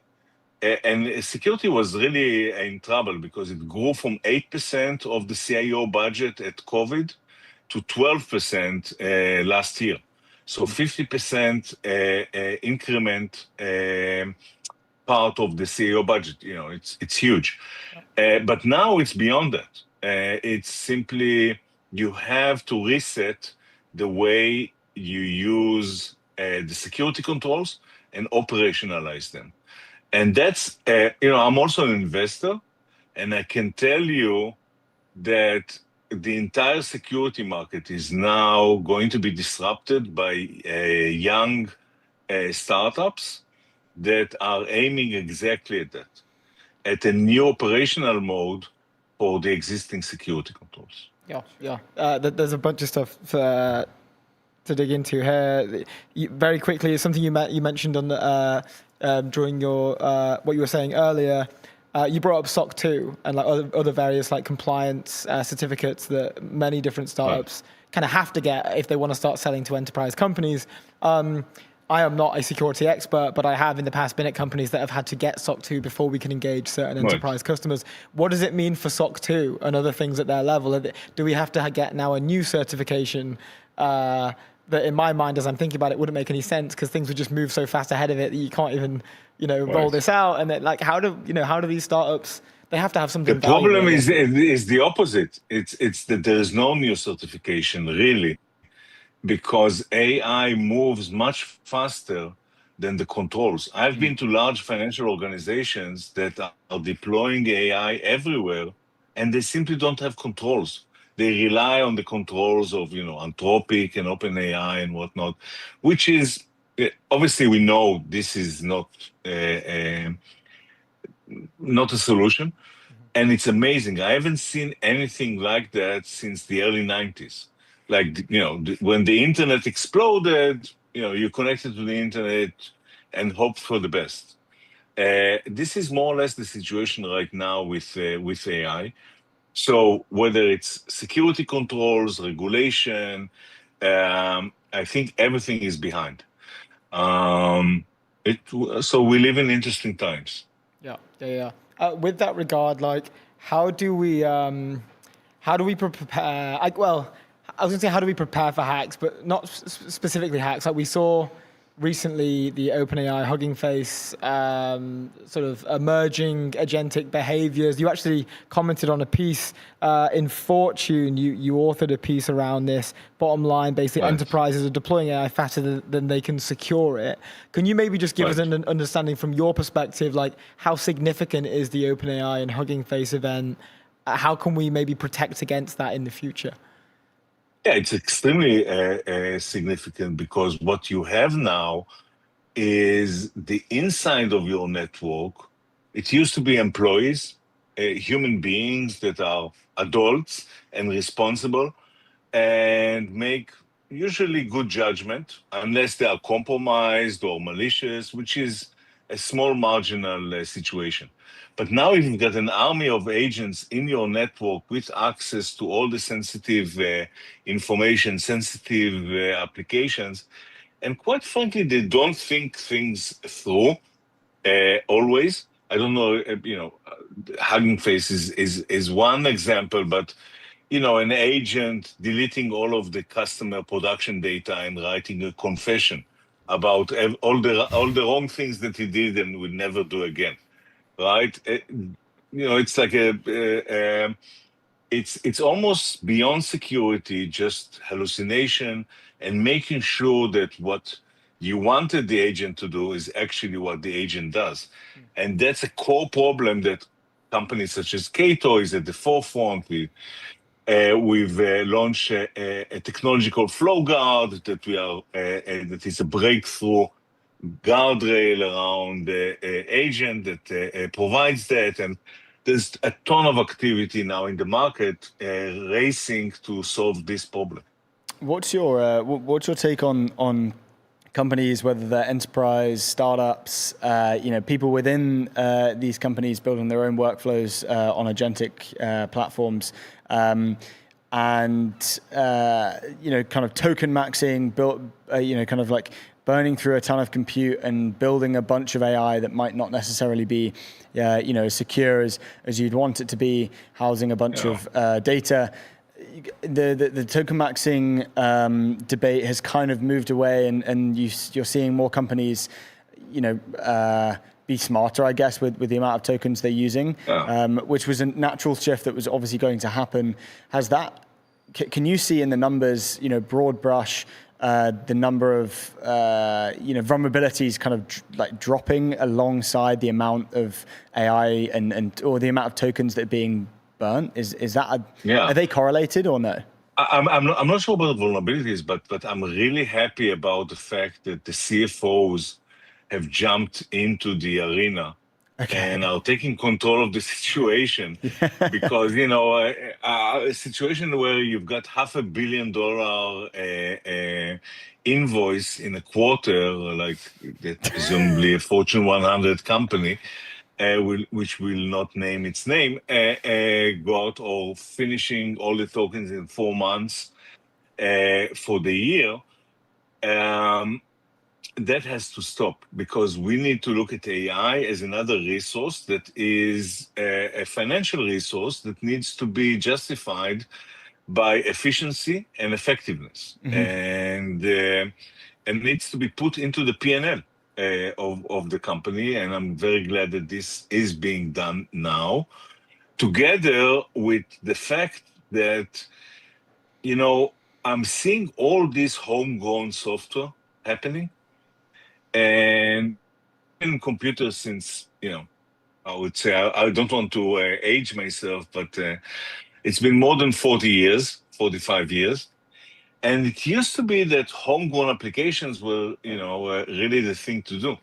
and security was really in trouble because it grew from 8% of the CIO budget at COVID to 12% last year. So 50% increment part of the CEO budget. It's huge. But now it's beyond that. It's simply, you have to reset the way you use the security controls and operationalize them. And that's, I'm also an investor, and I can tell you that the entire security market is now going to be disrupted by young startups that are aiming exactly at that, at a new operational mode for the existing security controls. There's a bunch of stuff to dig into here. Very quickly, something you mentioned on the during your what you were saying earlier. You brought up SOC 2 and like other various like compliance certificates that many different startups kind of have to get if they want to start selling to enterprise companies. I am not a security expert, but I have in the past been at companies that have had to get SOC 2 before we can engage certain enterprise customers. What does it mean for SOC 2 and other things at their level? Do we have to get now a new certification that in my mind, as I'm thinking about it, wouldn't make any sense because things would just move so fast ahead of it that you can't even, roll this out. And then, like, how do these startups? They have to have something. The problem is the opposite. It's that there is no new certification really, because AI moves much faster than the controls. I've been to large financial organizations that are deploying AI everywhere, and they simply don't have controls. They rely on the controls of, Anthropic and OpenAI and whatnot, which is, obviously we know this is not a solution. And it's amazing. I haven't seen anything like that since the early 90s. Like, when the internet exploded, you connected to the internet and hoped for the best. This is more or less the situation right now with AI. So whether it's security controls, regulation, I think everything is behind. So we live in interesting times. Yeah. With that regard, like, how do we prepare? I was gonna say, how do we prepare for hacks, but not specifically hacks. Like we saw recently, the OpenAI Hugging Face sort of emerging agentic behaviors. You actually commented on a piece in Fortune. You authored a piece around this. Bottom line, basically, enterprises are deploying AI faster than they can secure it. Can you maybe just give us an understanding from your perspective, like how significant is the OpenAI and Hugging Face event? How can we maybe protect against that in the future? Yeah, it's extremely significant because what you have now is the inside of your network. It used to be employees, human beings that are adults and responsible and make usually good judgment, unless they are compromised or malicious, which is a small marginal situation. But now you've got an army of agents in your network with access to all the sensitive information, sensitive applications. And quite frankly, they don't think things through always. I don't know, Hugging Face is one example, but an agent deleting all of the customer production data and writing a confession about all the wrong things that he did and would never do again. Right? It's like it's almost beyond security, just hallucination, and making sure that what you wanted the agent to do is actually what the agent does. And that's a core problem that companies such as Cato is at the forefront. We've launched a technology called FlowGuard that is a breakthrough guardrail around the agent that provides that, and there's a ton of activity now in the market racing to solve this problem. What's your take on companies, whether they're enterprise, startups, people within these companies building their own workflows on agentic platforms, and kind of token maxing, kind of like burning through a ton of compute and building a bunch of AI that might not necessarily be, as secure as you'd want it to be, housing a bunch of data. The token maxing debate has kind of moved away, and you're seeing more companies, be smarter, I guess, with the amount of tokens they're using, which was a natural shift that was obviously going to happen. Can you see in the numbers, broad brush, the number of vulnerabilities kind of like dropping alongside the amount of AI or the amount of tokens that are being burnt. Is that Yeah. Are they correlated or no? I'm not sure about the vulnerabilities, but I'm really happy about the fact that the CFOs have jumped into the arena and are taking control of the situation. Because, a situation where you've got $500 million invoice in a quarter, like that presumably a Fortune 100 company, which will not name its name, got or finishing all the tokens in 4 months for the year, that has to stop, because we need to look at AI as another resource that is a financial resource that needs to be justified by efficiency and effectiveness, and needs to be put into the P&L of the company. And I'm very glad that this is being done now, together with the fact that, I'm seeing all this homegrown software happening, and in computers since, I would say, I don't want to age myself, but it's been more than 40 years, 45 years. And it used to be that homegrown applications were, really the thing to do.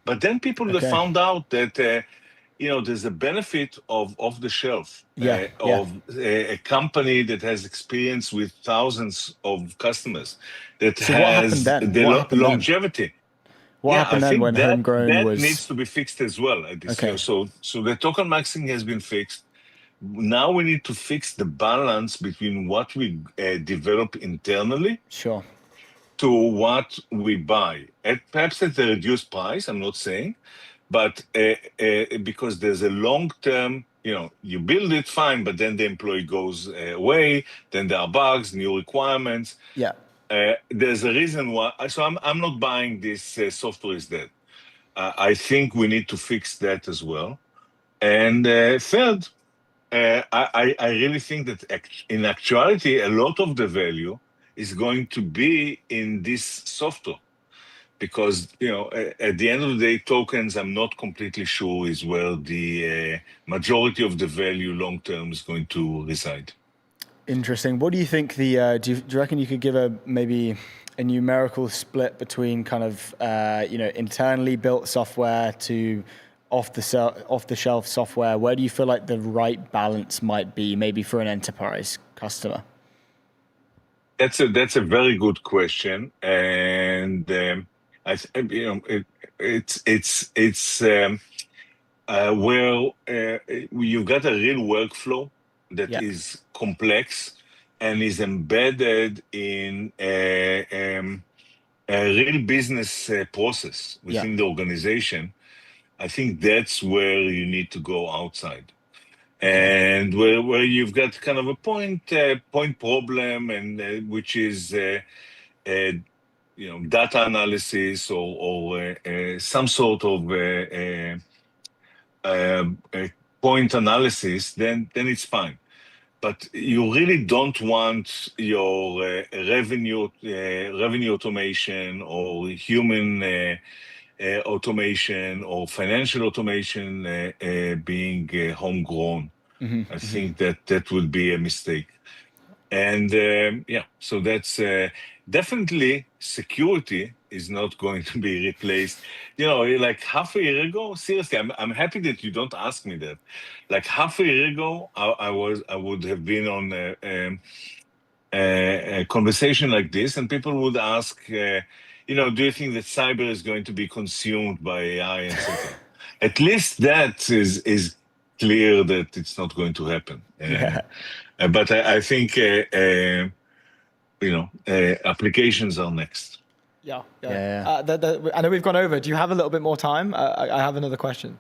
But then people have found out that, there's a benefit of off the shelf, of a company that has experience with thousands of customers, that has the longevity. What happened then when homegrown was... That needs to be fixed as well at this year. So the token maxing has been fixed. Now we need to fix the balance between what we develop internally to what we buy. Perhaps at a reduced price, I'm not saying, but because there's a long-term, you build it, fine, but then the employee goes away, then there are bugs, new requirements. There's a reason why. So I'm not buying this software is dead. I think we need to fix that as well. And third, I really think that in actuality, a lot of the value is going to be in this software. Because, at the end of the day, tokens, I'm not completely sure is where the majority of the value long-term is going to reside. Interesting. What do you think do you reckon you could give maybe a numerical split between kind of, internally built software to off-the-shelf software? Where do you feel like the right balance might be, maybe for an enterprise customer? That's a very good question, and it's where you've got a real workflow that is complex and is embedded in a real business process within the organization. I think that's where you need to go outside, and where you've got kind of a point problem, and which is data analysis or some sort of point analysis, then it's fine. But you really don't want your revenue automation or human automation or financial automation being homegrown. I think that would be a mistake. And so that's definitely security is not going to be replaced. Like half a year ago, seriously, I'm happy that you don't ask me that. Like half a year ago, I would have been on a conversation like this, and people would ask, do you think that cyber is going to be consumed by AI and so on? At least that is clear that it's not going to happen. But I think applications are next. I know we've gone over. Do you have a little bit more time? I have another question.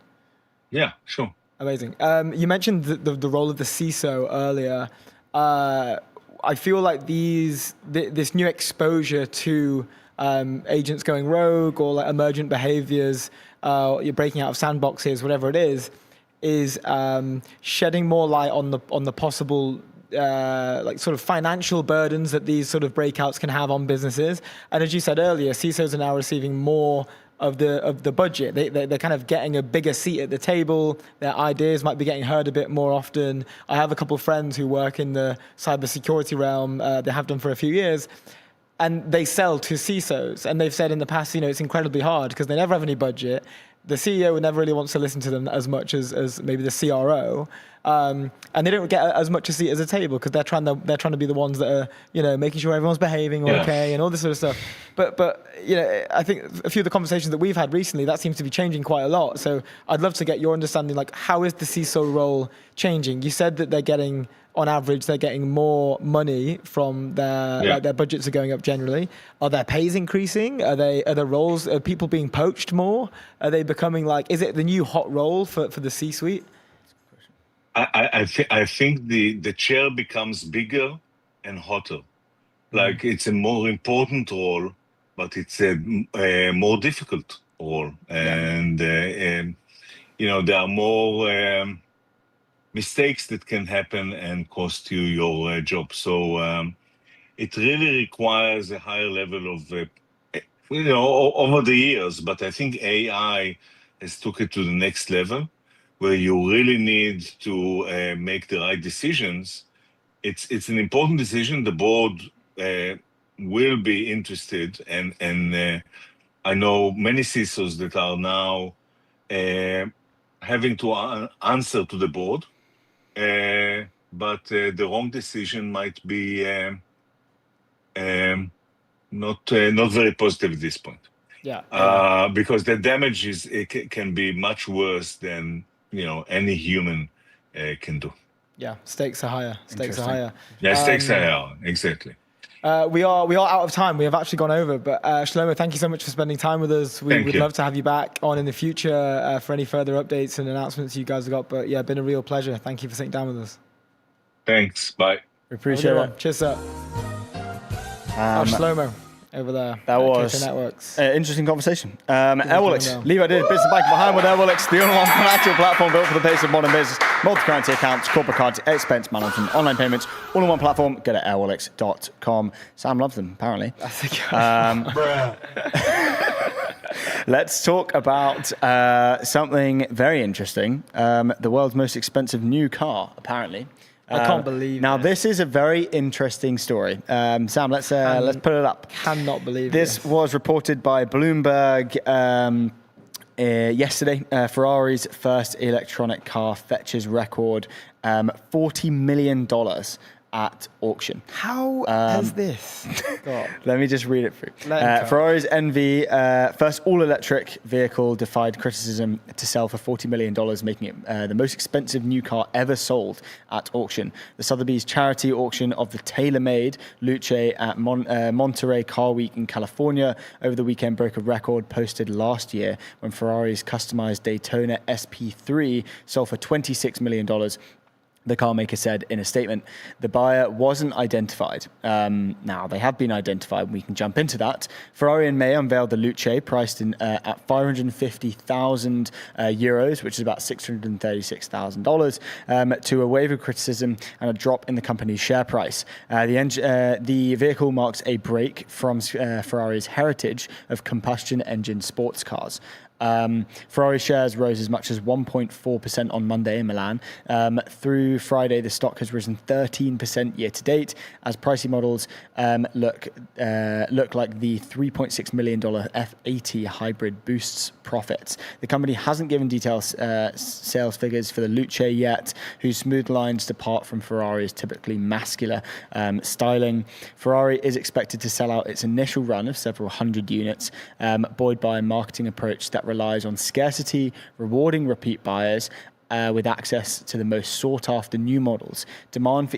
Yeah, sure. Amazing. You mentioned the role of the CISO earlier. I feel like this new exposure to agents going rogue or like emergent behaviors, you're breaking out of sandboxes, whatever it is shedding more light on the possible like sort of financial burdens that these sort of breakouts can have on businesses. And as you said earlier, CISOs are now receiving more the budget. They're kind of getting a bigger seat at the table. Their ideas might be getting heard a bit more often. I have a couple of friends who work in the cybersecurity realm. They have done for a few years. And they sell to CISOs. And they've said in the past, it's incredibly hard because they never have any budget. The CEO never really wants to listen to them as much as maybe the CRO. And they don't get as much a seat as a table because they're trying to be the ones that are, making sure everyone's behaving okay and all this sort of stuff. But I think a few of the conversations that we've had recently, that seems to be changing quite a lot. So I'd love to get your understanding, like, how is the CISO role changing? You said that on average, they're getting more money from their budgets are going up generally. Are their pays increasing? Are people being poached more? Are they becoming is it the new hot role for the C-suite? I think the chair becomes bigger and hotter. Like it's a more important role, but it's a more difficult role. And, there are more mistakes that can happen and cost you your job. So it really requires a higher level of, over the years. But I think AI has took it to the next level, where you really need to make the right decisions. It's an important decision. The board will be interested, and I know many CISOs that are now having to answer to the board. But the wrong decision might be not very positive at this point. Because the damage can be much worse than any human can do. Yeah, stakes are higher. Stakes are higher. Yeah, stakes are higher. Exactly. We are out of time. We have actually gone over, but Shlomo, thank you so much for spending time with us. We would love to have you back on in the future for any further updates and announcements you guys have got. But been a real pleasure. Thank you for sitting down with us. Thanks. Bye. We appreciate it. Cheers, sir. Shlomo over there. That was an interesting conversation. Airwallex, Levi did business banking behind with Airwallex, the only one financial platform built for the pace of modern business. Multi-currency accounts, corporate cards, expense management, online payments, all in one platform. Go to airwallex.com. Sam loves them, apparently. Let's talk about something very interesting. The world's most expensive new car, apparently. I can't believe Now, this is a very interesting story. Sam, let's put it up. Cannot believe this was reported by Bloomberg yesterday. Ferrari's first electronic car fetches record $40 million at auction. How has this got? Let me just read it through. Ferrari's NV, first all-electric vehicle, defied criticism to sell for $40 million, making it the most expensive new car ever sold at auction. The Sotheby's charity auction of the tailor-made Luce at Monterey Car Week in California over the weekend broke a record posted last year when Ferrari's customized Daytona SP3 sold for $26 million. The car maker said in a statement, the buyer wasn't identified. Now, they have been identified. We can jump into that. Ferrari in May unveiled the Luce, priced at 550,000 euros, which is about $636,000, to a wave of criticism and a drop in the company's share price. The vehicle marks a break from Ferrari's heritage of combustion engine sports cars. Ferrari shares rose as much as 1.4% on Monday in Milan. Through Friday, the stock has risen 13% year to date as pricey models look like the $3.6 million F80 hybrid boosts profits. The company hasn't given detailed sales figures for the Luce yet, whose smooth lines depart from Ferrari's typically muscular styling. Ferrari is expected to sell out its initial run of several hundred units, buoyed by a marketing approach that relies on scarcity, rewarding repeat buyers with access to the most sought-after new models. Demand for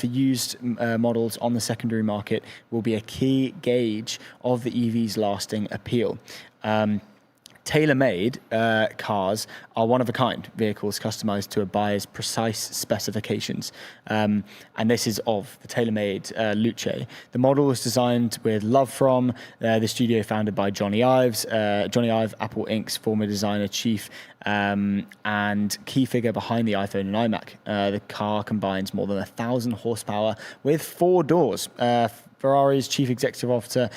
used models on the secondary market will be a key gauge of the EV's lasting appeal. Tailor-made cars are one-of-a-kind vehicles customized to a buyer's precise specifications. And this is of the tailor-made Luce. The model was designed with love from the studio founded by Johnny Ives. Johnny Ive, Apple Inc.'s former designer chief and key figure behind the iPhone and iMac. The car combines more than 1,000 horsepower with 4 doors. Ferrari's chief executive officer,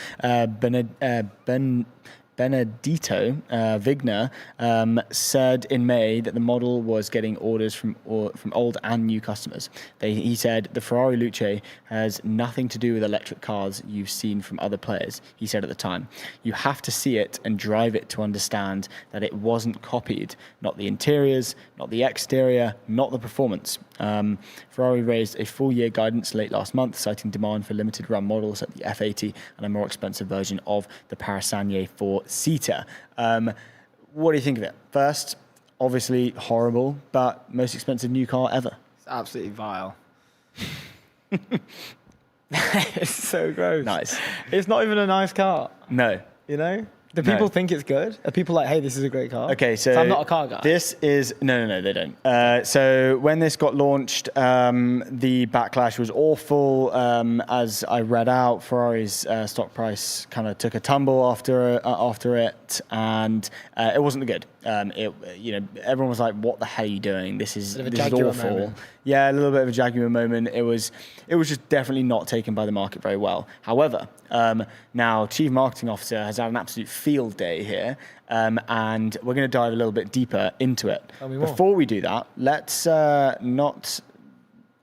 Benedito Vigna said in May that the model was getting orders from old and new customers. He said the Ferrari Luce has nothing to do with electric cars you've seen from other players. He said at the time, you have to see it and drive it to understand that it wasn't copied. Not the interiors, not the exterior, not the performance. Ferrari raised a full-year guidance late last month, citing demand for limited-run models at the F80 and a more expensive version of the Parasagna 4-seater. What do you think of it? First, obviously horrible, but most expensive new car ever. It's absolutely vile. It's so gross. Nice. It's not even a nice car. No. You know? Do people think it's good? Are people like, hey, this is a great car? Okay, so I'm not a car guy. This is no, they don't. So when this got launched, the backlash was awful. As I read out, Ferrari's stock price kind of took a tumble after it, and it wasn't good. Everyone was like, "What the hell are you doing? This is awful." Moment. Yeah, a little bit of a Jaguar moment. It was just definitely not taken by the market very well. However, now Chief Marketing Officer has had an absolute field day here, and we're going to dive a little bit deeper into it. Tell me more. Before we do that, let's not.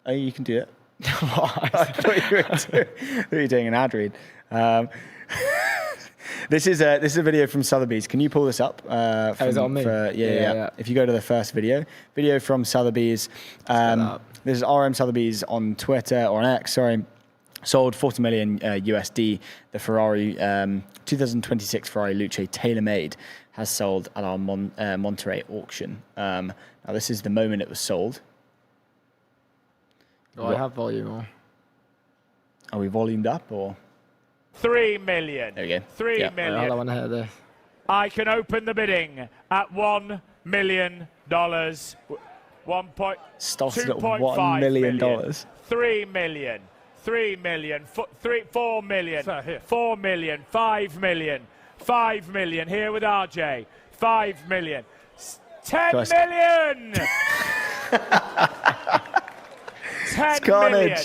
Oh, you can do it. I thought you were doing an ad read. This is a video from Sotheby's. Can you pull this up? Is it on me? Yeah. If you go to the first video from Sotheby's. This is RM Sotheby's on Twitter, or on X, sorry. Sold 40 million USD. The Ferrari 2026 Ferrari Luce TaylorMade has sold at our Monterey auction. Now this is the moment it was sold. Do I have volume or? Are we volumed up or? 3 million. There we go. 3 Yeah. million. I want to hear this. I can open the bidding at $1 million. Started at $1 $2.5 million. 3 million. 3 million. 4 million. 4 million. 5 million. 5 million. Here with RJ. 5 million. 10 million. 10 million.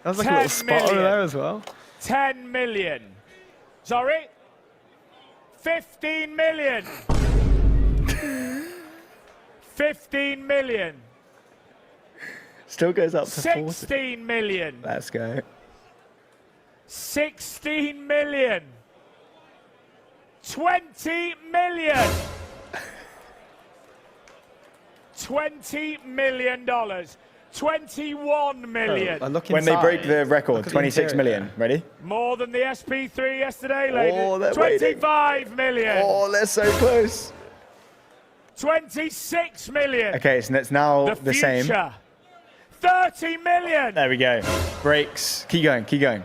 That was like a little spot over there as well. 10 million. Sorry? 15 million. 15 million. Still goes up to 40. 16 million. Let's go. 16 million. 20 million. $20 million. 21 million. When they break the record, 26 million. Ready? More than the SP3 yesterday, ladies. Oh, they're 25 million. Oh, they're so close. 26 million. Okay, so it's now the same. 30 million. There we go. Breaks. Keep going. We've got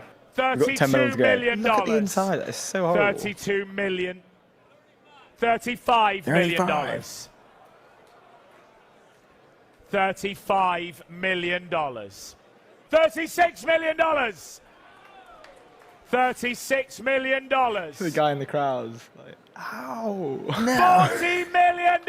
10 minutes to go. million. Look at the inside. It's so horrible. 32 million. $35 million. $35 million. $36 million. $36 million. The guy in the crowd's like, ow. $40 million.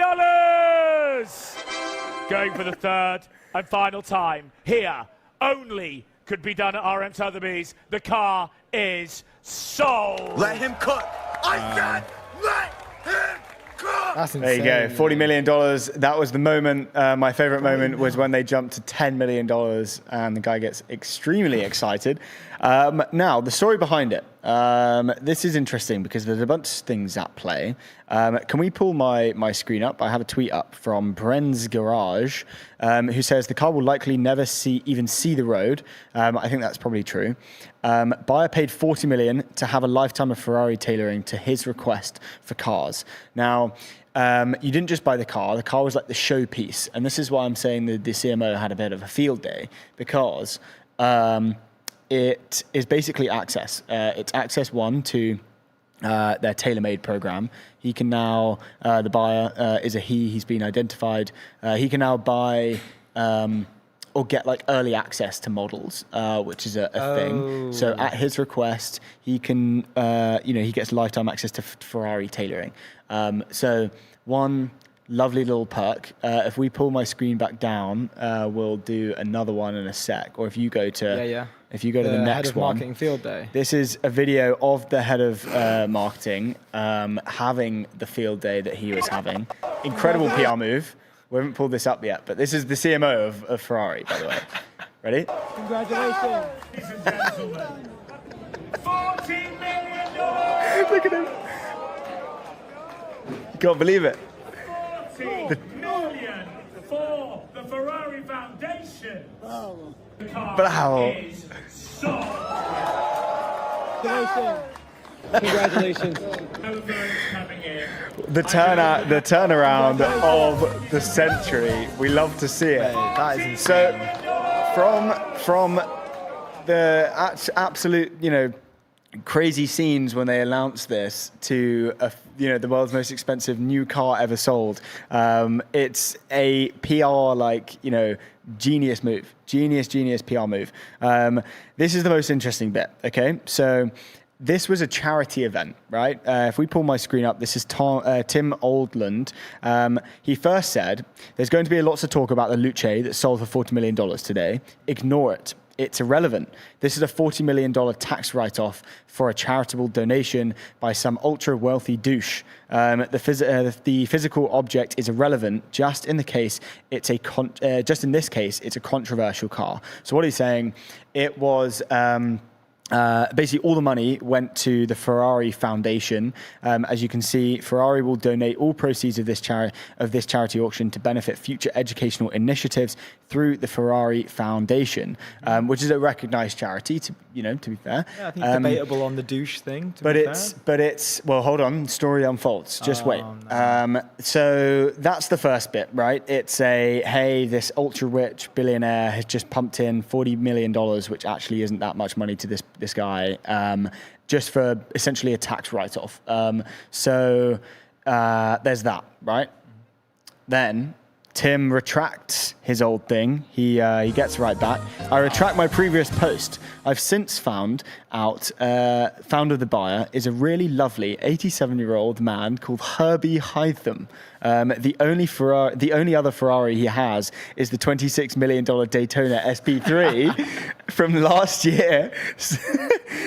Going for the third and final time. Here, only could be done at RM Sotheby's. The car is sold. Let him cook. I said, let him cook. That's insane. There you go. $40 million. That was the moment. My favorite moment was when they jumped to $10 million and the guy gets extremely excited. Now, the story behind it. This is interesting because there's a bunch of things at play. Can we pull my screen up? I have a tweet up from Bren's Garage, who says the car will likely never even see the road. I think that's probably true. Buyer paid $40 million to have a lifetime of Ferrari tailoring to his request for cars. Now, you didn't just buy the car. The car was like the showpiece. And this is why I'm saying that the CMO had a bit of a field day, because it is basically access. It's access one to their tailor-made program. He can now, the buyer is a he, he's been identified. He can now buy or get like early access to models, which is a thing. So at his request, he can, he gets lifetime access to Ferrari tailoring. So one lovely little perk. If we pull my screen back down, we'll do another one in a sec. Or if you go to If you go to the head next of one, marketing field day. this is a video of the head of marketing having the field day that he was having. Incredible PR move. We haven't pulled this up yet, but this is the CMO of Ferrari, by the way. Ready? Congratulations. Ladies and gentlemen, $14 million. Look at him. You can't believe it. 40 million for the Ferrari Foundation. The car Bravo. is sold. Congratulations. Over's coming in. The turnaround of the century. We love to see it. That is insane. So, from the absolute, crazy scenes when they announced this to the world's most expensive new car ever sold. It's a PR genius move, genius PR move. This is the most interesting bit. Okay, so this was a charity event, right? If we pull my screen up, this is Tim Oldland. He first said, "There's going to be lots of talk about the Luce that sold for $40 million today. Ignore it. It's irrelevant. This is a $40 million tax write-off for a charitable donation by some ultra-wealthy douche. The physical object is irrelevant. Just in this case, it's a controversial car." So what he's saying, it was basically all the money went to the Ferrari Foundation. As you can see, Ferrari will donate all proceeds of this charity auction to benefit future educational initiatives through the Ferrari Foundation, which is a recognized charity. To be fair, Yeah, I think it's debatable on the douche thing. But it's well, hold on. Story unfolds. Just wait. No. So that's the first bit, right? It's hey, this ultra rich billionaire has just pumped in $40 million, which actually isn't that much money to this guy, just for essentially a tax write-off. So there's that, right? Then Tim retracts his old thing. He gets right back. "I retract my previous post. I've since found out founder the buyer is a really lovely 87-year-old man called Harvey. The only other Ferrari he has is the $26 million Daytona SP3 from last year.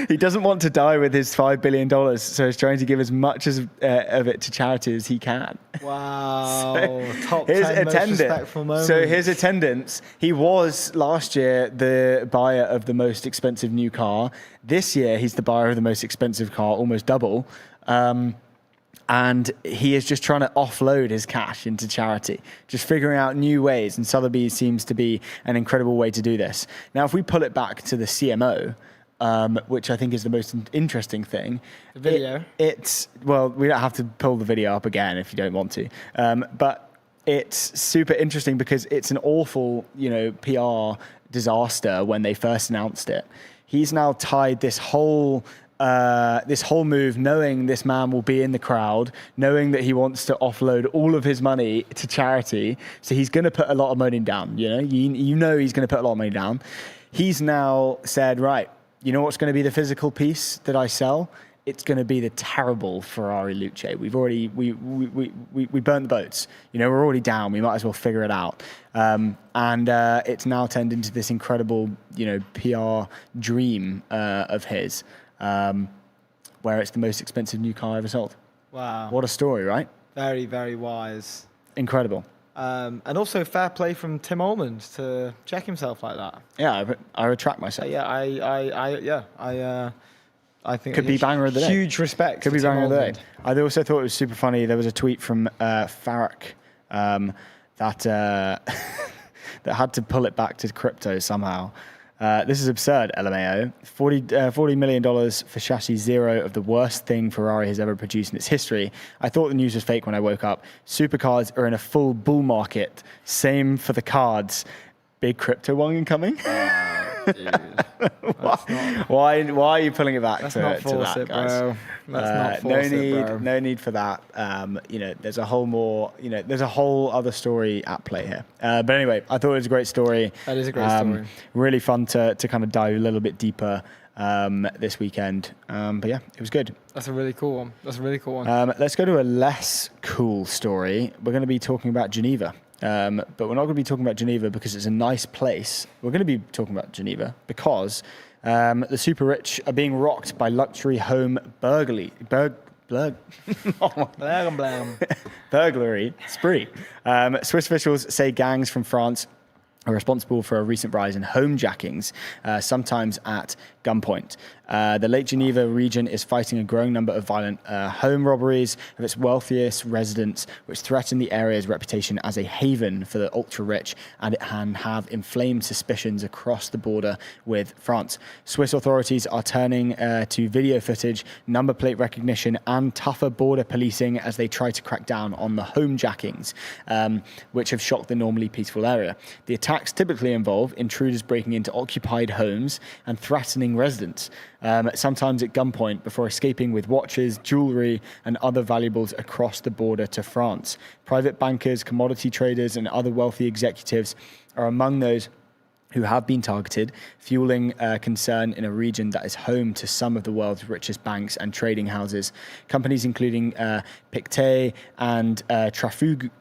He doesn't want to die with his $5 billion, so he's trying to give as much of it to charity as he can." Wow. Top 10 most respectful moments. So his attendance, he was last year the buyer of the most expensive new car. This year, he's the buyer of the most expensive car, almost double. And he is just trying to offload his cash into charity, just figuring out new ways. And Sotheby's seems to be an incredible way to do this. Now, if we pull it back to the CMO, which I think is the most interesting thing. The video? Well, we don't have to pull the video up again if you don't want to. But it's super interesting because it's an awful, PR disaster when they first announced it. He's now tied this whole move, knowing this man will be in the crowd, knowing that he wants to offload all of his money to charity. So he's going to put a lot of money down. He's going to put a lot of money down. He's now said, right, you know what's going to be the physical piece that I sell? It's going to be the terrible Ferrari Luce. We've already we burnt the boats. We're already down. We might as well figure it out. And it's now turned into this incredible, PR dream of his, where it's the most expensive new car ever sold. Wow. What a story, right? Very, very wise. Incredible. And also fair play from Tim Almond to check himself like that. Yeah, I retract myself. I think could be banger of the day. Huge respect. Could be banger of the day. I also thought it was super funny. There was a tweet from Farrak that that had to pull it back to crypto somehow. This is absurd, LMAO. $40 million for chassis zero of the worst thing Ferrari has ever produced in its history. I thought the news was fake when I woke up. Supercars are in a full bull market. Same for the cards. Big crypto one incoming? Why are you pulling it back to that, guys? Bro. Let's not force it, bro. No need for that. There's a whole other story at play here. But anyway, I thought it was a great story. That is a great story. Really fun to kind of dive a little bit deeper this weekend. But yeah, it was good. That's a really cool one. Let's go to a less cool story. We're going to be talking about Geneva. but we're not going to be talking about Geneva because it's a nice place. We're going to be talking about Geneva because the super rich are being rocked by luxury home burglary spree. Swiss officials say gangs from France are responsible for a recent rise in homejackings, sometimes at gunpoint. The Lake Geneva region is fighting a growing number of violent home robberies of its wealthiest residents, which threaten the area's reputation as a haven for the ultra-rich and have inflamed suspicions across the border with France. Swiss authorities are turning to video footage, number plate recognition, and tougher border policing as they try to crack down on the homejackings, which have shocked the normally peaceful area. The attacks typically involve intruders breaking into occupied homes and threatening residents, sometimes at gunpoint, before escaping with watches, jewelry, and other valuables across the border to France. Private bankers, commodity traders, and other wealthy executives are among those who have been targeted, fueling concern in a region that is home to some of the world's richest banks and trading houses. Companies including Pictet and Trafigura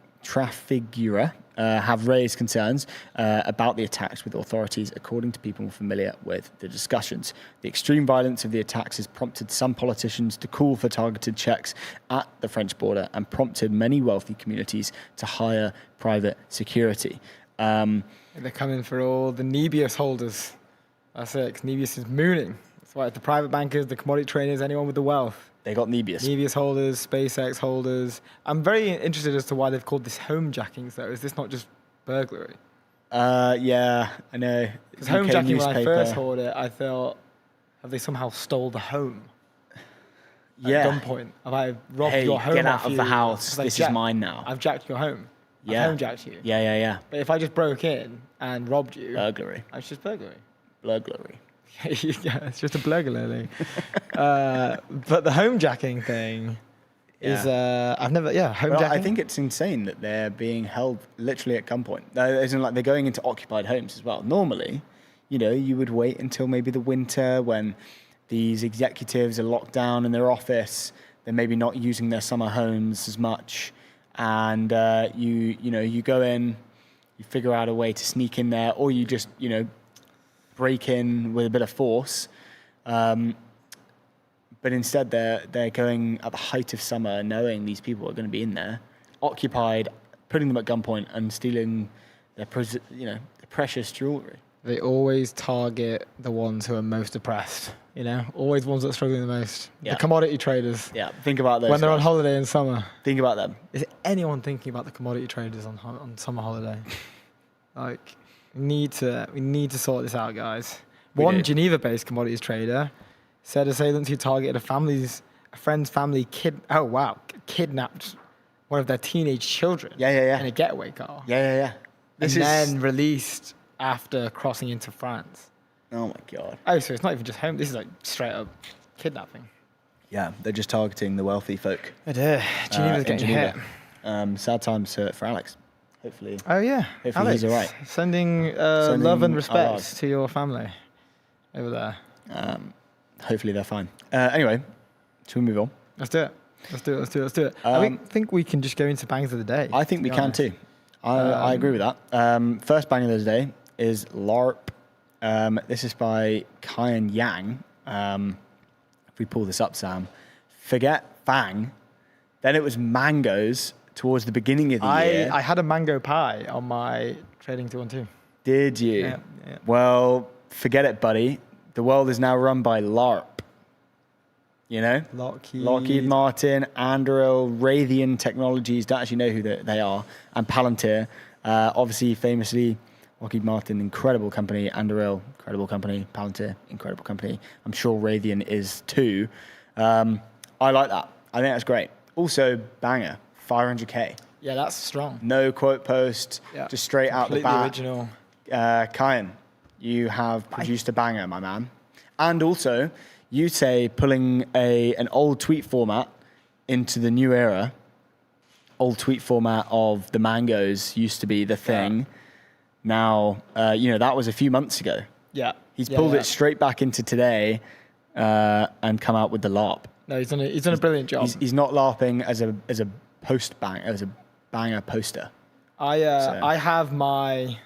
have raised concerns about the attacks with authorities, according to people familiar with the discussions. The extreme violence of the attacks has prompted some politicians to call for targeted checks at the French border and prompted many wealthy communities to hire private security. They're coming for all the Nebex holders. That's it, 'cause Nebex is mooning. That's why the private bankers, the commodity traders, anyone with the wealth. They got Nebex. Nebex holders, SpaceX holders. I'm very interested as to why they've called this homejackings, though. Is this not just burglary? Yeah, I know. Because homejacking, when I first heard it, I thought, have they somehow stole the home? Yeah. At gunpoint. Have I robbed your home? Get out of the house. Like, this is mine now. I've jacked your home. Yeah. I've homejacked you. Yeah. But if I just broke in and robbed you, Burglary. it's just burglary. Burglary. Yeah, it's just a burglary. But the homejacking thing is, homejacking. Well, I think it's insane that they're being held literally at gunpoint. As in, like, they're going into occupied homes as well. Normally, you would wait until maybe the winter when these executives are locked down in their office. They're maybe not using their summer homes as much. And you go in, you figure out a way to sneak in there, or you just, break in with a bit of force. But instead, they're going at the height of summer, knowing these people are going to be in there, occupied, putting them at gunpoint and stealing their precious jewelry. They always target the ones who are most oppressed. Always ones that are struggling the most. Yeah. The commodity traders. Yeah, think about those when they're guys. on holiday in summer. Think about them. Is anyone thinking about the commodity traders on summer holiday? We need to sort this out, guys. One Geneva-based commodities trader said assailants who targeted a friend's family kidnapped one of their teenage children in a getaway car. Yeah. Then released after crossing into France. Oh my God. Oh, so it's not even just home. This is like straight up kidnapping. Yeah, they're just targeting the wealthy folk. Geneva's getting hit. Sad times for Alex. Hopefully. Oh yeah. Hopefully Alex, he's all right. Sending love and respect to your family over there. Hopefully they're fine. Anyway, should we move on? Let's do it. I think we can just go into bangs of the day. I think we can too. I agree with that. First bang of the day is LARP. This is by Kyan Yang. If we pull this up, Sam, forget Fang. Then it was mangoes towards the beginning of the year. I had a mango pie on my trading 212. Did you? Yeah. Well, forget it, buddy. The world is now run by LARP. Lockheed Martin, Anduril, Raytheon Technologies, don't actually know who they are, and Palantir. Obviously, famously, Lockheed Martin, incredible company. Anduril, incredible company. Palantir, incredible company. I'm sure Raytheon is too. I like that. I think that's great. Also, banger, 500K. Yeah, that's strong. No quote post, just straight out the bat. Original. Kyan, you have produced a banger, my man. And also, you say pulling an old tweet format into the new era. Old tweet format of the mangoes used to be the thing. Now, that was a few months ago. Yeah. He's pulled it straight back into today and come out with the LARP. No, he's done a brilliant job. He's not LARPing as a banger poster. I have my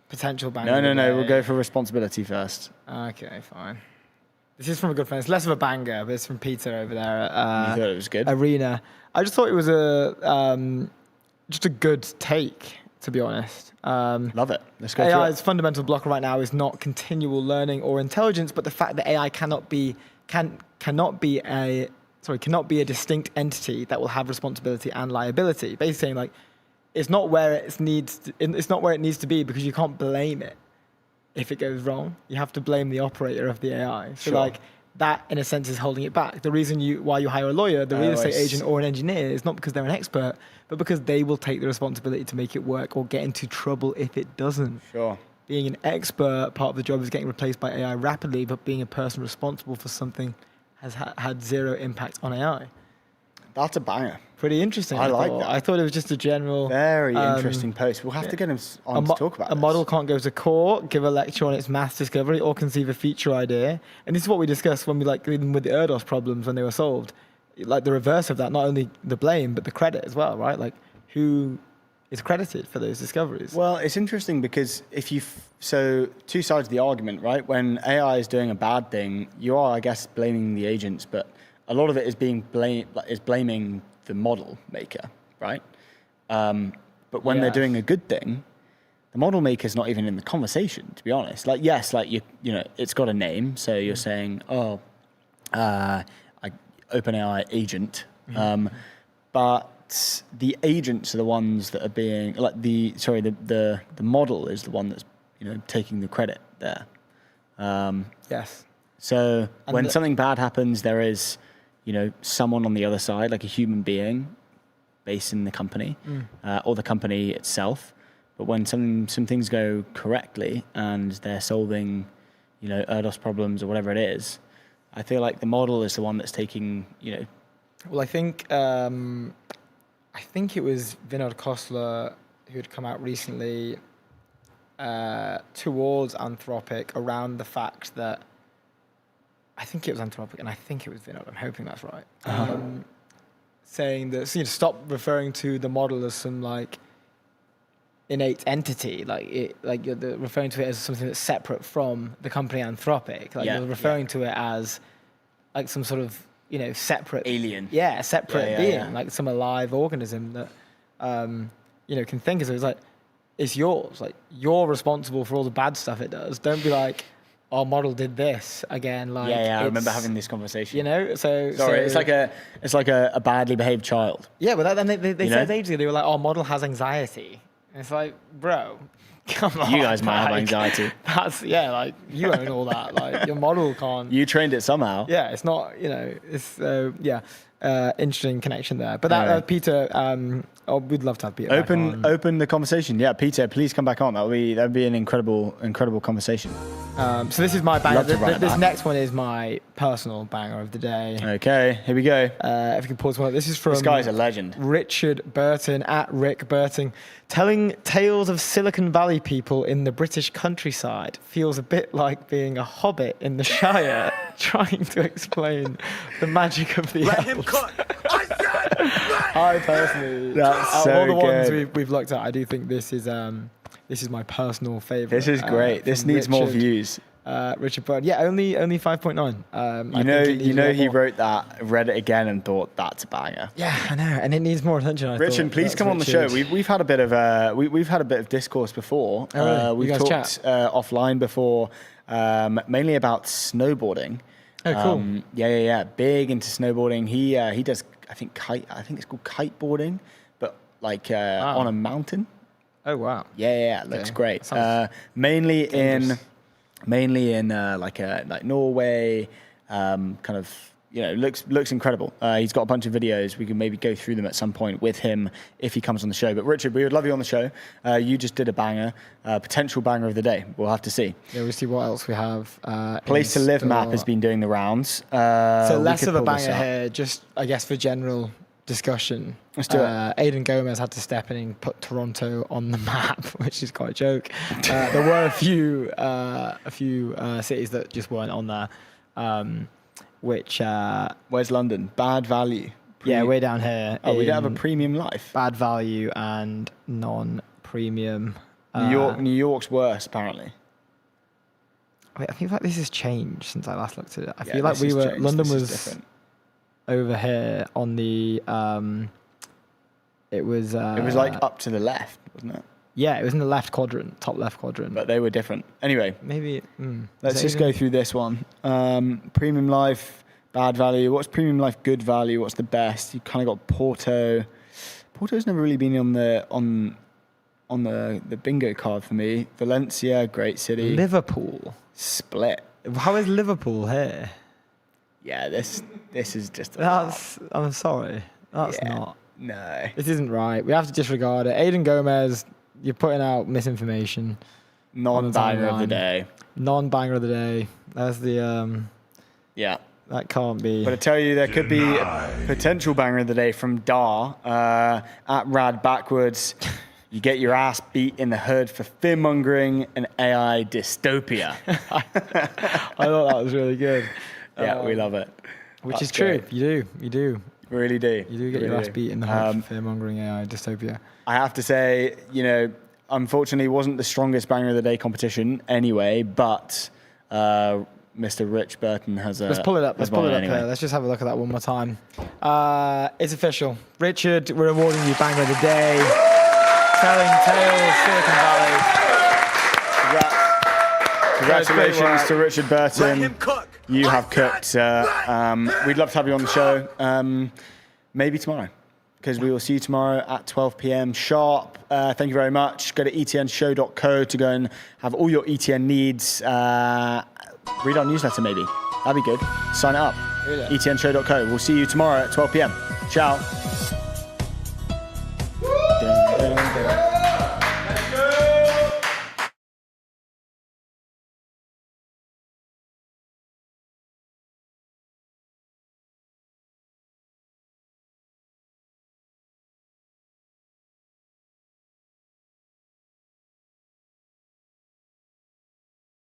potential banger. No. We'll go for responsibility first. Okay, fine. This is from a good friend. It's less of a banger, but it's from Peter over there at You thought it was good? Arena. I just thought it was just a good take, to be honest. Love it. Let's go through AI's it. fundamental blocker right now is not continual learning or intelligence, but the fact that AI cannot be a distinct entity that will have responsibility and liability. Basically saying like it's not where it needs to be because you can't blame it if it goes wrong. You have to blame the operator of the AI. So like that in a sense is holding it back. The reason why you hire a lawyer, the real estate agent or an engineer is not because they're an expert, but because they will take the responsibility to make it work or get into trouble if it doesn't. Sure. Being an expert, part of the job is getting replaced by AI rapidly, but being a person responsible for something has had zero impact on AI. That's a banger. Pretty interesting. I like that. I thought it was just a general... Very interesting post. We'll have to get him on to talk about A this. model can't go to court, give a lecture on its math discovery, or conceive a feature idea. And this is what we discussed when we even with the ERDOS problems when they were solved. Like the reverse of that, not only the blame, but the credit as well, right? Like who is credited for those discoveries? Well, it's interesting because so two sides of the argument, right? When AI is doing a bad thing, you are, I guess, blaming the agents, but a lot of it is blaming the model maker, right? But when they're doing a good thing, the model maker's not even in the conversation, to be honest. Like, yes, like you know, it's got a name, so you're saying, OpenAI agent, but the agents are the ones that are being the model is the one that's taking the credit there. Yes. So when something bad happens, there is someone on the other side, like a human being, based in the company or the company itself. But when some things go correctly and they're solving, ERDOS problems or whatever it is, I feel like the model is the one that's taking, Well, I think it was Vinod Khosla who had come out recently towards Anthropic around the fact that I think it was Anthropic and I think it was Vinod. I'm hoping that's right. Saying that stop referring to the model as some innate entity, you're referring to it as something that's separate from the company Anthropic. You're referring to it as some sort of separate alien. Yeah, separate being, like some alive organism that can think of it. It's it's yours. You're responsible for all the bad stuff it does. Don't be like, our model did this again. I remember having this conversation. So sorry, it's like a badly behaved child. Yeah, but then they said ages ago, they were like, our model has anxiety. And it's like, bro, come on. You guys might have anxiety. That's you own all that. Your model can't. You trained it somehow. Yeah, it's not. It's interesting connection there. But that Peter, we'd love to have Peter. Open the conversation. Yeah, Peter, please come back on. That'd be an incredible conversation. So this is my banger. This next one is my personal banger of the day. Okay, here we go. If you can pause one. This is from... This guy's a legend. Richard Burton, at Rick Burton. Telling tales of Silicon Valley people in the British countryside feels a bit like being a hobbit in the Shire, trying to explain the magic of the Let him cut. I personally... That's so all the ones good. we've looked at, I do think this is my personal favorite. This is great. This needs more views. Richard Burton. Yeah, only 5.9. He wrote that, read it again, and thought that's a banger. Yeah, I know, and it needs more attention. Richard, please come on the show. We've had a bit of we've had a bit of discourse before. Oh, really? We've talked offline before, mainly about snowboarding. Oh, cool. Yeah. Big into snowboarding. He does. I think it's called kiteboarding, but on a mountain. Oh wow. Yeah. Looks great. Mainly dangerous. in Norway, looks incredible. He's got a bunch of videos. We can maybe go through them at some point with him if he comes on the show. But Richard, we would love you on the show. You just did a banger, potential banger of the day. We'll have to see. Yeah, we'll see what else we have. Place to live map has been doing the rounds. So less of a banger here, just I guess for general discussion. Let's do it. Aidan Gomez had to step in and put Toronto on the map, which is quite a joke. There were a few cities that just weren't on there. Where's London? Bad value. Way down here. Oh, we don't have a premium life. Bad value and premium. New York's worse, apparently. I feel like this has changed since I last looked at it. I Yeah, feel like this has changed. London This is was different. over here on the, it was like up to the left, wasn't it? Yeah, it was in the left quadrant, top left quadrant. But they were different. Anyway, maybe. Let's just go through this one. Premium life, bad value. What's premium life, good value? What's the best? You kind of got Porto. Porto's never really been on the bingo card for me. Valencia, great city. Liverpool. Split. How is Liverpool here? Yeah, this is just. I'm sorry. That's not. No. This isn't right. We have to disregard it. Aiden Gomez, you're putting out misinformation. Non-banger of the day. Non-banger of the day. That's the. Yeah. That can't be. But I tell you, there could be a potential banger of the day from Dar at Rad Backwards. You get your ass beat in the hood for fear-mongering and AI dystopia. I thought that was really good. Yeah, we love it. Which is true. Great. You do. Really do. You do get your ass beat in the hood for fear-mongering AI dystopia. I have to say, unfortunately, it wasn't the strongest banger of the day competition anyway, but Mr. Rich Burton has a... Let's pull it up. Let's pull it up anyway. here. Let's just have a look at that one more time. It's official. Richard, we're awarding you banger of the day. Telling tales, Silicon Valley. Congratulations to Richard Let Burton. him cook. You I have said, cooked. let We'd love to have you on the show. Maybe tomorrow, because we will see you tomorrow at 12 p.m. sharp. Thank you very much. Go to etnshow.co to go and have all your ETN needs. Read our newsletter, maybe. That'd be good. Sign it up. etnshow.co. We'll see you tomorrow at 12 p.m. Ciao. Dun, dun, dun.